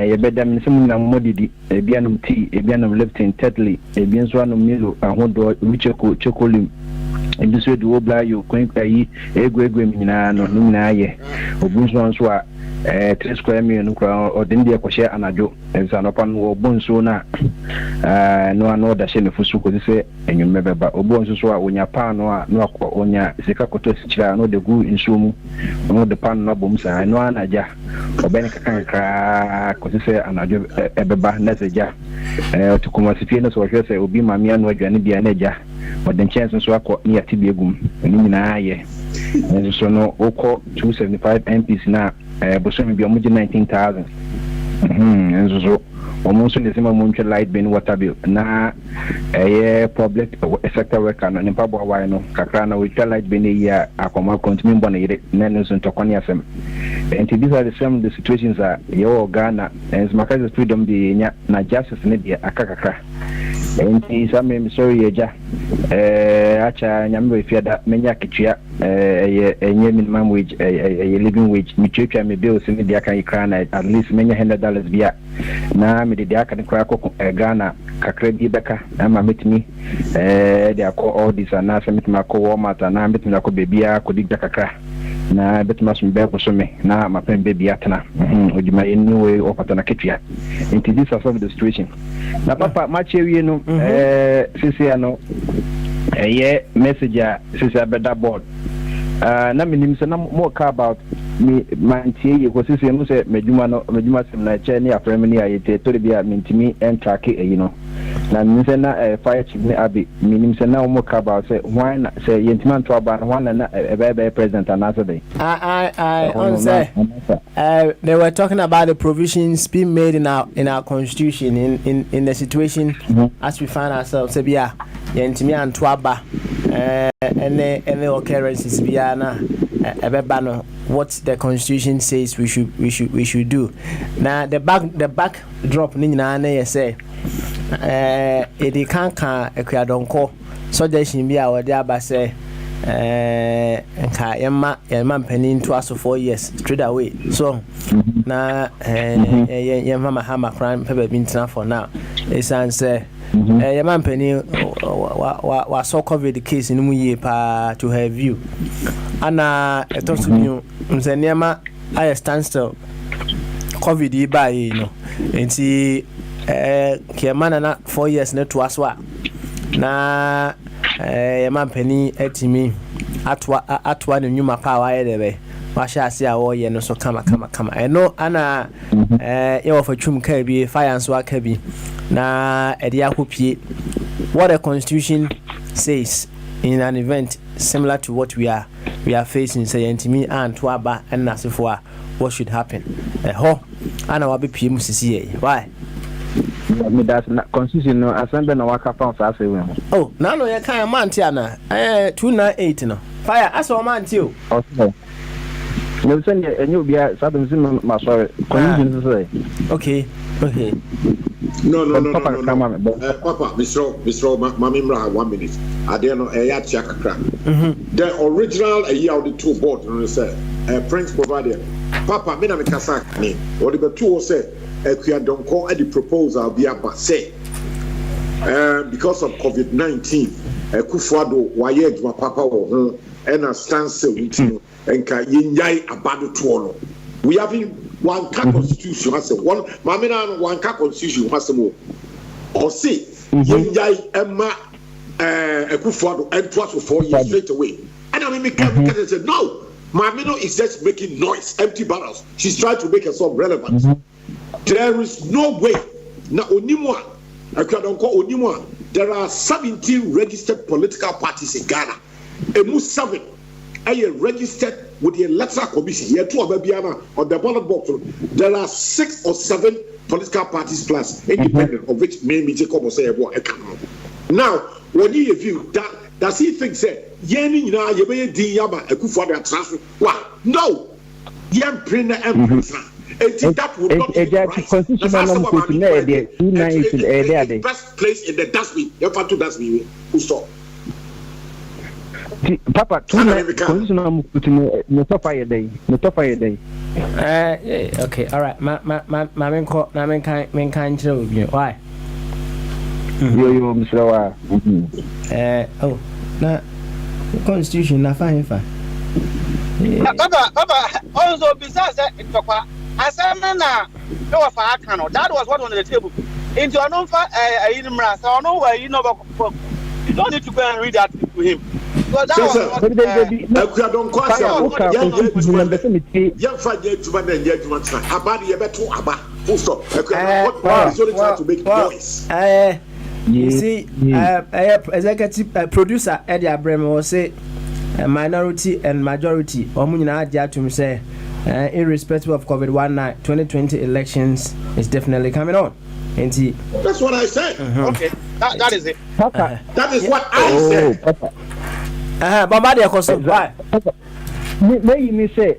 you better me some na modidi e bianum tea e bianum lifting tetly e bianso anum milo ahodo wicheko chokolim e biso de obla yo kwenkai egwegwe nyina no nyina ye obunso nso a 3 square meal no kra odinde akwohye anajo ensa no pan wo bonso na no ano da hye ne fusu ko se enwume beba obonso so a onya pan no a no akọ onya sika koto sikira no de gu nso mu no de pan no bom sa no anaja obene kakanka ko se anajo ebeba na seja otukuma sifie no so hwe se obi mamia no adwane bia na eja odin chance so akọ ni atibi egum ni nyina aye enso no okọ 275 MPs na Bosom be almost 19,000. And so almost in the same amount of light bin water bill. Na a public sector worker and Pablo Wino, Kakrana with light bin a year, Akoma continue bonnet, Nenus and Tokoniasem. And these are the same the situations are your Ghana and Maka's freedom the na justice media Akaka. nti sa me sorry eja acha nyambe efiada menya ketua enye minimum wage living wage me twetwa me bills me dia kan ikra na at least menya $100 bia na me de aka ne kra ko Ghana kakra bi beka na ma metimi de akọ all this na sa metimi akọ Walmart na metimi akọ bebia akọ digda kakra na betuma so be ko so me na ma pen bebia tena oduma anyway opata na ketua nti this is some of the situation na papa ma chewie no sisi ano message sisi abeda board na minim se na more car about me mantie ye ko sisi no se medjuma sim na che ne afrem ne ayete to bia mentimi entrack na minse na fire chief ne abi minim se na more car about say why na say yentiman to aba one na ebe president another day I on say they were talking about the provisions being made in our constitution in the situation as we find ourselves say bia yentimi anto aba any occurrences bia na ebeba no what the constitution says we should do. Now the backdrop ni nyina na ye say it can ekwadonko suggestion bia we dey aba say nka yema mpanin to aso 4 years straight away so na yema mahama crime pebe bintina for now is answer yema mpanin wa so covid case ni mu ye pa to have you ana etosu new mzeniama I standstill covid yi ba yi no enti kiamana na 4 years na to aswa na yema mpani atimi atwa ne nyuma pa wa ye debe wa sha ase a wo ye no so kama eno ana ye wo fatwum ka bi finance wa ka bi na ede akopie what the constitution says in an event similar to what we are facing say yentimi and to aba and nasefo a what should happen ho ana wa be pie mu sisi ye why me that's not constitution no assemble na waka fa fa say we oh na no ye kan man ti ana 298 no fire aso man ti o okay no send enyo bia sabem sim ma sorry constitution say okay No. Papa, Mr. Mamimra, 1 minute. Adeno Ayatia Kakra. The original a year of the two board, you know, say Prince provided. Papa, Mina Mikasa, or the two say, don't call the proposal be about say. Because of COVID-19, Kufuado, Wayed, my papa, and a standstill, and Kayinjai Abado Tuono. We have one car constitution has one mamina one car constitution has more or see yai emma Kufuado and twice for 4 years straight away and I mean said no mamino is just making noise empty barrels she's trying to make herself relevant there is no way na onimwa onimwa there are 17 registered political parties in Ghana emu 7 are registered with the electoral commission here to Ababiana on the ballot box. There are 6 or 7 political parties plus independent of which maybe Jacob will say now when you view that does he think say yeni na yebe di yaba Akufo-Addo transfer wow no yam prina empresa that would not be right. Best place in the dustbin you have to dustbin who stop Papa, condition I'm putting no top fire day. Okay, all right. My main kind you. Why? Yo, Mr. Oh, na constitution na fine. Papa, also besides that, Asamana, no fire cannot. That was what on the table. Into a non fire, I don't know where you know. You don't need to go and read that to him. Well, that you see, executive producer Eddie Abraham will say minority and majority. To say, irrespective of COVID-19, 2020 elections is definitely coming on. That's what I said. Okay, that is it. That is what I said. Baba de koso why me say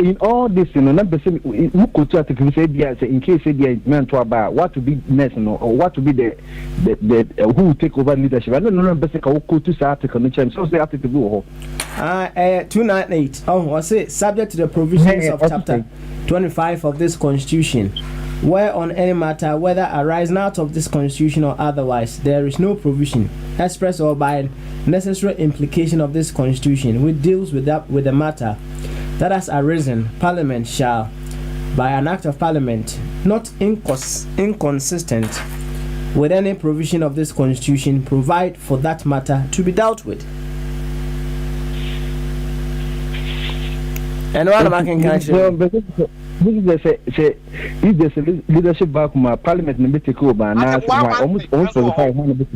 in all this, number who could article say in case they meant to about what to be next, or what to be the who will take over leadership. I don't know basically who could to article in so they have to go. 298. Oh, what's it? Subject to the provisions of chapter 25 of this constitution, where on any matter, whether arising out of this constitution or otherwise, there is no provision, express or by necessary implication of this constitution, which deals with the matter that has arisen, Parliament shall, by an act of Parliament, not inconsistent with any provision of this constitution, provide for that matter to be dealt with. And what am I can catch if there's a leadership back from Parliament in the Bitcoin, almost 500.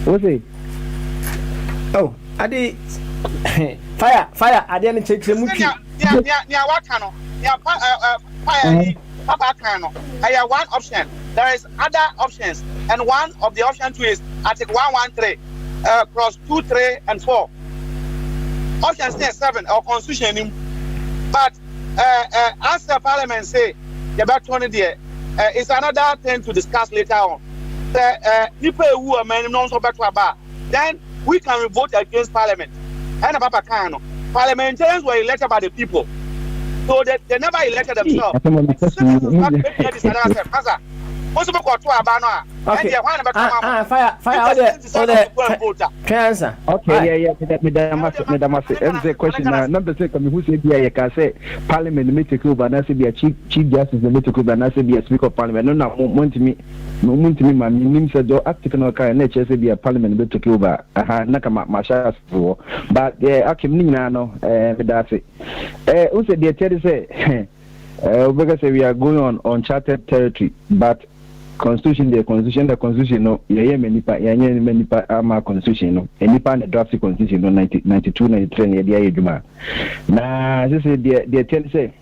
What's it? Oh, I did. Fire! I didn't take the movie. Yeah, what kind of? Yeah, fire. I have one option. There is other options, and one of the options is Article 113, clause 2, 3, and 4. Option 7 or constitution, but as the Parliament say, about 20 there, it's another thing to discuss later on. People who are men non so back to about, then we can vote against Parliament. And about parliamentarians were elected by the people, so they never elected themselves. Okay. Fire. Okay, Madam, the question number 6. Who said I can say Parliament may take over, and I say be a chief justice, the take over, and I say be a speaker of Parliament. No, want to me, my name said, though, active no car, and nature say be a Parliament may take over. Nakama, my shares for, but I can no, that's it. Also, the tell say, because we are going on uncharted territory, but constitution no many constitution no any pan draft constitution no 92 93 ne dia adwuma na say they tell say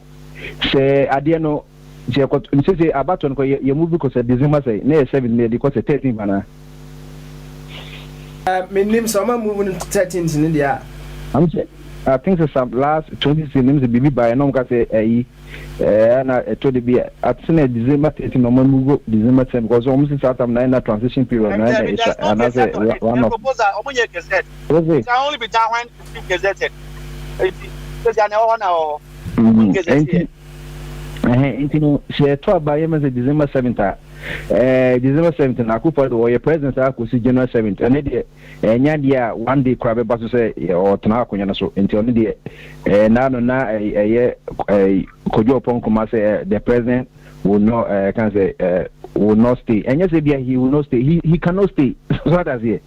ade no say about no ye move because December say na 7 ne because 13 bana me name some moving 13 in India. I think some last 20 names be by no ka say and I told the beer at December 13 no move December 10 because almost at time 9 transition period another one of proposal it can only be done when it's gazetted. Because I know one gazetted. You know, she talked by him as December 7th. December 17th, Akupa, or your president, I could see January 7th, and Yadia 1 day crab about to say, or Tanaka, so until the day. Now, a Kojo Ponkomase, the president will not, can say, will not stay. And yes, he will not stay. He cannot stay. What does he?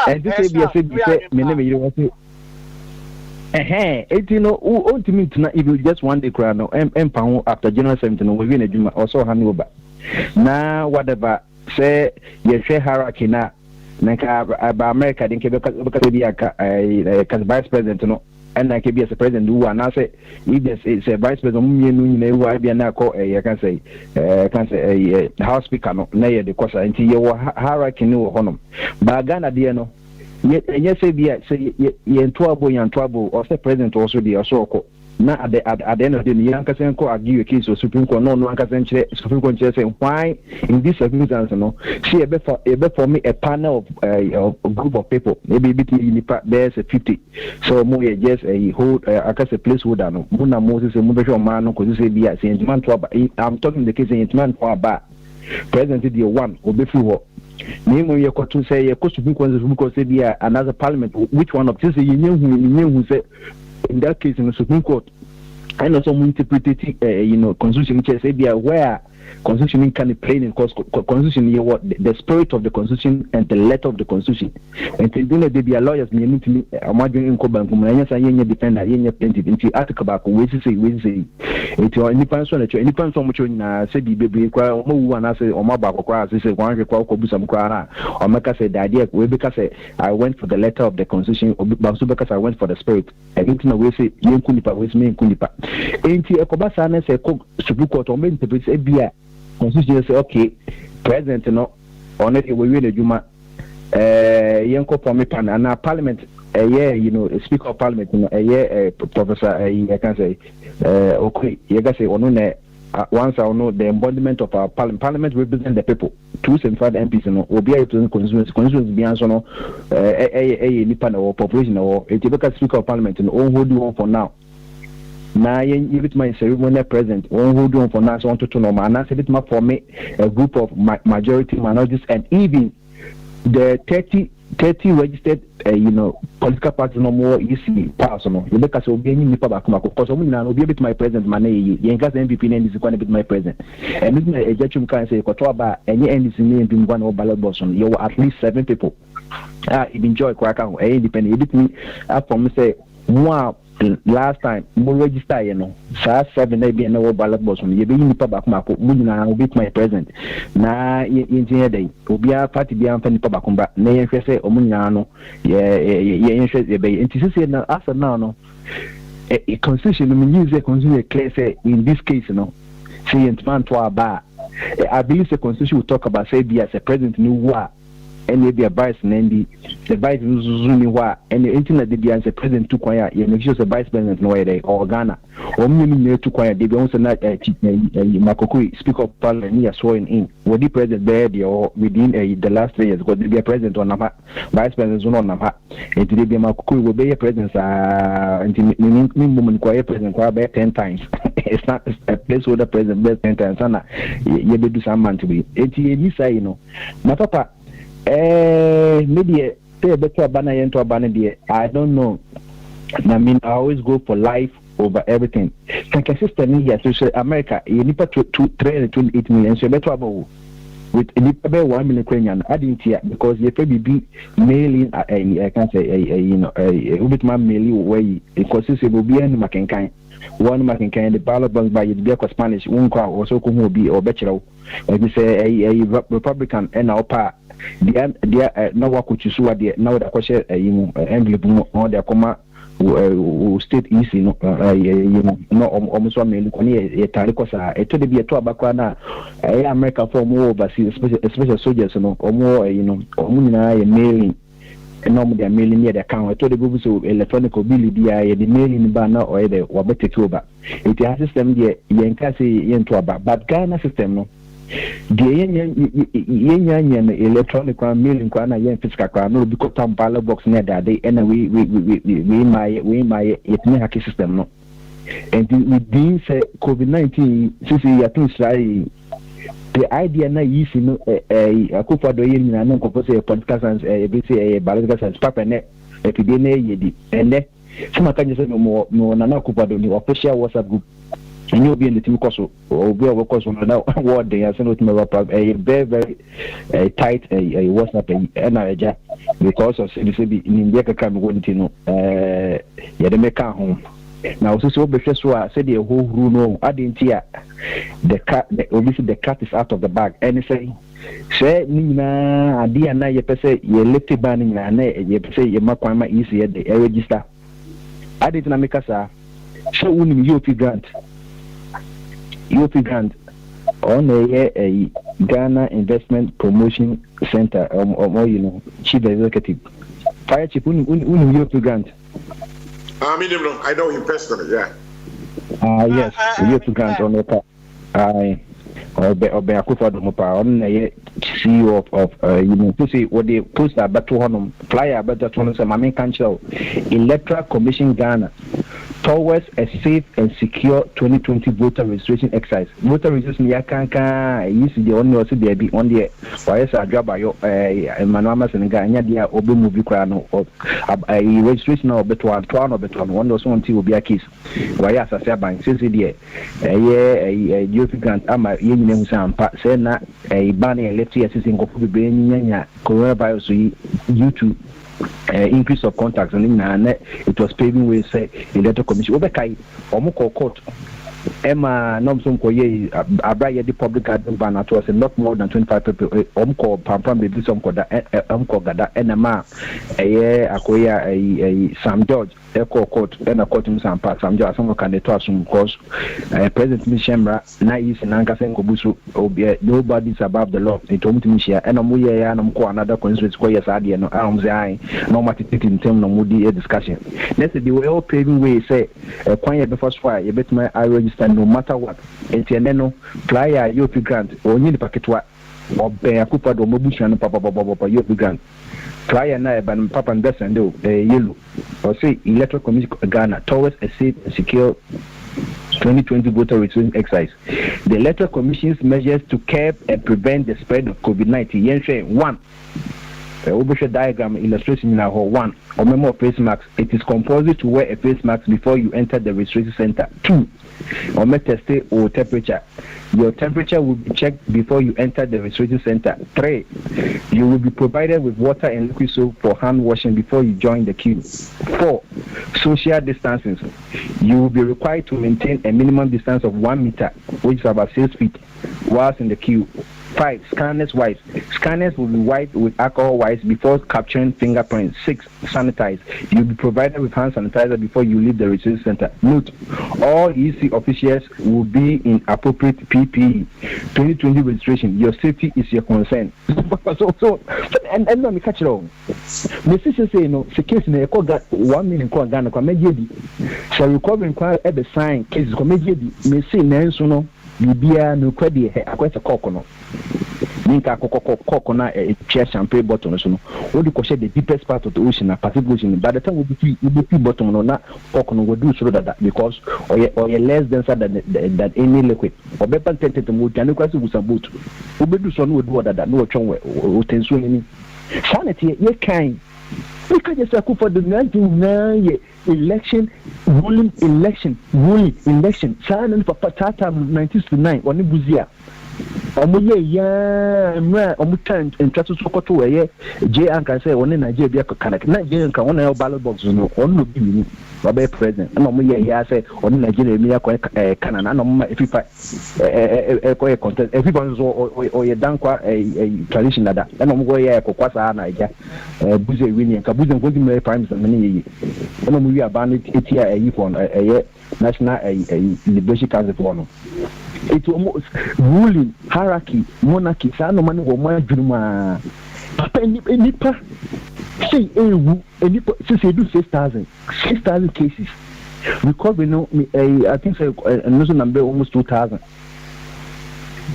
And this will be a city, many. You know, ultimately, if you just 1 day crowd, no, pound after January 17th, we win a Juma also hand over. Now, whatever say, you share hierarchy now, America didn't be a vice president, no, and I can be as a president who and I say, if it's a vice president, who I be an call a can say a house speaker, no, nay, the course until you hierarchy no honor. But Ghana, dear, no. Yes, say in trouble, or say president also the Osoko. Now at the end of the day, Yankasen ko argue a case of Supreme Court, no Yankasen Supreme Court saying why in this circumstance, no, see a bit for me a panel of a group of people, maybe between there's a 50. So more just a whole I guess a placeholder, no, Muna Moses, a Mubisho man, because say be a Saint Man to I'm talking the case in man for a bar. President the one will be through. Name you got to say a cost because be another parliament. Which one of this you knew who said in that case in the Supreme Court, and also interpreting constitution say be aware constitution can play in because constitution here what the spirit of the constitution and the letter of the constitution. And then they be lawyers me need to imagine in Koban kumanya say yen defender yen plaintiff into article back we say it your independence one any pan so much na say be kwa mo wu na say o ma ba kwa say wan hwe kwa ko busam kwa na o meka say the idea we because say I went for the letter of the constitution but so because I went for the spirit and na we say yen kunipa we say men kunipa enti ekobasa na say Supreme Court o me interpret say bia constitution say okay president no on it we win a juma yenko for me pan and parliament you know, Speaker of Parliament, you know, Professor, I can say, okay, you can say, once I know the embodiment of our Parliament represent the people. 275 MPs, you know, will be able to constituents beyond so no, nipa or population or a typical Speaker of Parliament, and all who do one for now. Now, you bit my ceremonial president, one who do one for now, so want to know, and I said it for me, a group of majority minorities, and even the 30 registered, you know, political parties no more easy personal. You look at so being nipa back because I'm now be a bit my president, money, you can MVP and is going to be my president. And looking at a judge can say, Kotoba, and you end this name being one of ballot boss on you were at least 7 people. Enjoy Quacker, independent. It me up from say, wow. Last time, more register, you know, 7 maybe no ballot boss on you being nipa back mark, will be my president. Now, in day, will be a party beyond Penny Pabacumba, nay, say, Omuniano, interest, and to say, after now, a constitution, use a consumer clear say, in this case, you know, say, and man to our bar. I believe the constitution will talk about, say, be as a president new war. And maybe a vice and the vice Zuni wa and the internet they be as a president to choir, you know, just a vice president no way or Ghana or me to choir, they be also not Makokui, Speaker of Parliament, near sworn in. What the president baby or within the last 3 years, because they be a president on Nama, vice president on Nama, and today be Makokui will be a president, and woman quiet president 10 times. It's not a placeholder president best 10 times, and you be do some man to be. You say, you know, my papa. Maybe say better banner into a banner. I don't know. I mean, I always go for life over everything. Like a sister here to say America, you need to 328 million. So better about with a 1 million Ukrainian. I didn't hear because you probably be mailing. I can't say you know a bit more mailing way because it will be any making one making the ballot box by the Spanish one crowd also could be or bachelor. Or you say a Republican and our part. Dia na wakuchusua dia na wada kwashe envelope no dia koma state easy no no omuswa meli kwani ye tare kosa eto de bi eto abakwa na America for more overseas especially soldiers no omo you know omu nyina ye mailing no mo dia mailing near the account eto de bi so electronic bill dia ye the mailing ba na o ye de wabeteke oba it has system dia ye nka say ye nto aba but Ghana system no the electronic mailing kwana yen physical kwana no because tam ballot box near that day and we my it me hack system no and within say COVID-19 since you think the idea na is no akufo do yen na no ko say political science be say biological science papa ne epidemic yedi and some can just no na akufo do ni official WhatsApp group. And you'll be in the team course or be of course on that word they are sent a very tight a WhatsApp and because of CDCB in India can go into no the make home. Now so be so said the whole room I didn't hear the cat obviously the cat is out of the bag and say Nina idea na ye pese ye left banning na ye pese ye makwama easy the register. I didn't make us so unim UP grant on a Ghana Investment Promotion Center or you know chief executive fire chief UP grant. I know him personally, yeah. Yes, UP grant on the I or be Akufo Mopa on a CEO of you know to see what they post about to honum flyer about that one say Mami Council Electoral Commission Ghana towards a safe and secure 2020 voter registration exercise. Voter registration yakanka is the only also there be on the why sa draba yo Manama Senegal nya dia obi movie kra no a registration or beto one one also until will be a case why as a bank since there a youth grant ama yen nem sampa say na a ban elect year since go be nya coronavirus due to increase of contacts and it was paving way say electoral commission obekai omukọ court Emma Nomson Koye, Abraya, the public garden ban, it was not more than 25 people. Omko, Pampam, baby, some Koda, Gada, Enema, a year, Akoya, a Sam George, Echo Court, and a court in Sam Park, Sam George, some can they some cause President Mishemra, Nais and Ankasen Kobusu, nobody's above the law. It told me, and Amuya and Amko, another constituency, Koya Sadi, and Arms Eye, no matter in terms of moody discussion. That's the way all paving way say, quiet before fire, you bet my I register no matter what. And Tianeno, flyer, you grant, or need the packet what, or bear Cooper, or Mobushan, Papa, you grant. Flyer na ban Papa and Bess and do yellow, or say electoral commission Ghana towards a safe and secure 2020 voter return exercise. The electoral commission's measures to curb and prevent the spread of COVID-19. One. Obisha diagram illustration now 1 or memo of face masks. It is compulsory to wear a face mask before you enter the registration center. 2 or make test or temperature. Your temperature will be checked before you enter the registration center. 3 you will be provided with water and liquid soap for hand washing before you join the queue. 4 social distancing. You will be required to maintain a minimum distance of 1 meter, which is about 6 feet, whilst in the queue. 5 scanners wipes. Scanners will be wiped with alcohol wipes before capturing fingerprints. 6 sanitize. You'll be provided with hand sanitizer before you leave the registration center. Note: all EC officials will be in appropriate PPE. 2020 registration. Your safety is your concern. and let me catch it all. The system say no. The case na got 1 million kwa Ghana kwa media. So recovering kwa ebe sign cases kwa media. Me say na nso no. Bibia no kwadi he akwese koko no ninka koko na chair champagne bottle no so no we ko share the deepest part of the ocean na Pacific Ocean. By the time we be bottom no na koko no we do so that because or less denser than any liquid or better tented mo tani kwase gusaboot we be do so no we do that no twon we tenso ni sanity ye kind. We can just go for the 1999 election, ruling election. Sign for Patata 1969 on the Buzia. Omutan and Tratu Sokoto, J. Anka say, on Nigeria, Kanak, Nigerian can one ballot box, no, on no be Robert President, and Omuya say, on Nigeria, Canan, and if you fight a contest, everyone's or a dankwa a tradition that, and Omuya, Kokwasa, Niger, Buze winning, Kabuzan going to make primes and many, and Omuya bandit 8 year a national liberation council for it's almost ruling hierarchy, monarchy. Sano mani wo ma dwuma. Papa nipa say nipa say do 6,000 cases. Recovery no I think say no number almost 2,000.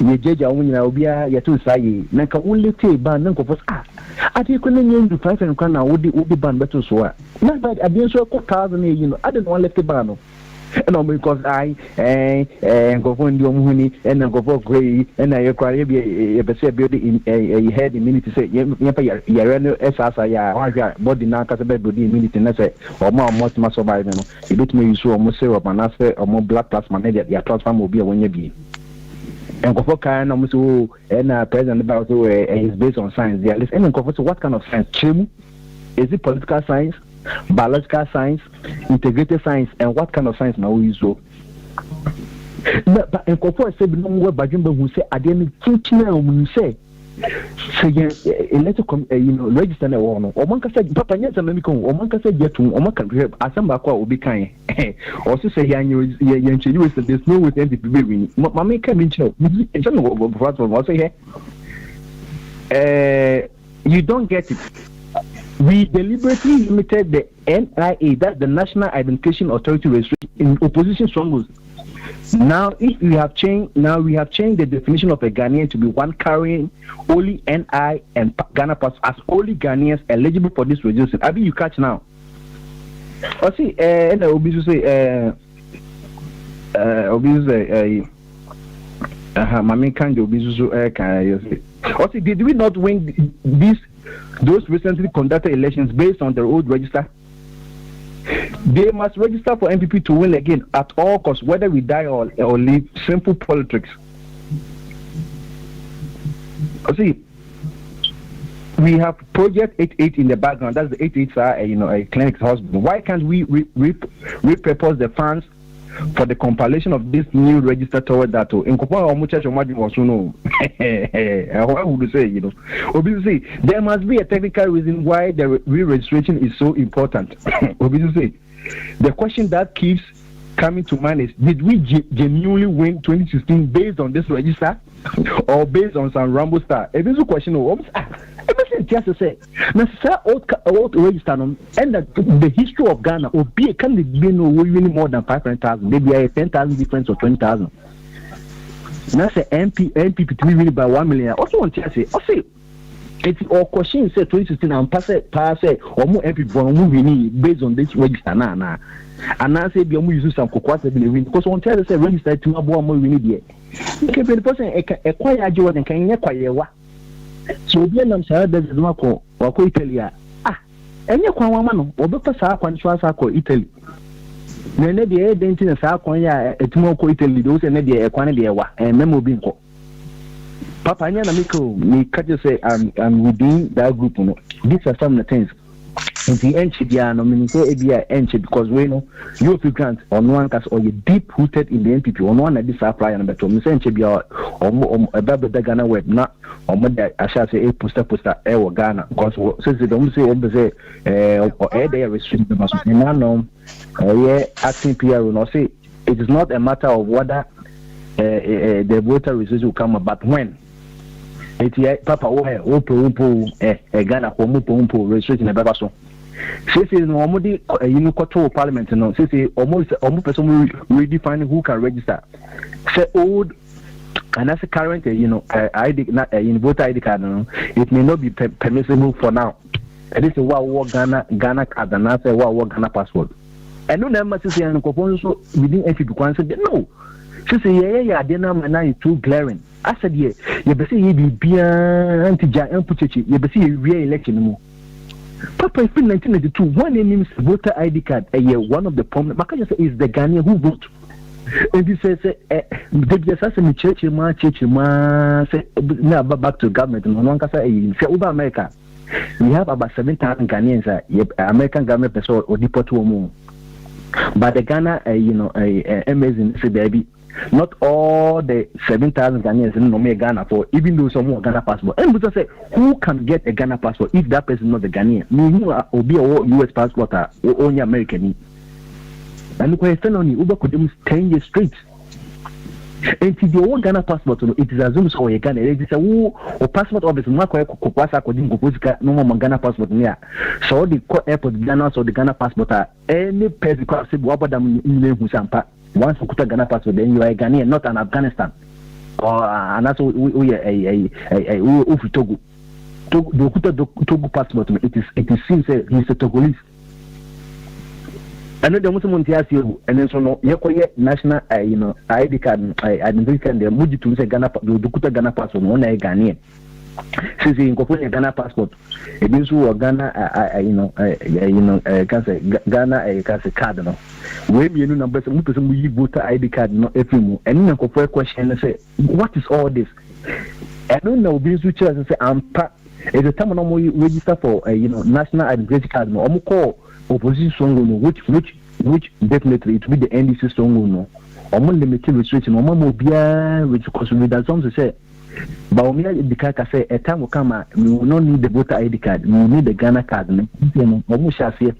Ye jeja wonyina obia ye to say na ka only take ban na nkofo ati ko na nyen do 5 and kan na wodi ban beto so a. Na bad abien so ko 1,000 you know. I don't want left ban no. And because I go for the money and go for gray and I acquire a building in a head immunity say Yareno SSI body now because body immunity and say or more survival. You bit me so almost syrup and after or more blood plasma your transform will be when you be. And go for kind almost and president about is based on science. There is and go for what kind of science? Is it political science? Biological science, integrated science, and what kind of science now we use? But in Kofor said, no more Bajumba who say, I didn't teach now when you say, register no one. Or one can say, Papa, yes, and let or one can say, yet to or one can help. As some back will be kind. Also say, there's no with MPP. Mamma can be chill. It's not say, you don't get it. We deliberately limited the NIA, that's the National Identification Authority restriction in opposition strongholds. Now, if we have changed, the definition of a Ghanaian to be one carrying only NI and Ghana pass as only Ghanaians eligible for this registration. I mean, you catch now. I see, and I will be to say, Mami Kanjo, did we not win those recently conducted elections based on their old register? They must register for MPP to win again at all costs, whether we die or live. Simple politics. See, we have Project 88 in the background. That's the 88 a clinic hospital. Why can't we repurpose the funds for the compilation of this new register toward that. In Kopa church or Madrid was no. How would you say, you know? Obviously, there must be a technical reason why the re-registration is so important. Obviously, the question that keeps coming to mind is, did we genuinely win 2016 based on this register or based on some Rambo star? If it's a question of just say, old register and the history of Ghana or be can be winning more than 500,000, maybe a 10,000 difference or 20,000. Now say NPP to win by 1 million. Also want to say, it's all question say 2016 and pass or more NPP for winning based on this register now. And now say be use some cocoa win because one tell say register to more winning there. Okay, the person acquire Jordan and can acquire what. So Vietnam said there's no call or Italy. And you can one or the Passa Quantua Italy. Then the identity of Saquania, a Timoko Italy, those and the Equanadia and Memo Binko. Papa Yanamico, me cut you say I'm within that group. These are some of the things. In the NCDA, nominate ABI NC because we know you grant on one cast or you deep rooted in the NPP on one at this supply and better. Miss NCBA or a Baby Ghana web not or mother, I shall say a poster or Ghana because since they don't say or air they restrict the must be now. Acting PR will not say it is not a matter of whether the voter resistance will come, but when. Papa Ghana restriction a babaso. She says normally you control parliament no. She say almost person redefine who can register. Say old and that's a current ID not voter ID card no. It may not be permissible for now. And this is what Ghana card and that's what Ghana passport. And no number say and so within NPP say no. She say yeah now is too glaring. I said, yeah, you be say you be anti-giant puchechi, you be say you real election. Papa, in 1992, one name is voter ID card, one of the prominent, Maka say is the Ghanaian who vote. And he says, say, now back to government, and one can say, over America, we have about 7,000 Ghanaians, American government person or deport to more. But the Ghana, amazing, say, baby. Not all the 7,000 Ghanaians in Nome Ghana for even though some more Ghana passport. And we say who can get a Ghana passport if that person is not the Ghanaian? Who be a US passport or only American. And look, I stand on Uber could 10 years straight. And if you want Ghana passport, it is assumed so a Ghana. It is a or passport of the Marco Kupasa Kodin no more Ghana passport near. So the airport Ghana or the Ghana passport are any person could say Wabadam in Musampa. Once you put a Ghana passport, then you are a Ghanaian, not an Afghanistan. And that's we are Togo. Togo passport. It seems he's a Togolese. I know the Muslim you, and then so no, you national, ID card, identity card. The Muji to say Ghana, the Ghana passport, one a Ghanaian. Since you incorporate a Ghana passport, it means you are Ghana, can say Ghana, can say card, no. When you know numbers, we voter ID card, no, every move. And you incorporate a question and say, what is all this? I don't know, these features and say, it's a time when we register for, national identity card, no, call opposition song, which definitely it will be the NDC song, no, or more limited restriction, or more beer, which because we that some to say. But when the card say a time will come, we will not need the voter ID card, we will need the Ghana card. Almost shall say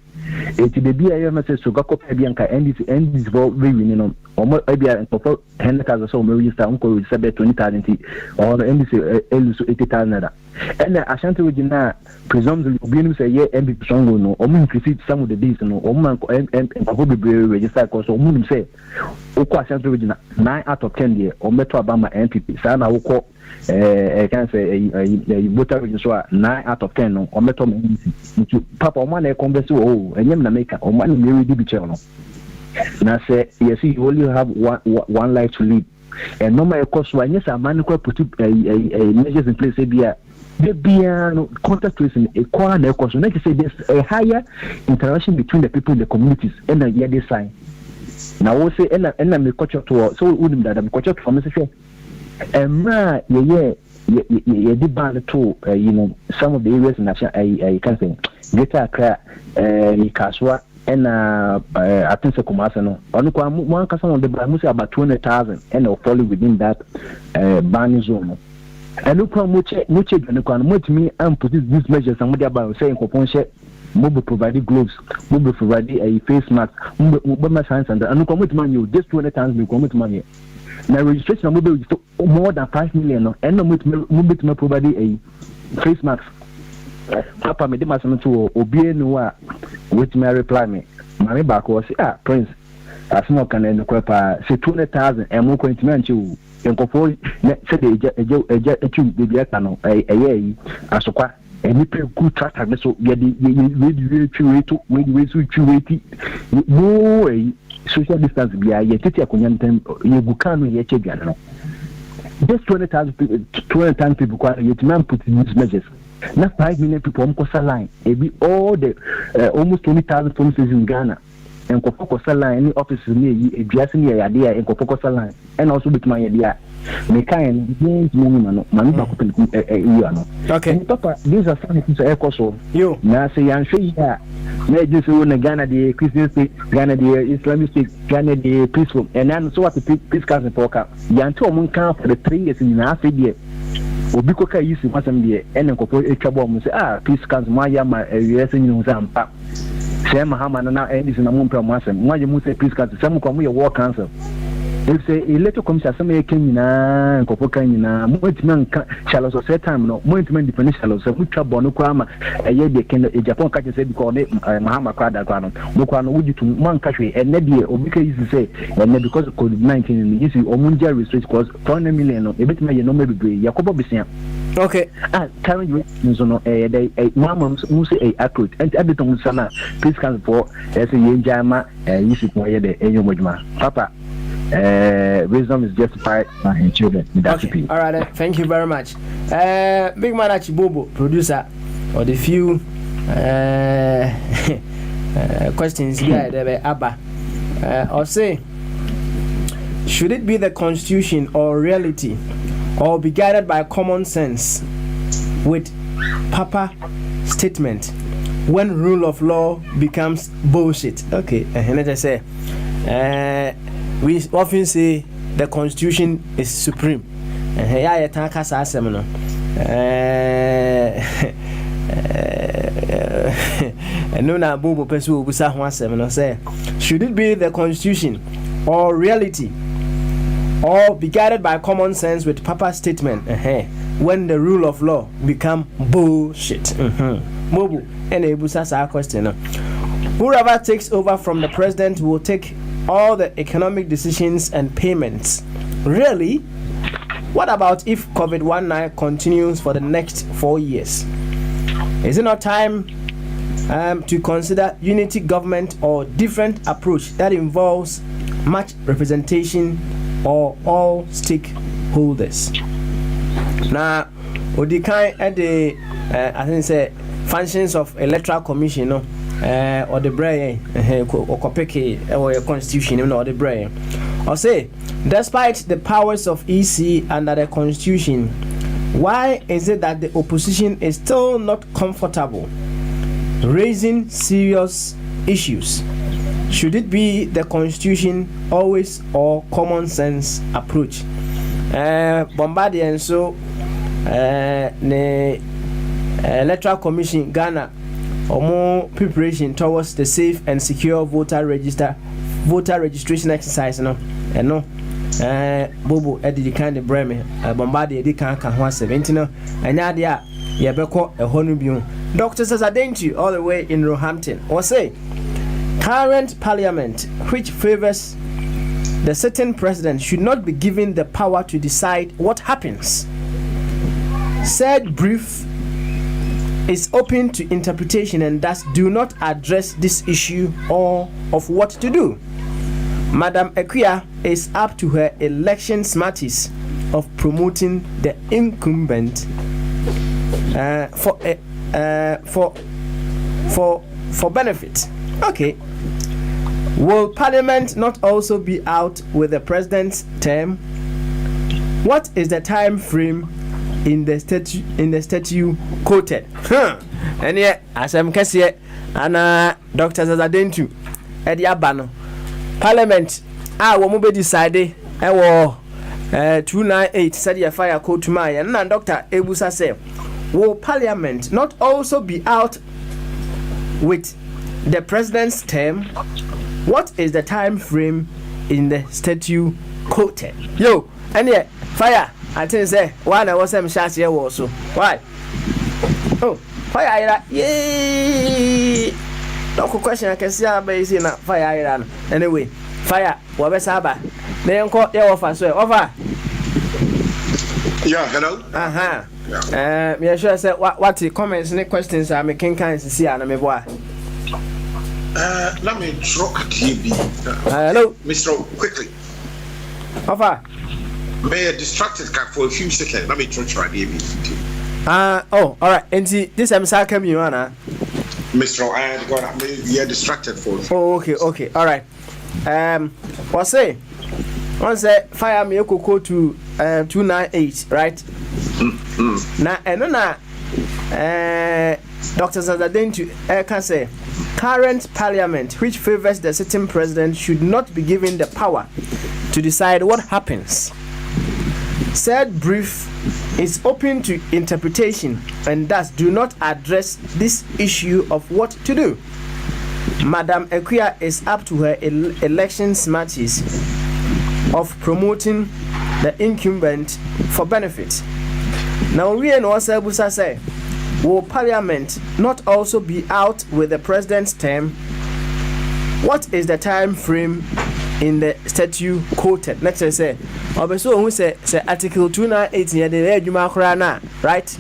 it will be a message to Gako Bianca and this vote winning or more maybe and for 100,000 so register uncle with 20,000 or the NDC 80,000. And I shan't regina presumably being say yeah MB song no or moon receive some of the days no or man and probably register because or moon say Oko shan't regina 9 out of 10 year or Metro Obama NPP sana Oko can say a voter register 9 out of 10 or Metro Papa one a converse oh and you make or man may be channel. Now say yes you only have one life to live. And no matter cost one yes a man could put measures in place there be contact tracing a corner cost. Like say there's a higher interaction between the people in the communities and the year sign. Now we'll say and I'm culture to so wouldn't that I'm culture from Mr. And yeah did ban to some of the areas in National I can say Greater Accra, Kaswa, and I think so Kumasa no. One customer on the brand about 200,000 and will fall within that ban zone. And look how much me and put these measures and what about saying Koponche. Mobile provided gloves, mobile provided a face mask, mobile science and look how much money you just 200,000 you commit money. Now registration of mobile is more than 5 million and no mobile provided a face mask. Papa me did my son to obey no with my reply me. My back was Prince. As no can end the say 200,000 and more going to mention you. Said a tube the cano a year as a and you pay good track so get the no social distance be a yet you can yet just 20,000 people quite yet man put in these measures. Not 5 million people on Costa Line. It be all the almost 20,000 promises in Ghana. And Costa Line, any offices near a dressing near idea in Costa Line. And also with my idea. Mekan games woman, man, okay, Papa, these are some things I also. You now say, I'm sure you are. Just in Ghana, the Christian state, Ghana, the Islamic state, Ghana, the peaceful, and then so what the peace council for Cap. Yanto Munka for the 3 years in half a year. Obikoka used to want some year and a trouble. Say, peace council, my yama, a yes, and you know, Sam Haman and now English in a month per month. Why you must say peace council? Some come with war council. If say a little commission, some came in and Copoca in a movement shallows of set time, no movement different shallows, a good trouble, no crama, a year they can a Japan catch said because Mahama Crada Granum, Mokano would you to one country and Nebia or because you say, and then because of COVID-19 in the issue or Munja restricts cost 400 million, a bit may no maybe Jacobo Bissia. Okay, current rates on a month, who say a accurate and everything sana, please come for as a Yajama, and you should know the Papa. Wisdom is justified by her children. Okay. All right, thank you very much. Big man Achibobo, producer, or the few questions here, there Abba. Or say, should it be the constitution or reality, or be guided by common sense with Papa statement when rule of law becomes bullshit? Okay, and I say, we often say the constitution is supreme. And should it be the constitution or reality, or be guided by common sense with Papa's statement when the rule of law become bullshit? Mobu and Ebusa question. Whoever takes over from the president will take all the economic decisions and payments. Really? What about if COVID-19 continues for the next 4 years? Is it not time to consider unity government or different approach that involves much representation or all stakeholders? Now, Odikai at the I think say functions of electoral commission, no? Or the brain or Kopeke or your constitution or the brain. Or say, despite the powers of EC under the constitution, why is it that the opposition is still not comfortable raising serious issues? Should it be the constitution always or common sense approach? Bombardier and so the electoral commission Ghana or more preparation towards the safe and secure voter registration exercise, no, and no, Bobo Eddie kind of Bremen, Bombardier, they can't come 170, and Nadia, Yabeko, a Honubium. Doctor says, I thank you all the way in Roehampton. Or say, current parliament, which favors the sitting president, should not be given the power to decide what happens. Said brief is open to interpretation and thus do not address this issue or of what to do. Madam Equia is up to her election smarties of promoting the incumbent for benefit. Okay. Will Parliament not also be out with the president's term? What is the time frame in the statute quoted. And yet, as I'm Cassia and Dr. Zazadentu, Eddie Abano, Parliament, I will be decided. I will 298 said your fire code to my and Dr. Ebusa said, will Parliament not also be out with the president's term? What is the time frame in the statute quoted? Yo, and yet, fire. I think say one I was some shots here also. Why? Oh, fire! Yay! No question. I can see our base in a fire. Anyway, fire. What was Saba? They call your offer. So over. Yeah. Hello. Me sure say what the comments and questions are making kinds to see and me boy. Let me talk TV. Hello, Mr. Quickly. Over. May I distracted for a few seconds? Let me try the oh, all right. And see, this I'm sorry, come you on, Mr. I got me distracted for. Oh, okay, all right. What say? Once fire me go to 298, right? Now, and then Dr. Zazadentu can say current parliament, which favors the sitting president, should not be given the power to decide what happens. Said brief is open to interpretation and thus do not address this issue of what to do. Madam Equia is up to her election matches of promoting the incumbent for benefit. Now we and also Busa say, will Parliament not also be out with the president's term? What is the time frame in the statute quoted? Let's say, so who say Article 298 in the right?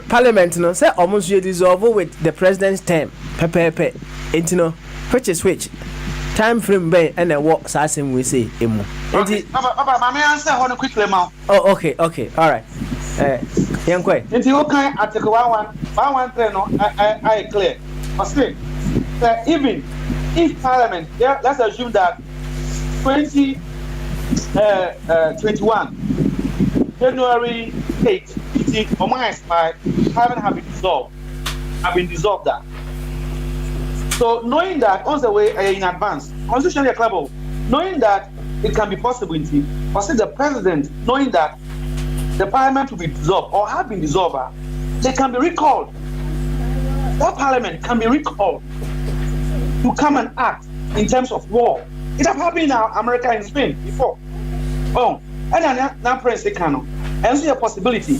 Parliament no say almost you dissolve with the president's term. Pepe, which is which time frame be and what sasem we say emu. Okay, Papa, may I answer one quickly now? Oh, okay, all right. Yankwe. Into okay, Article 113 no, I clear. But still, even if Parliament, let's assume that 2021 January 8th, it on my expire, Parliament have been dissolved that. So knowing that on the way in advance, constitutionally level, knowing that it can be possible, or say the president, knowing that the Parliament will be dissolved or have been dissolved, they can be recalled. That Parliament can be recalled to come and act in terms of war. It has happened in America and Spain before. Oh, and now President Kano, and see a possibility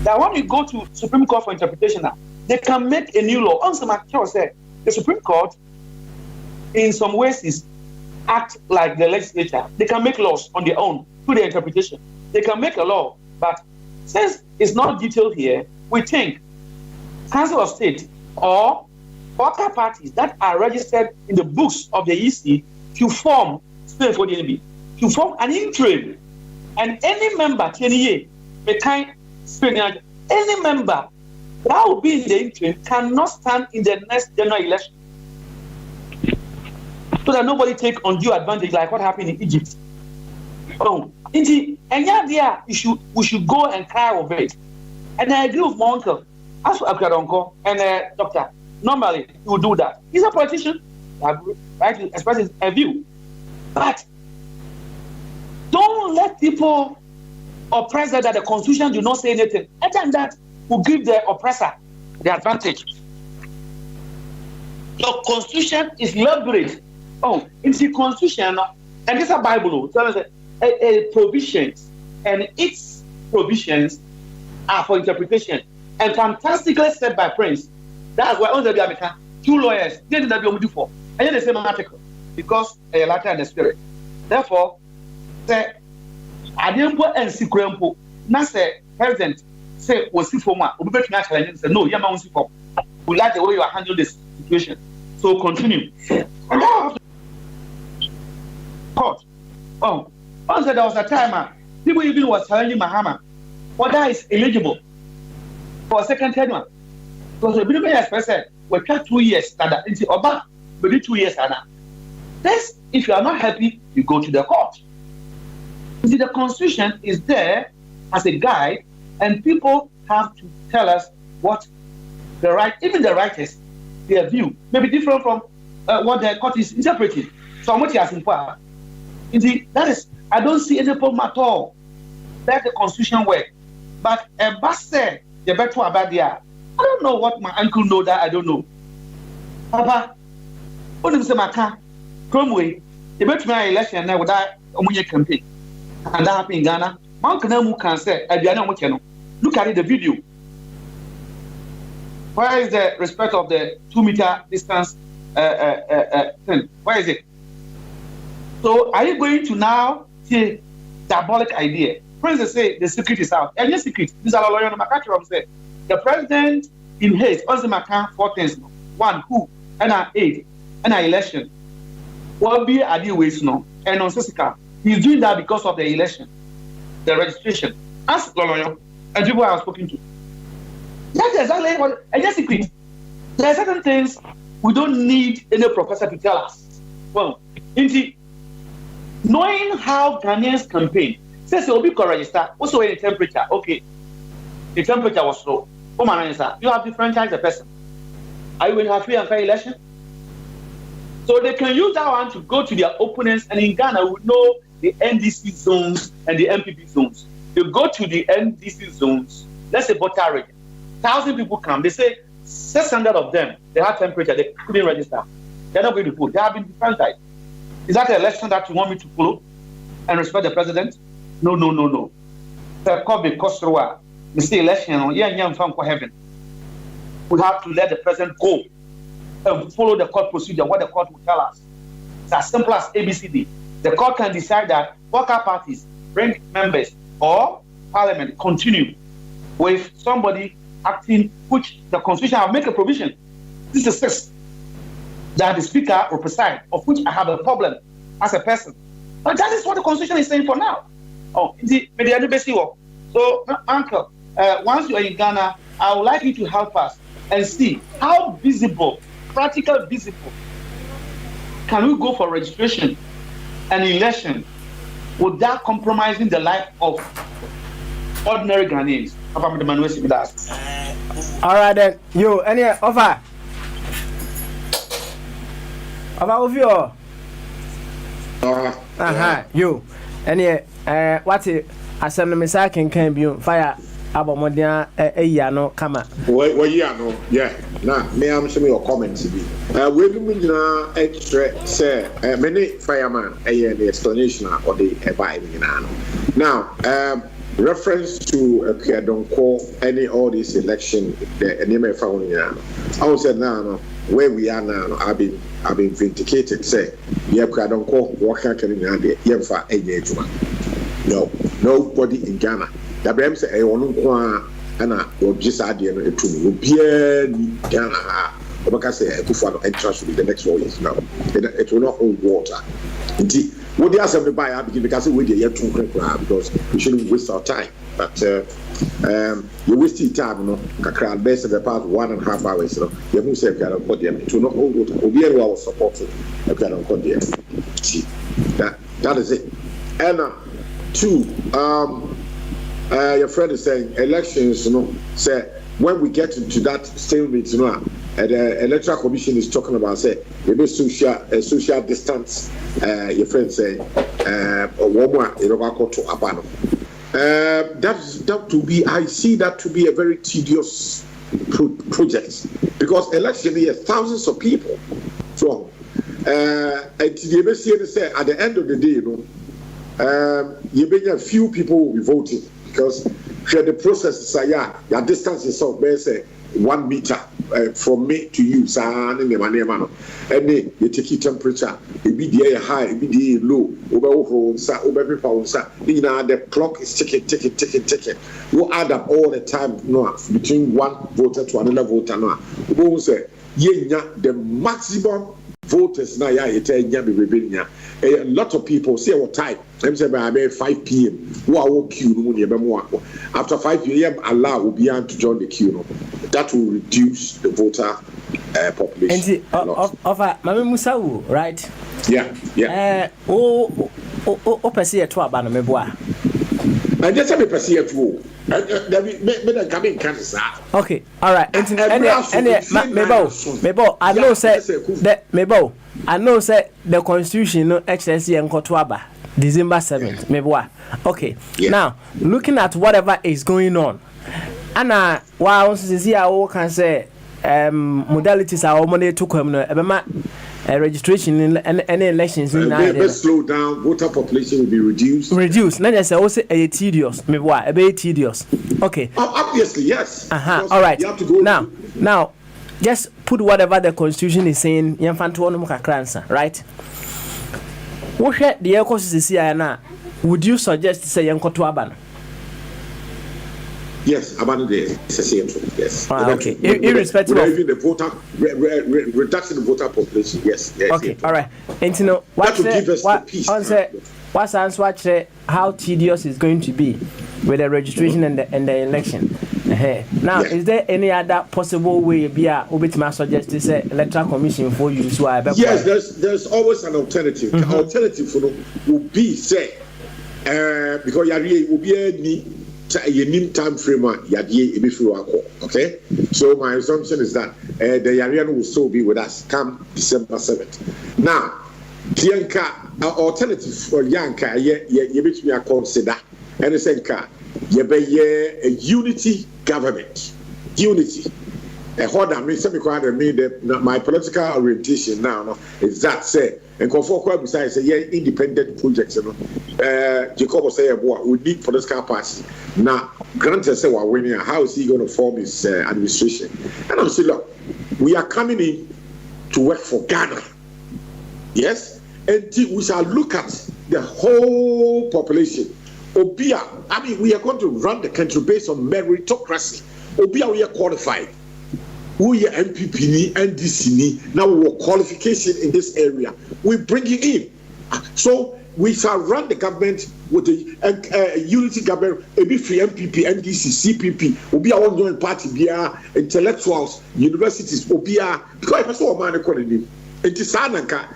that when we go to Supreme Court for interpretation, they can make a new law. On some said the Supreme Court, in some ways, is act like the legislature. They can make laws on their own through their interpretation. They can make a law, but since it's not detailed here, we think Council of State or other parties that are registered in the books of the EC to form to form an interim, and any member any member that will be in the interim cannot stand in the next general election, so that nobody take undue advantage like what happened in Egypt. Oh, and yeah, we should go and cry over it. And I agree with my uncle, as for uncle and doctor. Normally, he would do that. He's a politician, right? To express his view, but don't let people oppress that the Constitution do not say anything. And then that will give the oppressor the advantage. The Constitution is liberate. Oh, it's the Constitution, and it's a Bible. So a provisions, and its provisions are for interpretation, and fantastically said by Prince. That's why on the America, 2 lawyers did that be for, and then the same article, because a latter and the spirit. Therefore, say I didn't put and secret. Now say president say was see for one. We better not challenge and say no. You are for. We like the way you are handling this situation. So continue. Court. Oh, once there was a time, people even was challenging Mahama. Whether is eligible for a second tenure. Because the Billy Express said, we got 2 years standard. It's about maybe 2 years standard. This, if you are not happy, you go to the court. See, the Constitution is there as a guide, and people have to tell us what the right, even the writers, their view may be different from what the court is interpreting. So what he has in power. That is, I don't see any problem at all. That's the Constitution work. But a bus said, the better about there. I don't know what my uncle know that I don't know. Papa, what do you say, my car? Cromway, the better my election now without a campaign. And that happened in Ghana. My uncle can say, look at it, the video. Where is the respect of the 2 meter distance thing? Where is it? So are you going to now say diabolic idea? President say the secret is out. And yes, secret. This is our lawyer Makachiro say the president in haste also Macan 4 things. 1, who, and aid, and election. What be a deal with no and on Sessica. He's doing that because of the election, the registration. Ask the lawyer and people I was speaking to. That's exactly what and yes, secret. There are certain things we don't need any professor to tell us. Well, indeed. Knowing how Ghanaians campaign, says you'll be register, also in temperature. Okay, the temperature was low. You have to franchise the person. Are you going to have free and fair election? So they can use that one to go to their opponents, and in Ghana, we know the NDC zones and the MPP zones. You go to the NDC zones, let's say Bota region, 1,000 people come. They say 600 of them, they have temperature, they couldn't register. They're not going to vote. They have been defranchised. Is that an election that you want me to follow and respect the president? No. The court because through the election, heaven. We have to let the president go and follow the court procedure, what the court will tell us. It's as simple as ABCD. The court can decide that worker parties bring members or parliament continue with somebody acting, which the constitution will make a provision. This is 6. That the speaker will preside, of which I have a problem as a person. But that is what the constitution is saying for now. Oh, so, uncle, once you are in Ghana, I would like you to help us and see how visible, practical visible, can we go for registration and election without compromising the life of ordinary Ghanaians. All right then, you, any offer? About you. You. Any what asem me sa can be fire abomodia no kama. Yeah. Na me am some your comments bi. We be nyina extra say many fireman the explanation or the vibe nyina no. Now reference to Kedonko any all this election the name found nyina no. I would say now where we are now I've been vindicated say Kedonko what can nyina yemfa enye ejuma. No, nobody in Ghana. The brem say e wonu kwa na objisa ade no etum obia ni Ghana obaka say Akufo no entrance with the next 4 years now. It will not hold water. Indeed, what the answer be buy because we dey yet too quick because we shouldn't waste our time. But you waste your time no kakra best the past 1.5 hours no you who say Kedonko there it will not hold water. Obia will support Kedonko there. See that is it. And 2, your friend is saying elections, say when we get into that stalemate, the electoral commission is talking about say maybe social distance. Your friend say that to be, I see that to be a very tedious project because election here thousands of people. So at the end of the day, you bring a few people will be voting because the process is your distance is of say 1 meter from me to you, and you take your temperature, it be the high, it be the low, the clock is ticking. You add up all the time between one voter to another voter. We say the maximum voters now a lot of people say what time. Let me say by 5 p.m. Who are queue after 5 p.m. Allah will be able to join the queue. That will reduce the voter population. And Mami Musau, right? Yeah. pese ye to aba no meboa. I just say pese ye to. Me da come in Kansas. Okay, all right. Mebo, I know say that Mebo, I know say the constitution no HSC and Kotuaba December 7th. Mebo. Okay. Now, looking at whatever is going on. Anna, why once see I can say modalities are money to come no registration and any elections in let's slow down, voter population will be reduced. Now just say also a tedious, maybe what a bit tedious. Okay. Obviously, yes. All right. You have to go now just put whatever the constitution is saying, right? What the ecosystem would you suggest say Yankoto Aban? Yes, Abano there. Yes. Okay. Irrespective of the voter reduction of voter population. Yes. Okay. All right. And you know what will give us the peace. What's answer how tedious is going to be with the registration and the election. Now, is there any other possible way be a obitima suggest this electoral commission for you so I yes, there's always an alternative. The alternative for would be say because you will be a time frame okay, so my assumption is that the Yarian will still be with us come December 7th. Now, Tianka alternative for Yanka you consider and it's a unity government. Unity. What I mean, my political orientation now is that say and for besides say independent projects. Jacob was saying we need political party. Now, granted say we're winning. How is he going to form his administration? And I'm saying, look, we are coming in to work for Ghana. Yes, and we shall look at the whole population. Obia, I mean, we are going to run the country based on meritocracy. Obia, we are qualified. We are MPP, NDC, now we have qualification in this area. We bring it in. So we shall run the government with the unity government, free MPP, NDC, CPP, Obia one joint party, Bia, intellectuals, universities, Obia, because I saw a man calling it is Sanaka,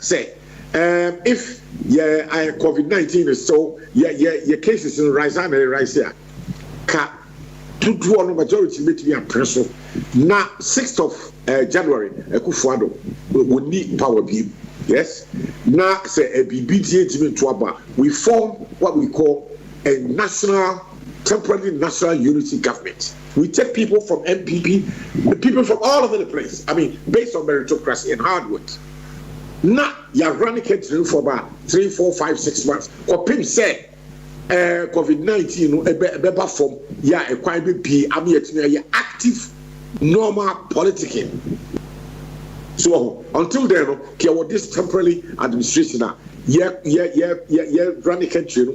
say. If COVID-19 is so, your cases in rise and rise here. To do on majority make me a pressure. Now, 6th of January, Kufuado will need power beam. Yes. Now, say a BBTA we form what we call a temporary national unity government. We take people from MPP, people from all over the place. I mean, based on meritocracy and hard work. Now, you're running country for about 3, 4, 5, 6 months. Or Pim said, COVID-19, a form, a quite be active, normal politicking. So until then, this temporary administration, running country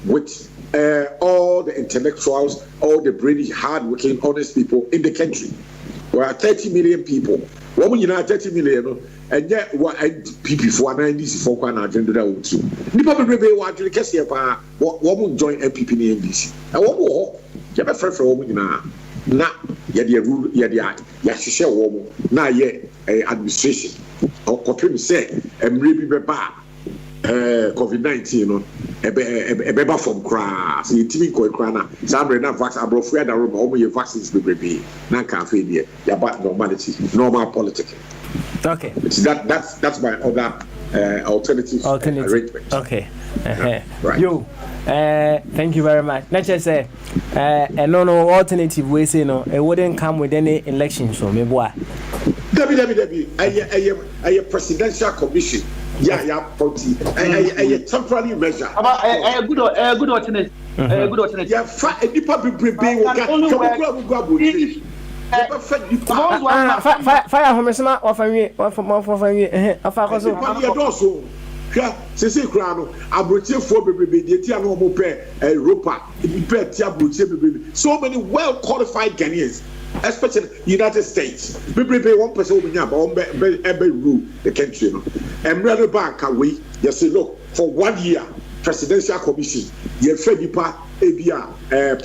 with all the intellectuals, all the brainy, hard-working, honest people in the country. There are 30 million people. Woman, 30 million, and yet what people for 94 kwana agenda that would do. Nipa bebe wa actually kesi pa woman join MPP ni NDC. And one more, you have a friend for woman na ya rule ya hwehwe woman na ye administration. Or copy say emre bi beba COVID-19 no ebeba from kra so yitimi ko kra na samre na vaccine abrofu da room o ye vaccines bebe na ka fe die ya ba normality normal politics. Okay. That's my other alternative arrangement. Okay. Right. Yo, thank you very much. Let's just say, no alternative way say no, it wouldn't come with any election. So maybe what? A presidential commission. Yeah, party. A temporary measure. A good alternative. A good alternative. Yeah, fire homesma sese kura no abrotie fo bebebe de tia no mo pe Europa pe tia abrotie bebebe so many well qualified Ghanaians especially United States bebebe one person obinya ba be rule the country no emre bank away you say look for 1 year presidential commission ye fe nipa ebia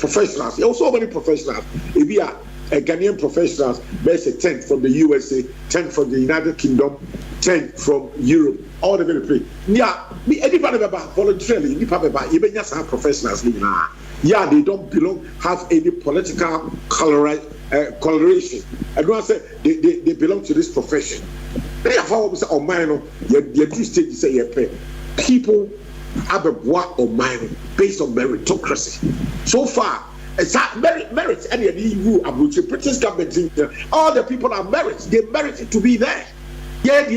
professionals so many professionals ebia Ghanaian professionals, basically 10 from the USA, 10 from the United Kingdom, 10 from Europe, all the very yeah, anybody about voluntarily, even just have professionals. Yeah, they don't have any political coloration. I don't say they belong to this profession. They have always on mine, you do stage say you pay. People have a work on mine based on meritocracy. So far, it's merit and the EU about the British government. All the people are merit. They merit to be there. Yeah.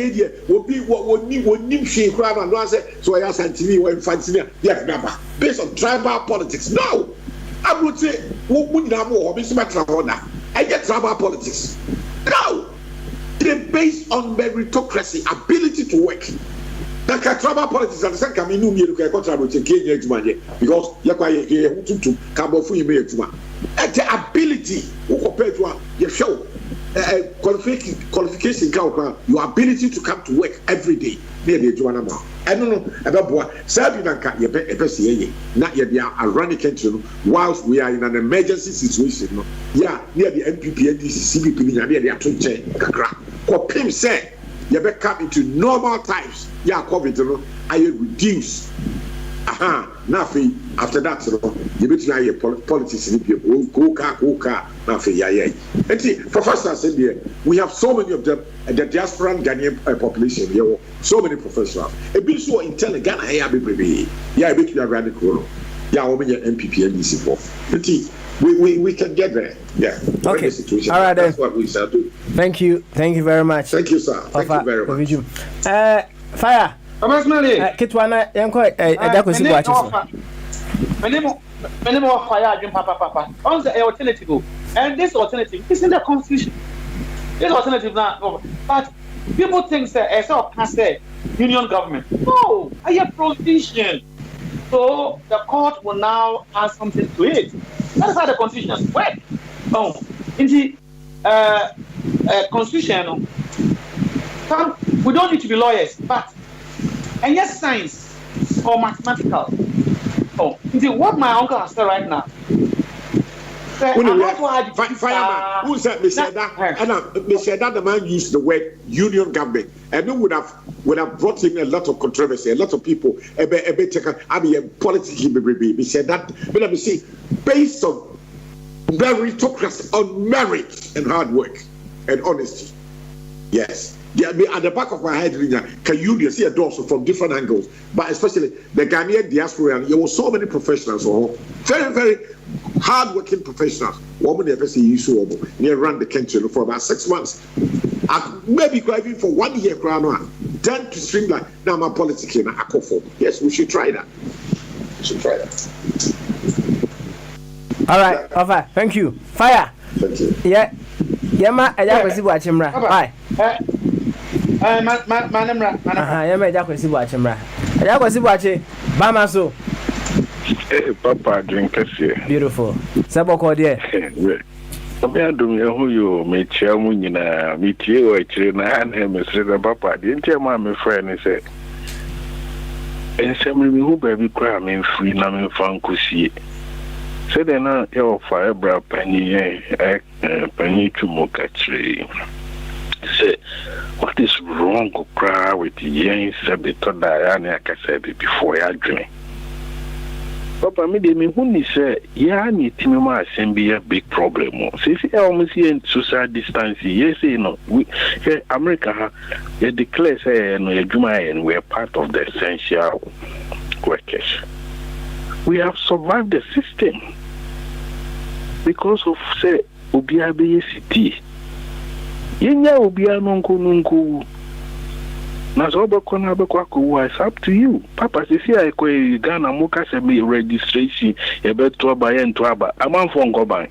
Will be what need she crime and one say so I asked Antony when fancy yeah, based on tribal politics. No, I would say what would have more I get tribal politics. No, they're based on meritocracy, ability to work. That tribal politics and the second coming new year contract with Kenya because you're to come off you make the ability compared to your show. Qualification count your ability to come to work every day near the Joanna. I don't know about what Sabinanka, your not yet a running country whilst we are in an emergency situation. Yeah, near the MPP and CBP near the Atunche Kakra. What Pim said, you better come into normal times. Yeah, COVID, I reduce. Nothing after that, you bet you politics in the coca, nothing. And see, professors said here, we have so many of them, the diaspora Ghanaian population, here, so many professionals. A bit so intelligent, I have baby. Yeah, I bet you are radical. Yeah, we have MPP and DC4. We can get there. Yeah. Okay. All right, that's what we shall do. Thank you very much. Thank you, sir. Thank you very much. Fire. Kitwana, yanko kwesi bwa chiso. Minimum fire papa. On the alternative, and this alternative is in the constitution. This alternative now, but people think that as I say, union government. No, I have provision. So the court will now add something to it. That's how the constitution works. Oh, in the constitution, we don't need to be lawyers, but and yes, science or mathematical. Oh, what my uncle has said right now. Fireman, who said that? And said that the man used the word union government, and it would have brought in a lot of controversy. A lot of people, politics. He said that. But let me see, based on meritocracy, on merit and hard work and honesty. Yes. Yeah, at the back of my head, can you see a dorsal from different angles, but especially the Ghanaian diaspora, there were so many professionals, very, very hard-working professionals. Woman never see you so near run the country for about 6 months, maybe even for 1 year. Then to streamline now my politics in Akofo. Yes, we should try that. All right, over. Thank you. Fire. Thank you. Yeah. Yama, I just watch him. Bye. Manamra. Yeah, kwesi bu achimra. Ya kwesi bu achi. Bama so. Papa drink here. Beautiful. Sabo ko there. Me adum ye hu yo me chia mu nyina me tie o achire na na me sre papa de ntia ma me friend ni say. Ensem me hu ba bi kwa me free na me fan kosie. Say de na e o fa ebra pani pani tumo kachire. Say, what is wrong with the young sabbath Diana? I said before I drink. Papa, me who say, yeah, need to be a big problem. See, almost here social distancing. Yes, you know, we America, they declare say, and we are part of the essential workers. We have survived the system because of say, Obiabe City. Yenya obia nunku na so bekona bekwa it's up to you. Papa se I ko Ghana muka se me registration e beto ba ye nto aba amanfo ngoban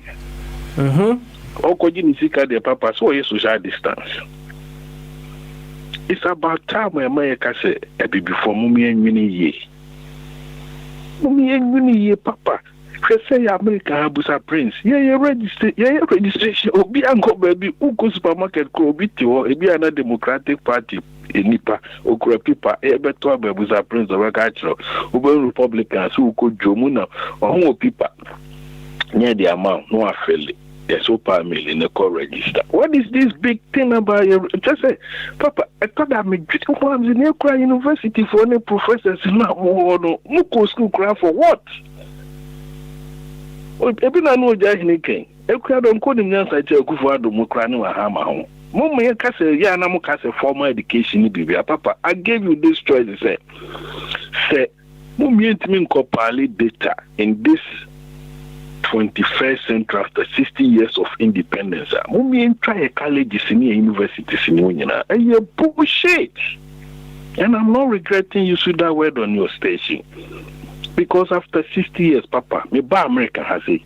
okoji ni sika de papa so ye social distance. It's about time America say e be before mumi enwini ye papa. Say America Abusa Prince. Yeah, registration. Obi anko baby uko supermarket ko obi tiwo ebi ana Democratic Party enipa okura pipa beto Abusa Prince o ka chiro. Obi Republicans uko jomu na ohun pipa. Near the amount no afeli. Yes, family in the core register. What is this big thing about you? Just say, Papa, I thought I'm in the university for any professors not more no school cry for what? Even I know just anything. A crowd on coding answer to go for the Mukrano Hama home. Mummy Castle, Yana Castle formal education, Papa. I gave you this choice, say, Mummy intimate copali data in this 21st century after 60 years of independence. Mummy try a college in universities in Union. And you bullshit. And I'm not regretting you said that word on your station. Because after 60 years, Papa, me ba America has it.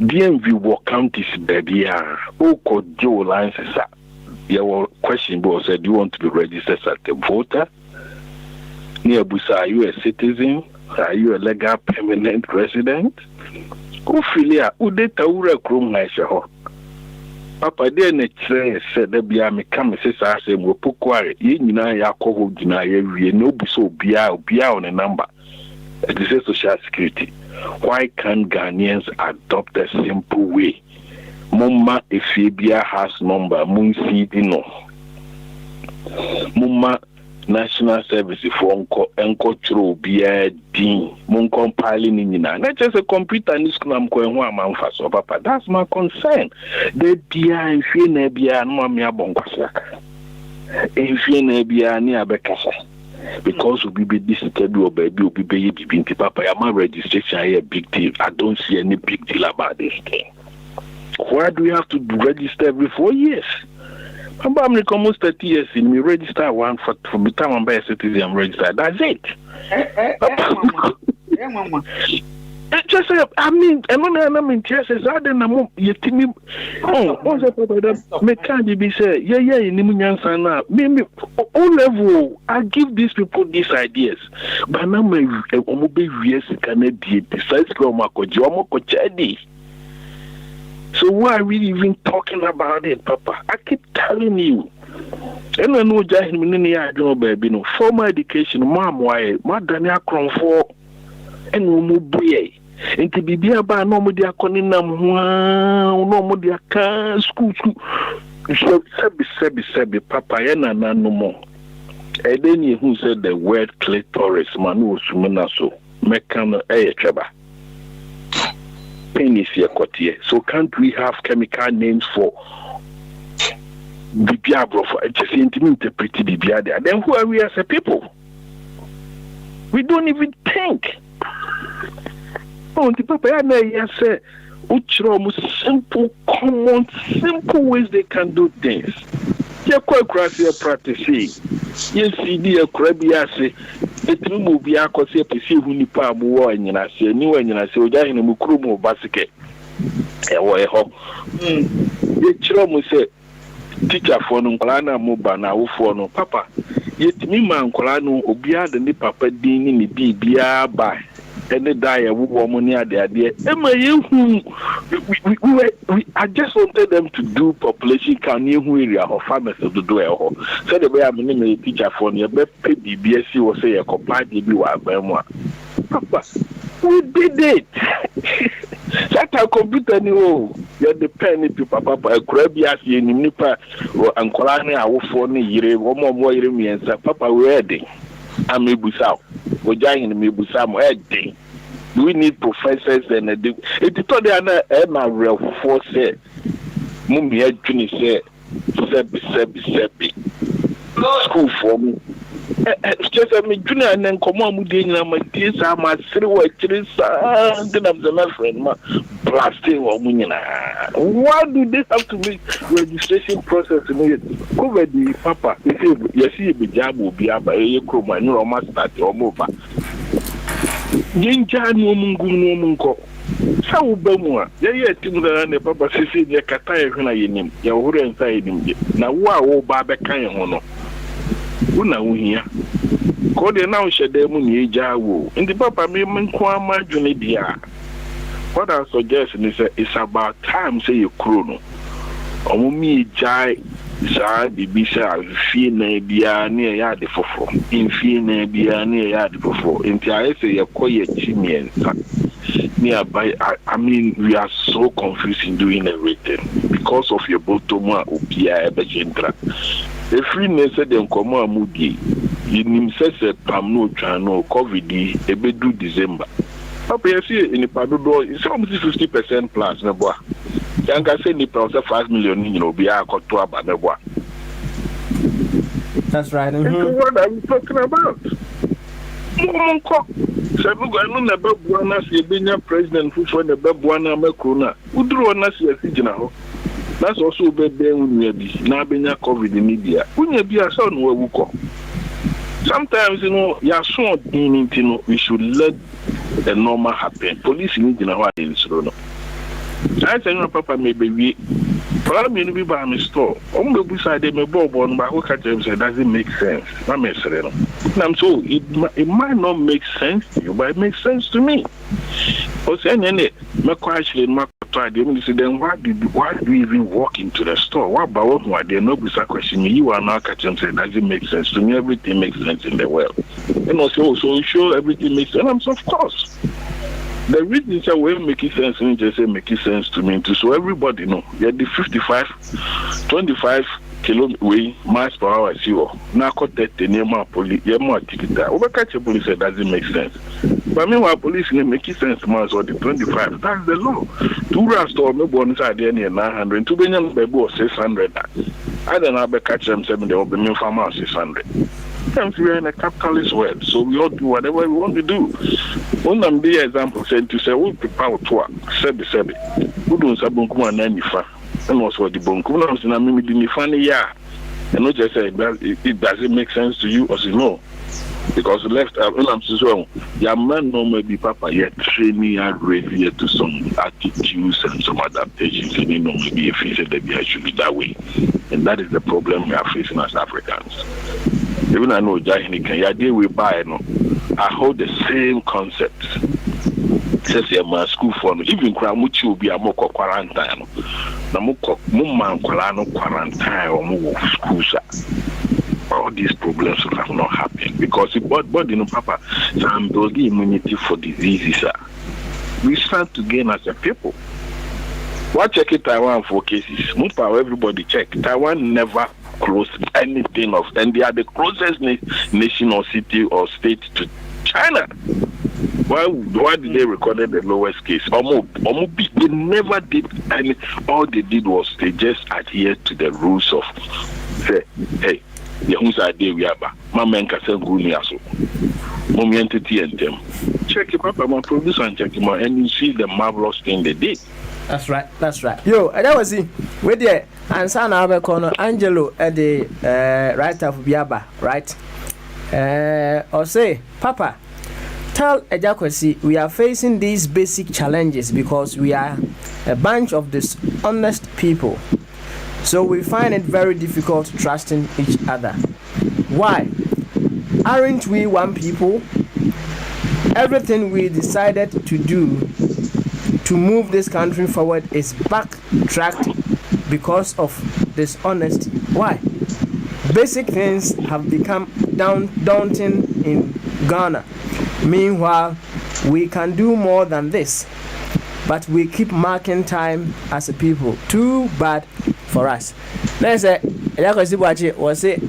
DMV work counties, baby. Who could Joe Lines? Your question was, do you want to be registered as a voter? Near Busa, are you a citizen? Are you a legal permanent resident? Who feel who data ura krum ho? Papa de ne said there be a mechanic says we pokware ye nyina ya ko gina ye wie no bu so bia on a number. It is a social security. Why can't Ghanaians adopt a simple way? Mumma Efibia has number Munsi Dino. Mumma National Service for Enko True Bia Dean Mun compiling in not just a computer in school. I'm going one for Papa. That's my concern. The Bia and Finabia and Mamia Bonkwasaka. In Finabia near Becassa. Because we be this or baby will be baby Papa. My registration is a big deal. I don't see any big deal about this thing. Why do we have to register every 4 years? I'm almost 30 years in me register one for the time I'm a citizen, I'm registered. That's it. Just I mean, I'm interested. I don't know. You tell me, what's up? Me can't be say, yeah, Nimunyan maybe all level. I give these people these ideas, but now my years can be besides Chadi. So why are we even talking about it, Papa? I keep telling you. And I know Jahin Minini, I don't know, baby, no formal education, Mom, why, Madania Cron for and Mubuye. And to be about no more dear Coninam, no more dear school. So, Sebi, Papa, and no more. And then who said the word clitoris, Manu Suminaso, Mekano, Treba. Penis here, so can't we have chemical names for Bibia bro for just interpret Bibia there? Then who are we as a people? We don't even think. Oh, the Papa I say simple, common, simple ways they can do things. You're quite crazy practicing. Yes, dear Crabiase. It will be a cause of who nipa more and I say, new and I say, in a mukrumo basket. A home. The chum say, teacher for Nuncolana Mubana, for no papa. Yet me, man, Colano, Obia, the Nipapa Dean in the Bia by. And the die a woman near the idea. Emma, I just wanted them to do population count near area or farmers of the door. So the way I'm a teacher for near baby BSC was say a compliant DB. Papa, we did it. That our computer knew you're the penny to Papa, a Crabias in Nipa or Ancolani, I will for me, one more me and say, Papa, we're ready. I'm a busao. We're dying in the Busam heading. We need professors and it told the Emma real force said, Mummy had Juni said, Sebi. School for me. Just a junior and then come on with my tears. I'm a silver then I'm the friend, blasting or why do they have to make registration process over the Papa? You see, the job will be up by a chroma, no master or move. Ninja no mungo. Sao Bemua, yeah, the Papa says, the Kataya when I name, your inside him. Now, wow, Baba Kayan. Una here. Call the now shed them in Jawo. In the Papa Mimman Kwama Junidia. What I suggest is it's about time, say you chrono. Me Jai, Sa, the Bisa, Fina, Bia, near Yard for in Fina, Bia, near Yard for. In I say a quiet Jimmy and son. nearby. I mean, we are so confused in doing everything because of your botoma opia ebejentra. The freeness said them come on moody. In says a pam no channel COVID ebedu December. Papa, you see in the Padudo, it's almost 50% plus. Neboa. Young I say Nipa 5 million, you know, be a cotua Neboa. That's right. Mm-hmm. What are we talking about? Sebugo no na babuana si ebenya president fufu na babuana makrona uduro na si asigina ho that's also be unya bi na benya COVID ni dia unya bi asa no awuko sometimes you know ya so din we should let the normal happen police ni gina ho in suro no I say no papa maybe we probably be by my store beside them a bobo on my whole catch say doesn't make sense I'm so it might not make sense to you but it makes sense to me my question then why do you even walk into the store? What about what they know bisa question you are now catching say doesn't make sense to me, everything makes sense in the world. And also so sure everything makes sense. And of course. The reason is will make sense and just say make sense to me too. So everybody know yeah the 25 kilometer miles per hour zero. Now cut that the name of police more ticket. Over catch a police that doesn't make sense. But meanwhile police make sense miles or the 25. That's the law. 2 rust or no bonus idea near 900 2 billion baby or 600. I don't know catch them 7 they will be me farmer 600. We are in a capitalist world, so we all do whatever we want to do. One of the examples said to say we prepare to work, sebi. We don't say bunkum and nifa, and also the bunkum. Now, so now me di nifa ni ya, and not just say it doesn't make sense to you, or say no, because left. When I'm so your man no maybe papa yet training and ready to some attitudes and some adaptations, and you know maybe if he said that it should be that way, and that is the problem we are facing as Africans. Even I know Jahini can ya deal with buy no. I hold the same concept. Says my school for me. Even Kramuchi will be a moko quarantine. Namoko mumman quarantine or more school. All these problems will have not happened because it body no papa some building immunity for diseases. We stand to gain as a people. What check it Taiwan for cases? Most power everybody check. Taiwan never close anything of, and they are the closest nation or city or state to China. Why did they record the lowest case? They never did any. All they did was they just adhered to the rules of say, hey, the who's idea we have. My man can say good news. Mommy entity and them. Check it, Papa, my producer and check him out, and you see the marvelous thing they did. That's right. Yo, that was it. With the answer now, Angelo at the writer of Biaba, right? Or say, Papa, tell Ejakwesi we are facing these basic challenges because we are a bunch of dishonest people. So we find it very difficult trusting each other. Why? Aren't we one people? Everything we decided to do to move this country forward is backtracked because of dishonesty. Why? Basic things have become daunting in Ghana. Meanwhile, we can do more than this, but we keep marking time as a people. Too bad for us. Let's say, was it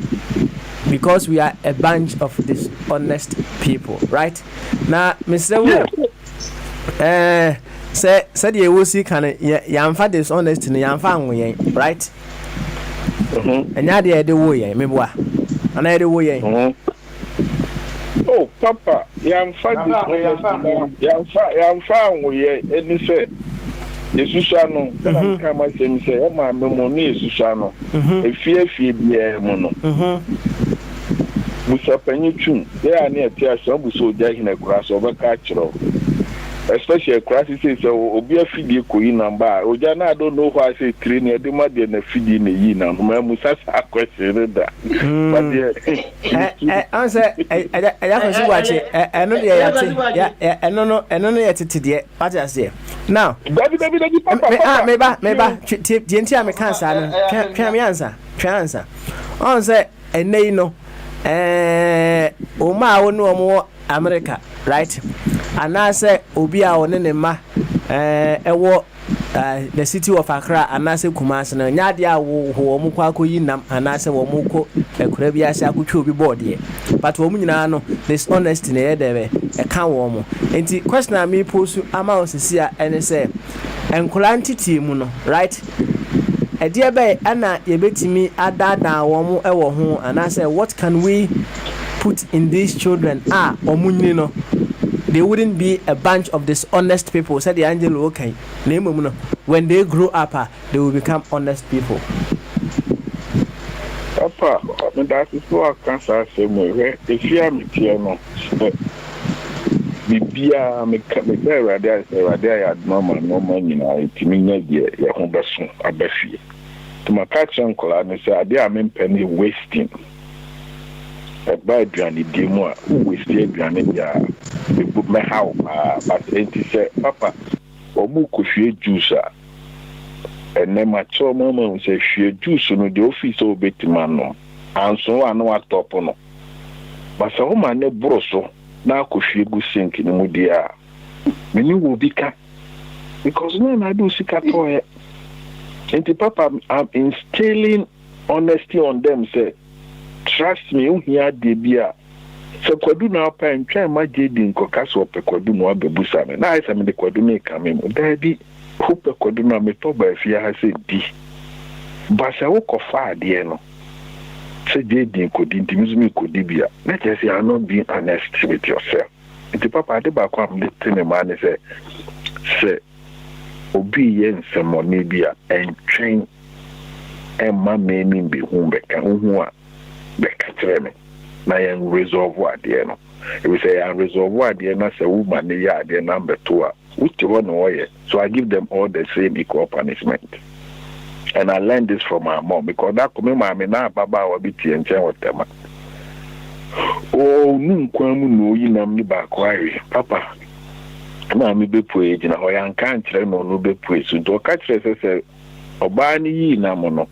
because we are a bunch of dishonest people, right? Now, Mr. Wu, said you will see kind of yamfa dishonest in yamfa, right? And now they are the way, maybe what? And I the way. Oh, Papa, yamfa we any say. Yesusano, kama semse, o ma memoni Yesusano. Efie bia mu no. Musapanyi tun, they are near tia so bu so ja hina kura so be ka kiro. Especially crisis say so obi afidie koyi number. Oja na don't know why say train e dey ma dey na fidie na yi na. Ma musa sa question da. But yeah. Answer I can watch it. I know the eno no yet de. What I say. Now, baby, meba tienti am cancer no. Twa me answer. On say enei no o ma wo no mo America, right? anase obi a one ne ma ewo the city of Accra anase Kumasi no nyade a wo mu kwa koyi nam anase wo mu ko ekura bi ase akotwa obi board ye but wo mu nyina no this honesty na ye debe e kan wo mu enti question am me post ama osisi a ene say enkola ntiti mu no right edie be ana ye betimi adada wo mu ewo ho anase what can we put in these children omunyini no they wouldn't be a bunch of dishonest people said the angel okay name when they grow up they will become honest people. Papa, I mean that is what cancer say me if you am here no bibia me say radio ya normal nyina itimi nya die ye ho beso abafie to my catch uncle and say ade am penny wasting by Johnny Dimwa, who we stay Johnny, we put my house, but it said, Papa, or Muku juice, and then my two moment say, she juice on the office of Betty Mano, and so I know what top on. But so my ne broso, now could she go sink in the Mudia. When you will be cat, because when I do sick at all, and the Papa, I'm instilling honesty on them, say. Trust me, here de bia. So kwadu na pa ntwa ma jedi nkoka so pe kwadu no abebusa me. Na isa me de kwadu me kame mo. Daddy, who pe kwadu na me to ba afia ha se di. Ba se wo kofa ade no. Se jedi nkodi ntimi me kodi bia. Na just you are not being honest with yourself. Nti papa de ba kwa me tene ma ne se obi ye nsemo bia entwen emma me ni bi hu be ka hu a be katreme na yan resolve what there no if we say yan resolve what there na say woman ya there number 2 which one way so I give them all the same equal punishment and I learned this from my mom because that come my na baba wa biti enchen whatever oh nu kwamu no yi nam ni ba kwari papa na mi be pue jina ho yan kan kire no be pue so do ka kire say oba ni yi nam no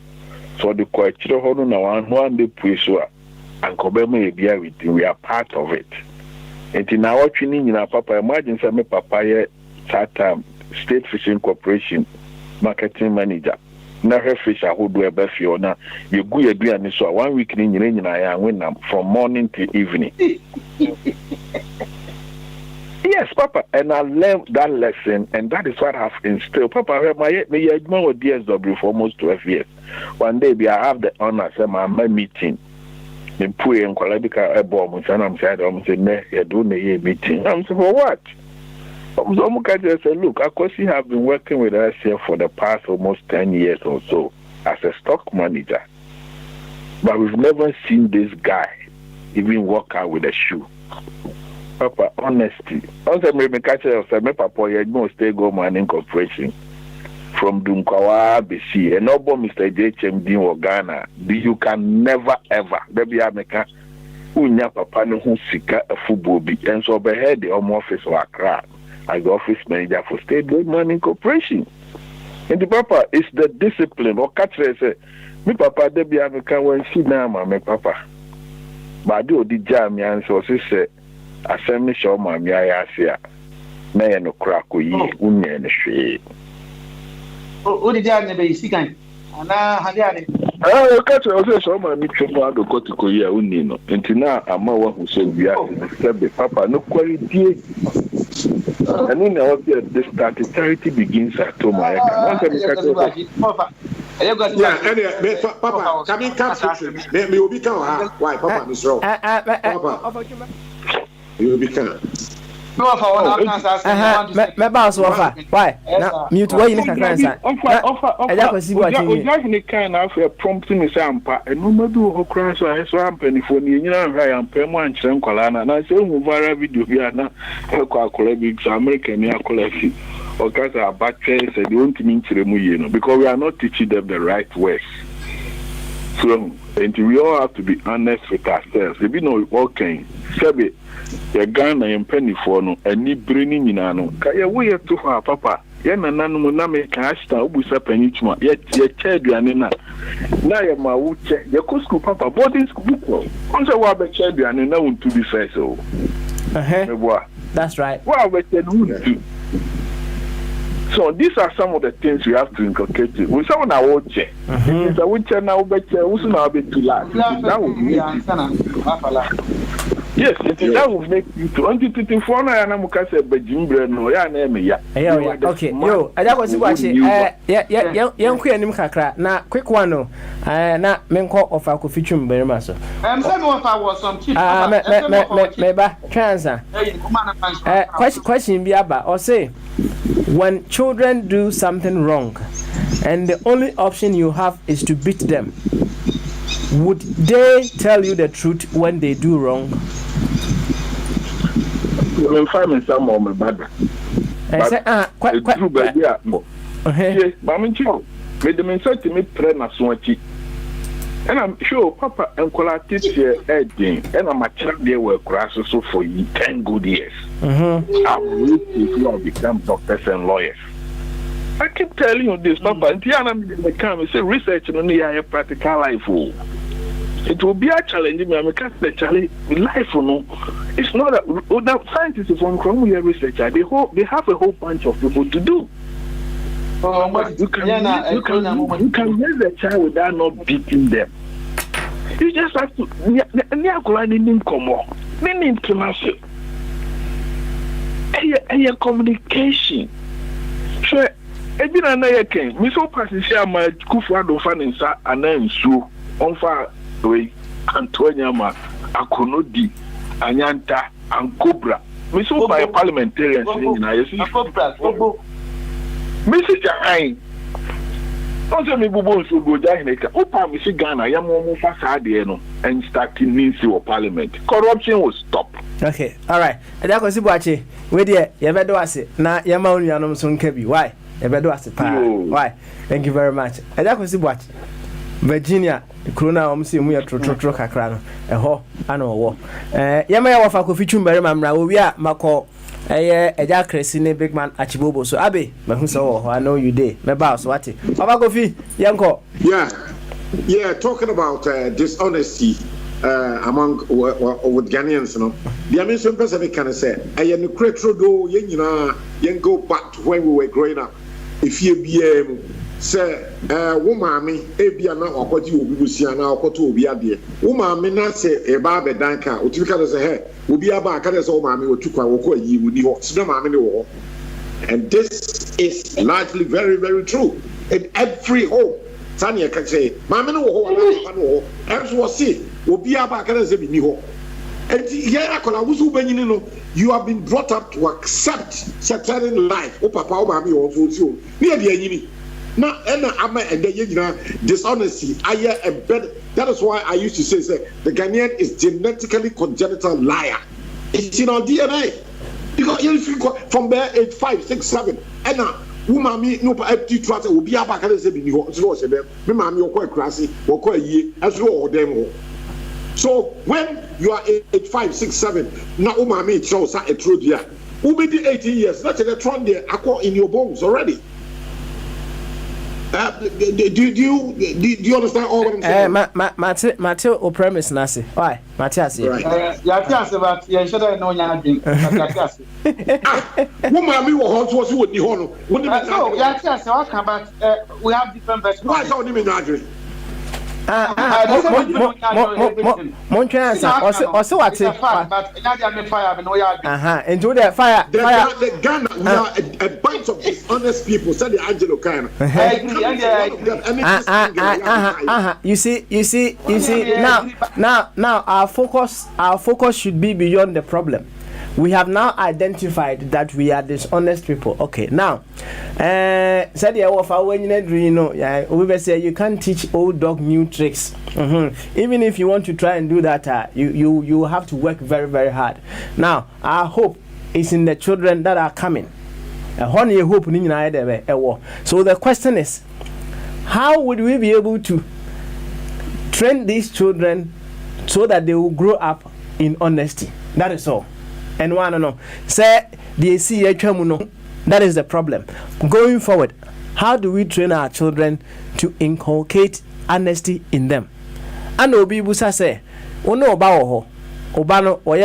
so the question hono na one be puso ankobema ebia we are part of it enti na watching nyina papa imagine say me papa ye that State Fishing Corporation marketing manager na her fish ahodo eba fie na ye gu ye duane so 1 week ni nyina ya win from morning to evening. Yes, Papa, and I learned that lesson, and that is what I've instilled. Papa, my DSW for almost 12 years. One day, I have the honor of my meeting. In Pui and Kolabika, I bought me, and I'm saying, you're doing a meeting. I'm saying, for what? I said, look, of course, you have been working with us here for the past almost 10 years or so as a stock manager. But we've never seen this guy even walk out with a shoe. Papa, honesty. Also, me catch yourself. Me papa, you know, stay go mining corporation from Dunkwawa, BC, and no Mr. JHMD or Ghana. You can never ever. Baby, I make a unya papa no who sika a football be, and so be head the home office or Accra as the office manager for State Gold Mining Corporation. And the papa is the discipline. Or catch say, me papa, baby, I make a when see now, my papa. But do the jam, and so say. Assembly show my ase na ye no kra ko yi unye ne hwe o di ja ne be sikan ana hade ade o ka tro o so ma mi twemo ado kotiko yi a unni no ntina ama wa hu so bia se be papa no kwari die anu na o be the statutory begins at home I can papa coming cap me obi kan why papa Miss Row papa you be can no for one answer me boss offer why now mute why you need to answer offer just ni kind of prompting me say ampa eno madu ho kran so I so ampa ni phone ni nyina hwa ampa mu ankyere nkwala na say hu viral video bi na kwa akola bi so American ni akola fi because our batteries say they want to mean to because we are not teaching them the right ways. So, and we all have to be honest with ourselves. If you know okay, Sabi, your Ghana and penny for no, and ni bringing in ano. Kaya we have to have papa. Yan and nanu na me casta ubusa penichma. Yet your child yanina. Na ya mauche. Your school papa boarding school book. Once a wabe child yanina won't to be fair so. That's right. Well, we can do. So these are some of the things we have to inculcate. We saw now watching. It's a winter now, but also now be too large. That would make yes, that would make you to for now. And I'm going to say, but Jim no, yeah, name me, yeah. Okay, yo, I was watching. Young Queen in Kakra. Now, quick one, no. Now, men call of our coffee very much. I'm saying what I was some cheap. Maybe transfer. Question be about or say. When children do something wrong and the only option you have is to beat them, would they tell you the truth when they do wrong? I'm finding some of my brother. I say, true, but yeah. Yes, Mammy Chico, made them insert to me, Prena Swachi. And I'm sure Papa and Kola teach here, Eddie, and I'm a child there were crashes for 10 good years. I'm waiting to become doctors and lawyers. I keep telling you this, Papa, and Tiana may come and say research on the practical life. It will be a challenge, because the challenge life, it's not that scientists from Columbia researcher, they have a whole bunch of people to do. You can raise a child without not beating them. You just have to communication. So, every another came. We so pass the share my Kufuado fan in Sa and then so on far away Antonia Akonodi, Anyanta, and Cobra. We saw by a parliamentarian saying, I see. Mrs. Jahan, don't tell me Bobo so go Jahaneka. Opa, Mrs. Ghana, Yamomo Fasadiano, and starting means your parliament. Corruption will stop. Okay, all right. And that was Ibuachi. Where dear, you ever do I say? Now, Yamaun Yanum Son Kebi. Why? You ever do I say? Why? Thank you very much. And that was Ibuachi. Virginia, Krona, we are Trotro Cacrano, a ho, I know war. Yamaya Wafa Cofichum Berrimam, we are Mako. A jack Crescine big man Achibobo. So Abbey, Mahuso, I know you did. My boss, what it? Papa Kofi, Yanko. Yeah, talking about dishonesty among with Ghanaians, you know. The American person can say, I am the cretro do, you go back to when we were growing up. If you be say woman ebia na okwati obi busia na okwoto obi ade woman na say e ba be danka otibika do say he obi aba aka say woman otukwa wokọ yi woni ho so woman ne wo. And this is largely very, very true in every home. Tanya can say mama no wo ho na wo else was see obi aba aka say bi ni ho. And here akola wusu banyini no, you have been brought up to accept certain life. O papa o mama o so ti o ni e de anyini. Now, and dishonesty. That is why I used to say the Ghanaian is genetically congenital liar. It's in our DNA. Because you from there, age 5, 6, 7, and now, woman, no, empty trust will be about to say, me, mammy, or quite classy, or quite ye, as well, them. So when you are age 5, 6, 7, now, mommy, shows a true year. Who be the 18 years? That's a tron there, in your bones already. Do you understand all what I'm saying? Mateo o premise nasi. Why? Matthias. Right. Matthias about you should know anything. Matthias. Woman me wo ho so woni ho no. Woni me so Matthias what about we have different versions. Why so woni me nyadre? Montreal also what but fire no ya into the fire the Ghana we are a bunch of dishonest people said the Angelo kind you see now our focus should be beyond the problem. We have now identified that we are dishonest people. Okay, now, said we say you can't teach old dog new tricks. Even if you want to try and do that, you have to work very, very hard. Now, our hope is in the children that are coming. So the question is, how would we be able to train these children so that they will grow up in honesty? That is all. And one no say the see that is the problem. Going forward, how do we train our children to inculcate honesty in them? And obi busa say, "Ono ba wo ho, Obano or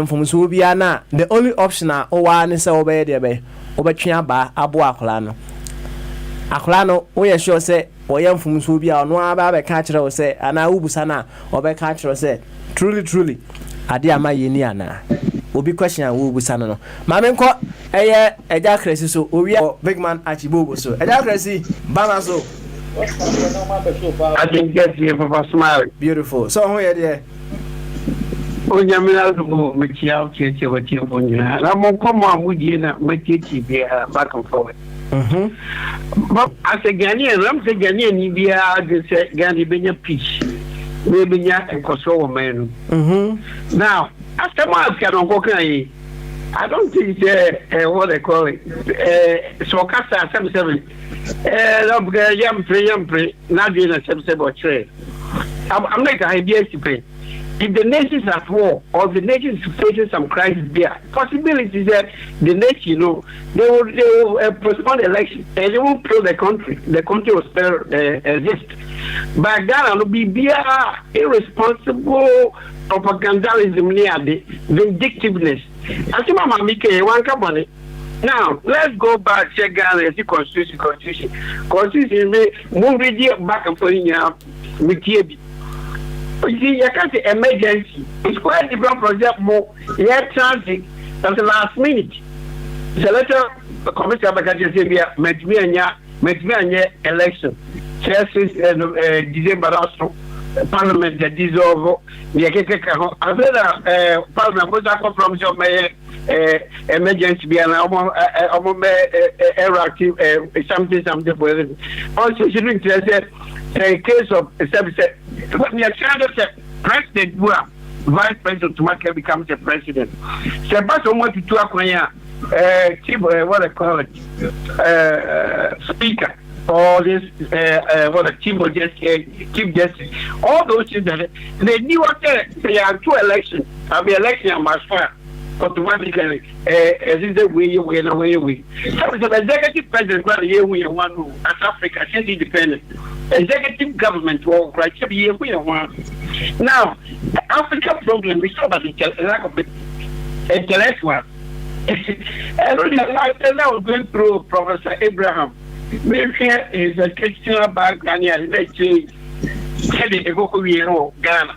from Subiana, the only option are one is obey the bay, Obachina ba Abu Acolano. Acolano, we sure say, or young from Subia, or no about catcher or say, and I ubusana, or by catcher or say, truly, Adia my Yeniana. Will be question and ubusano. Mamma caught a jackracy, so we are big man Achibubu, so a jackracy, Bamazo. I think that's here for smile. Beautiful. So, where there? Oh, Yamila, Michelle, Kitty, what you want. I'm on come on with you, my kitty be back and forward. But as a Ghanaian, I'm saying Ghanaian, India, just say Ghana being a peace. Maybe not a Kosovo man. Now, after my can go, I don't think what they call it. So, Casa 77. Yam, not being a 77 trade. I'm like a idea to pay. If the nations at war or the nations facing some crisis there, possibilities that the nation, they will postpone the election and they will kill the country. The country will still exist. But Ghana will be irresponsible propagandalism near the vindictiveness. I see Mama Mike, one company. Now, let's go back to Ghana and see constitution. Constitution may move back and forth with TB. You see, you can't say emergency. It's quite a different project more. You have transit at the last minute. The letter commission about Serbia met me and election. December also, Parliament that dissolve. I said Parliament was a from your emergency be an erratic something for it. Also, she didn't say a case of what we are trying to say, President Bua, Vice President Tumaka becomes the president. Sebastian want to acquire what I call it, speaker, or this what a chief justice, all those things that they knew what they are two elections. I'll be election on my fire. Automatically, as is the way you win away. So the executive president, but here we are one who, as Africa, is independent. Executive government will right here we are one. Now, the African problem we saw about the lack of intellectual. And I was going through Professor Abraham. Maybe is a Christian background here. Let's say, Ghana.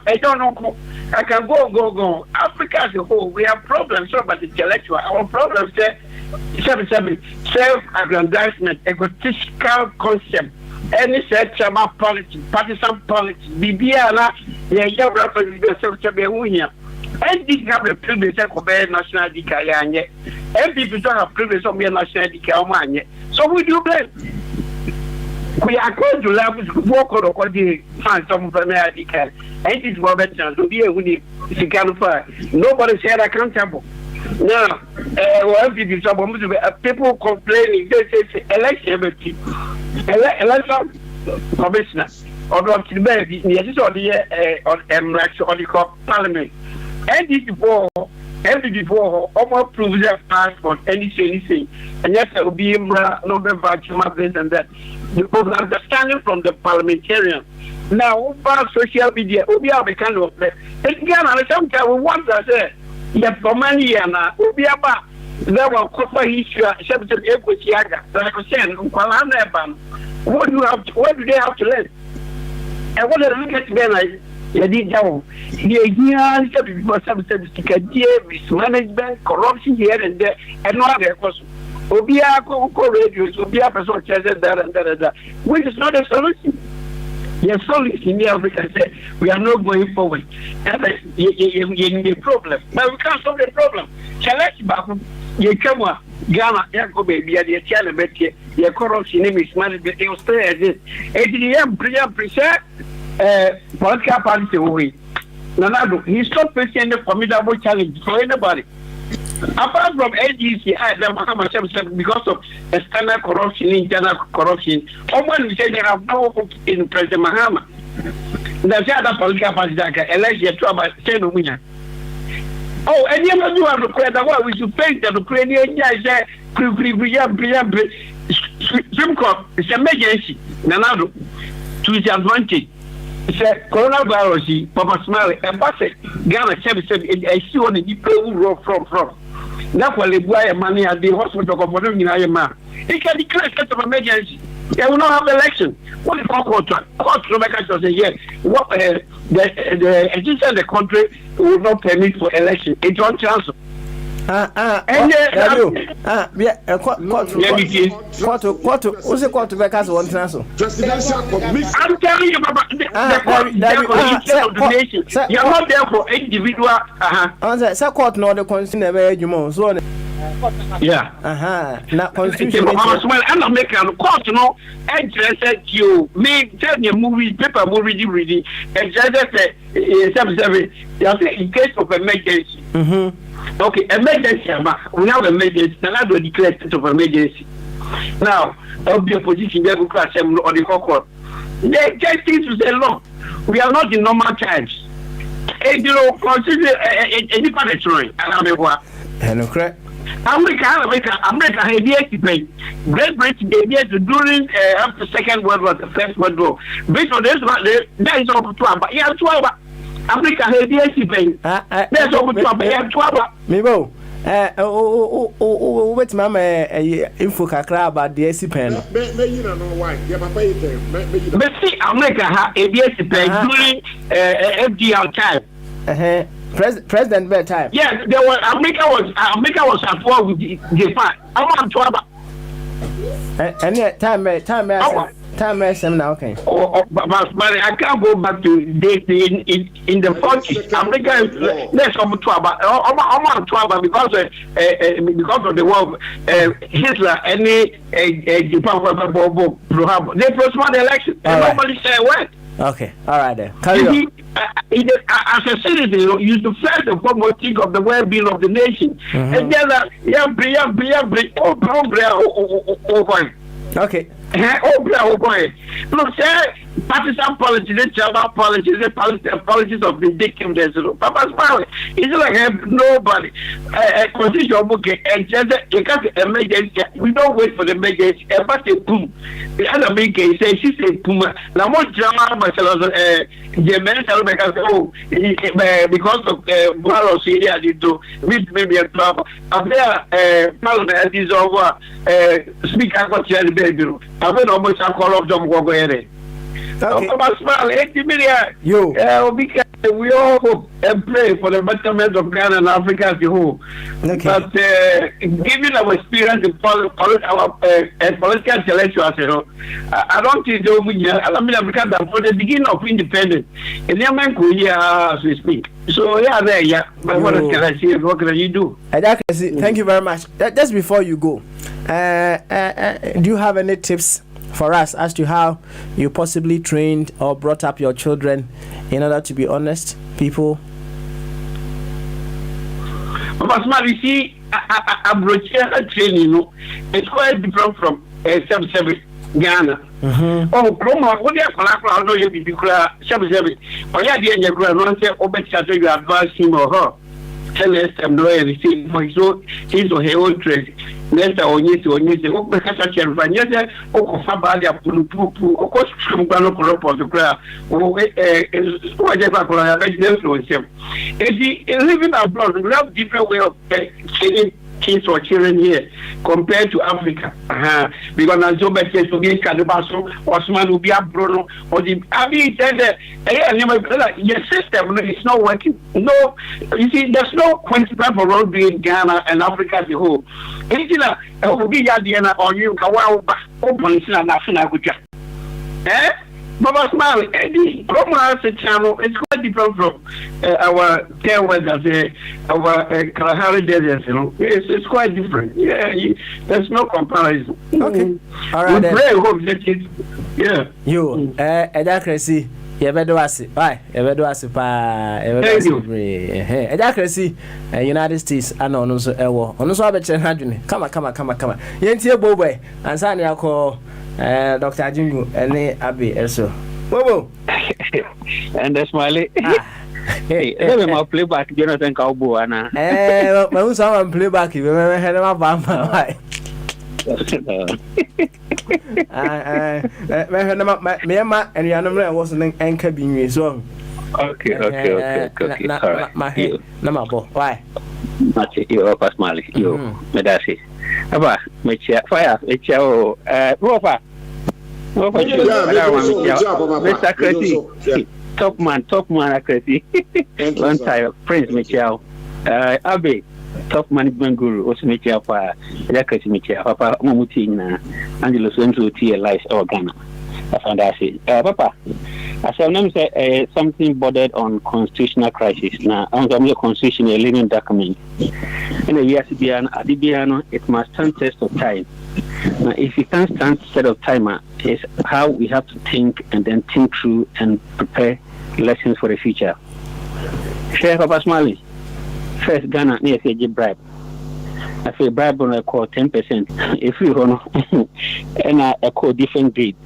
I don't know. I can go. Africa as a whole, we have problems about the intellectual. Our problems say self-aggrandizement, egotistical concept, any set about politics, partisan politics, Bibiana, and this have a privilege of national decay, and people don't have privilege of national decay. So we do blame. We are going to level to work on the fans of America, and this government to be a winning nobody said accountable. Now, people complaining, they say election commissioner or the parliament. And before, almost proves their passport, anything, and yes, it will be November, this and that. Because understanding from the parliamentarian. Now, over social media, we have a kind of place. Again, sometimes we want to say, yes, for many years now, we have there were copper history, like I said, what do they have to learn? And what do they look at together? The idea mismanagement, corruption here and there, and no other question. Obia radios, Obia person chases that, which is not a solution. Yes, solution in Africa said we are not going forward. And the problem. But we can't solve the problem. Challenge back. You come Ghana, Yako baby, the China Betty, your corruption mismanagement, they will stay as it. And the political party away. Nanado, he's not facing a formidable challenge for anybody. Apart from AGC, because of external corruption, internal corruption, someone will say they have no hope in President Mahama. There's other political parties that can elect you to about 10 women. Oh, and you know, you have to clear the way we should face the Ukrainian guys. It's emergency. Nanado, to his advantage. say coronavirus Papa Smiley and Bassett Ghana said I see on the people who from that will buy money at the hospital of one in man. He can declare state of emergency. They will not have election. What is court to make us say yes? What the existence of the country will not permit for election. It's one chance. Court. Who's the court to make us one transfer? I'm telling you, Papa, the nation. You are not there for individual. Answer, court no the constitution you know. So yeah. Not constitution. I'm not making a court, no. And just said you me tell me movie paper movie reading and just say in case of emergency. Okay, emergency, we have emergency, and I don't declare state of emergency. Now, I'll be a position there because I'm on the court. They get things to say, look, we are not in normal times. And you know, consider any part of Troy, and correct. America had yet to pay. Great Britain gave yet to during after Second World War, the First World War. Based on this, that is over 12, but yeah, 12. Africa had yet to pay. That's over 12, but yeah, 12. Mibo, wait, Mamma, info kakra about the AC pen. But see, America had yet to pay during FDR time. President Bear time. Yeah, there was America was at war with Japan. I want 12. And yet time now, okay. But I can't go back to in the 40s. America less of 12, but I'm 12 because of the war. Hitler and Japan they postponed the election. And nobody said when. Okay, all right then. Carry on. As a citizen, you should first and foremost think of the well-being of the nation. And then, okay. Look, sir, partisan politics, tribal politics, the politics of vindictiveness. Papa Smiley, it's like nobody. Constitution book and just emergency. We don't wait for the emergency. But a boom. The other big case says she said puma. La more drama, because of Barrow Syria did to meet maybe a trouble. Up there, Parliament is over. Speaker got the baby. I've been almost a call of them go ahead. Papa Smiley, 80 million. We all hope and pray for the betterment of Ghana and Africa as a whole. Okay. But given our experience in our political intellectuals, I don't think they will be because for the beginning of independence, and the man could hear as we speak. So yeah. But what can I say? What can you do? Thank you very much. Just before you go, do you have any tips for us as to how you possibly trained or brought up your children in order to be honest people? But you see, I'm training, it's quite different from service Ghana. Oh, Roma, what do you call know you because service? Or yeah, the grandmother obey you advise him or her. Tell us them no anything for his or her own trade. Next, I want you to because I can find yes, Fabalia Pulu, of course, from Guanoco to Cra, whatever I influence him. Living abroad, we have different way of training kids or children here compared to Africa. Because now so much to get Cadabaso or someone will be abroad or the your system is not working. No, you see, there's no principle for road being Ghana and Africa as a whole. Anything will be Yadiana or you open national good. Baba Smiley, the program channel is quite different from our Terwest as our Kalahari Desert, It's quite different. Yeah, there's no comparison. Okay. All right. We pray, hope that it, yeah. You, Edacracy, Bye. Thank you. Edacracy, United States, I know, so on so Come on. Yentia Bobe, and Sani call. Dr. Jingu and Abi Eso. Bobo. And the Smiley. Hey, let me play back Jonathan Cowboy. My own song play back. You remember Henry Bamba. Me and Yanam was an anchor being his own. Okay. Number why? Not you, Papa Smiley. You, Medasi. Aba, fire, Ropa. Mr. Cressy. Top man, Cressy. One time, Prince Michel. Abe, top management guru, also Michel for Cressy Michel, Papa Momutina, Angelo Central Tia Life or Ghana. I found that. Papa, as I know, something bordered on constitutional crisis. Now, I'm a constitution, a living document. In a year, it must stand test of time. Now, if you can't stand test of time, it's how we have to think and then think through and prepare lessons for the future. Share Papa Smiley. First, Ghana near a bribe. I feel bribe on a call 10%. If you want, and I call different grade.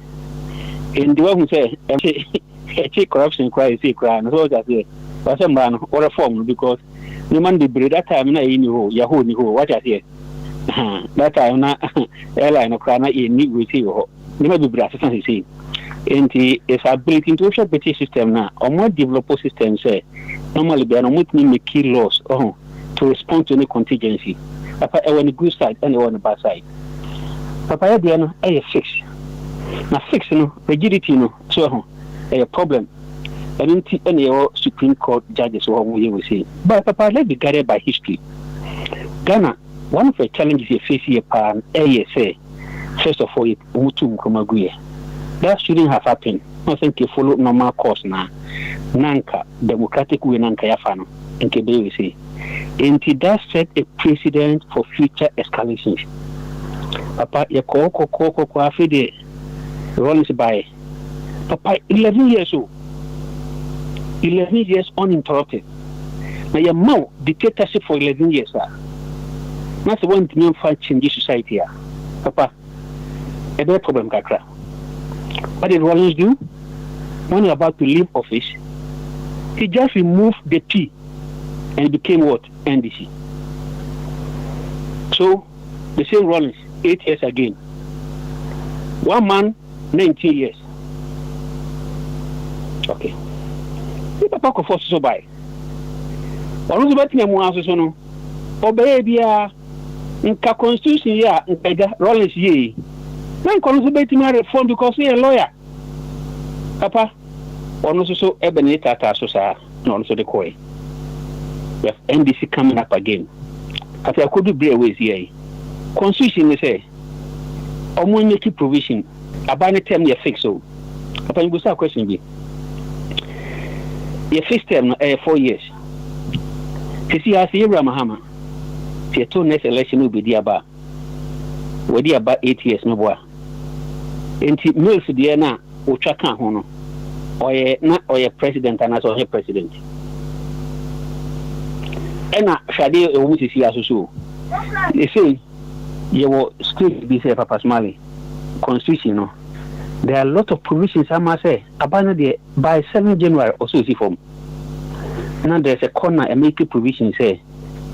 In the one who say, corruption crisis, crime, so that but some man or a form because the man the breed that time in Yahoo, what I say. That time, airline or crime in need with you. You may be brass, as see. And it's ability to share the system now, or more developed system say, normally, they are not making key laws to respond to any contingency. Papa, I want a good side and I want a bad side. Papa, they are fix. Now, fix rigidity, so a problem. I don't think any Supreme Court judges or we will say. But Papa, let's be guided by history. Ghana, one of the challenges you face here, ASA, first of all, it Mutu Mukumaguye. That shouldn't have happened. I think you follow normal course now. Nanka, democratic way Nanka Yafano, and Kebe we say. And it does set a precedent for future escalations. Papa, you call Fide Rollins by Papa, 11 years old. 11 years uninterrupted. Now, your mouth dictatorship for 11 years, sir. That's the one to fight change society. Papa, a bad problem, Kakra. What did Rollins do? When you're about to leave office, he just removed the P and it became what? NDC. So, the same Rollins, 8 years again. One man, 19 years. Okay. Papa ko force so by. Onu zo betia mu aso so no. Obey bia nka constitution ya nka Rollins ye. Na nka onu zo betia reform because he a lawyer. Papa, onu so ebene tata so sa na onu so de koi. We have NDC coming up again. After I could do break ways here. Constitution say omo make provision abane term ye fix so. Papa, you go say question be. Your first term 4 years. To see as Abraham Mahama, the 2 next election will be the about. We're the about 8 years no boy. And it mills the na Uchaka Hono, or a president and as a president. And I shall be a woman to see as so. They say you will still be say Papa Smiley constitution. There are a lot of provisions, I must say, abandoned by 7 January or so. Now there's a corner and make a provision say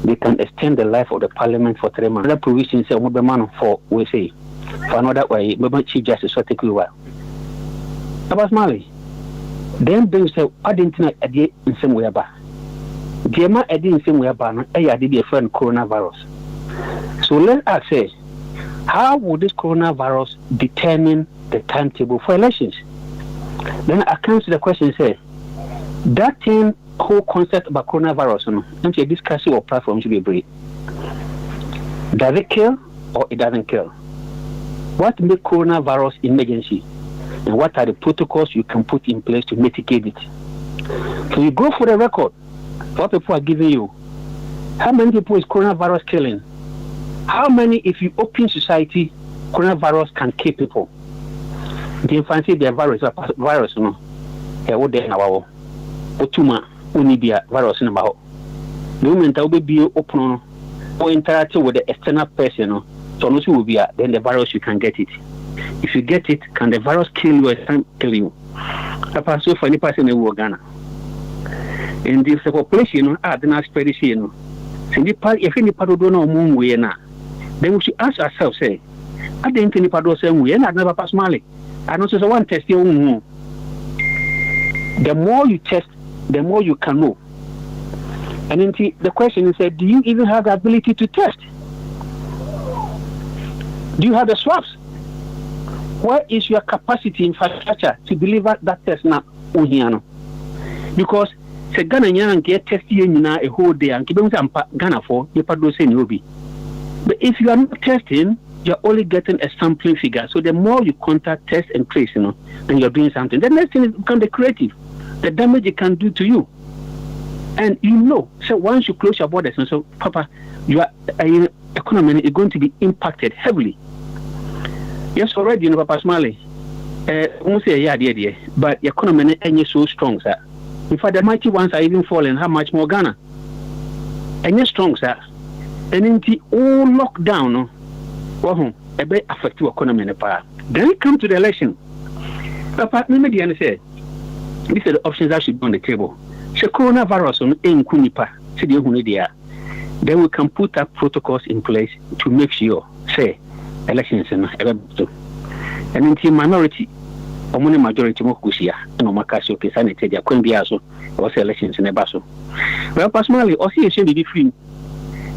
they can extend the life of the parliament for 3 months. Another provision say man for we say for another way, maybe Chief Justice will take you while. About Mali. Then they say I didn't know in some way about. Jema I didn't some way about I did a friend coronavirus. So let us say, how would this coronavirus determine the timetable for elections? Then I come to the question say that thing whole concept about coronavirus and you discuss your platform should be brief. Does it kill or it doesn't kill? What makes coronavirus emergency and what are the protocols you can put in place to mitigate it? So you go for the record. What people are giving you? How many people is coronavirus killing? How many, if you open society, coronavirus can kill people? The fancy the virus no. Here what they now otuma unibia virus no ba. The moment that will be open or interact with the external person so no will be then the virus you can get it. If you get it, can the virus kill you or kill you? Papa so for any person in Ghana. In this population the not spread this So if any part don't know moon we na, then we should ask ourselves say I didn't any part of the same way, and I never pass Mali. I know so one test your own. The more you test, the more you can know. And then the question is, do you even have the ability to test? Do you have the swabs? Where is your capacity infrastructure to deliver that test now? Because the Ghana get testing a whole day and keep Ghana for you be. But if you are not testing, you're only getting a sampling figure. So the more you contact, test, and trace, and you're doing something. The next thing is become the creative. The damage it can do to you. And so once you close your borders, and so, Papa, your economy is going to be impacted heavily. Yes, already, Papa Smiley. Won't say yeah, but the economy is so strong, sir. In fact, the mighty ones are even falling. How much more Ghana? And you're strong, sir. And in the all lockdown, a bit affect the economy in the power. Then we come to the election. Papa, let me say, these are the options that should be on the table. So coronavirus on Kunipa, then we can put up protocols in place to make sure, say, elections and in the minority, or money majority Mokusia, and Omakasio, Sanity, there couldn't be also, or elections in a basso. Well, personally, or see a shame be free.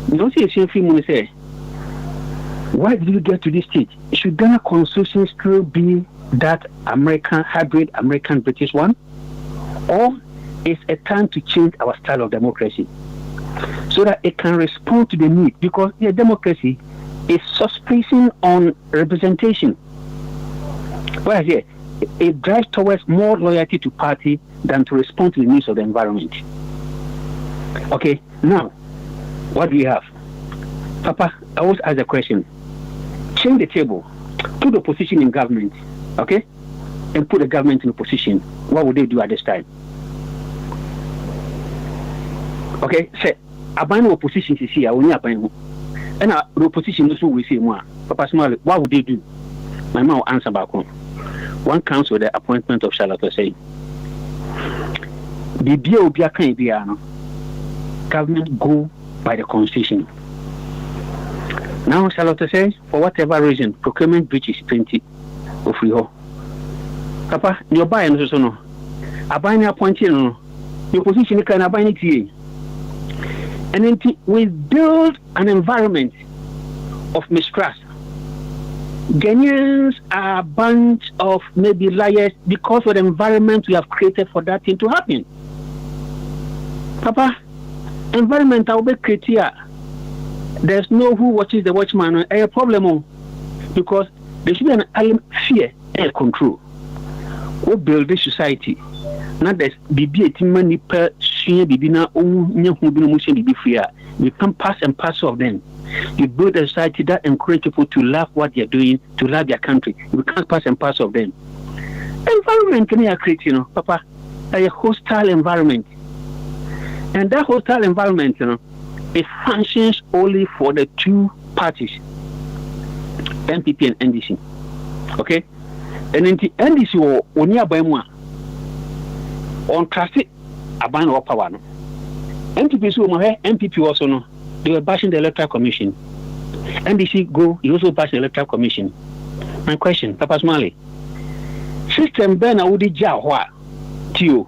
Don't see a shame free when say, why did you get to this stage? Should Ghana constitution still be that American hybrid, American British one? Or it's a time to change our style of democracy so that it can respond to the need, because the democracy is suspicion on representation. Whereas it drives towards more loyalty to party than to respond to the needs of the environment. Okay, now, what do we have? Papa, I always ask the question, change the table, put the opposition in government, okay, and put the government in a position. What would they do at this time? Okay, say, abandon opposition is here, only abandon. And the opposition also will say more. Papa Small, what would they do? My mom will answer back on. One counts with the appointment of Charlotte saying, government go by the constitution. Now Charlotte says, for whatever reason, procurement breach is 20 of free ho. Papa, you're buying also no. A buying appointed no. Your position can buy it. And then we build an environment of mistrust. Ghanaians are a bunch of maybe liars because of the environment we have created for that thing to happen. Papa, environment will be created. There's no who watches the watchman. A problem because there should be an element fear and control. We build this society. Not that BB money per bibina we become part and parcel of them. You build a society that encourages people to love what they're doing, to love their country. You become part and parcel of them. Environment can you create, Papa, a hostile environment. And that hostile environment, it functions only for the two parties, NPP and NDC. Okay? And in the NDC or nearby one on traffic abandon our power. NPP so NPP also no. They were bashing the Electoral Commission. NDC go, you also bash the Electoral Commission. My question, Papa Smalley. System Ben Audi Jahwa Tio.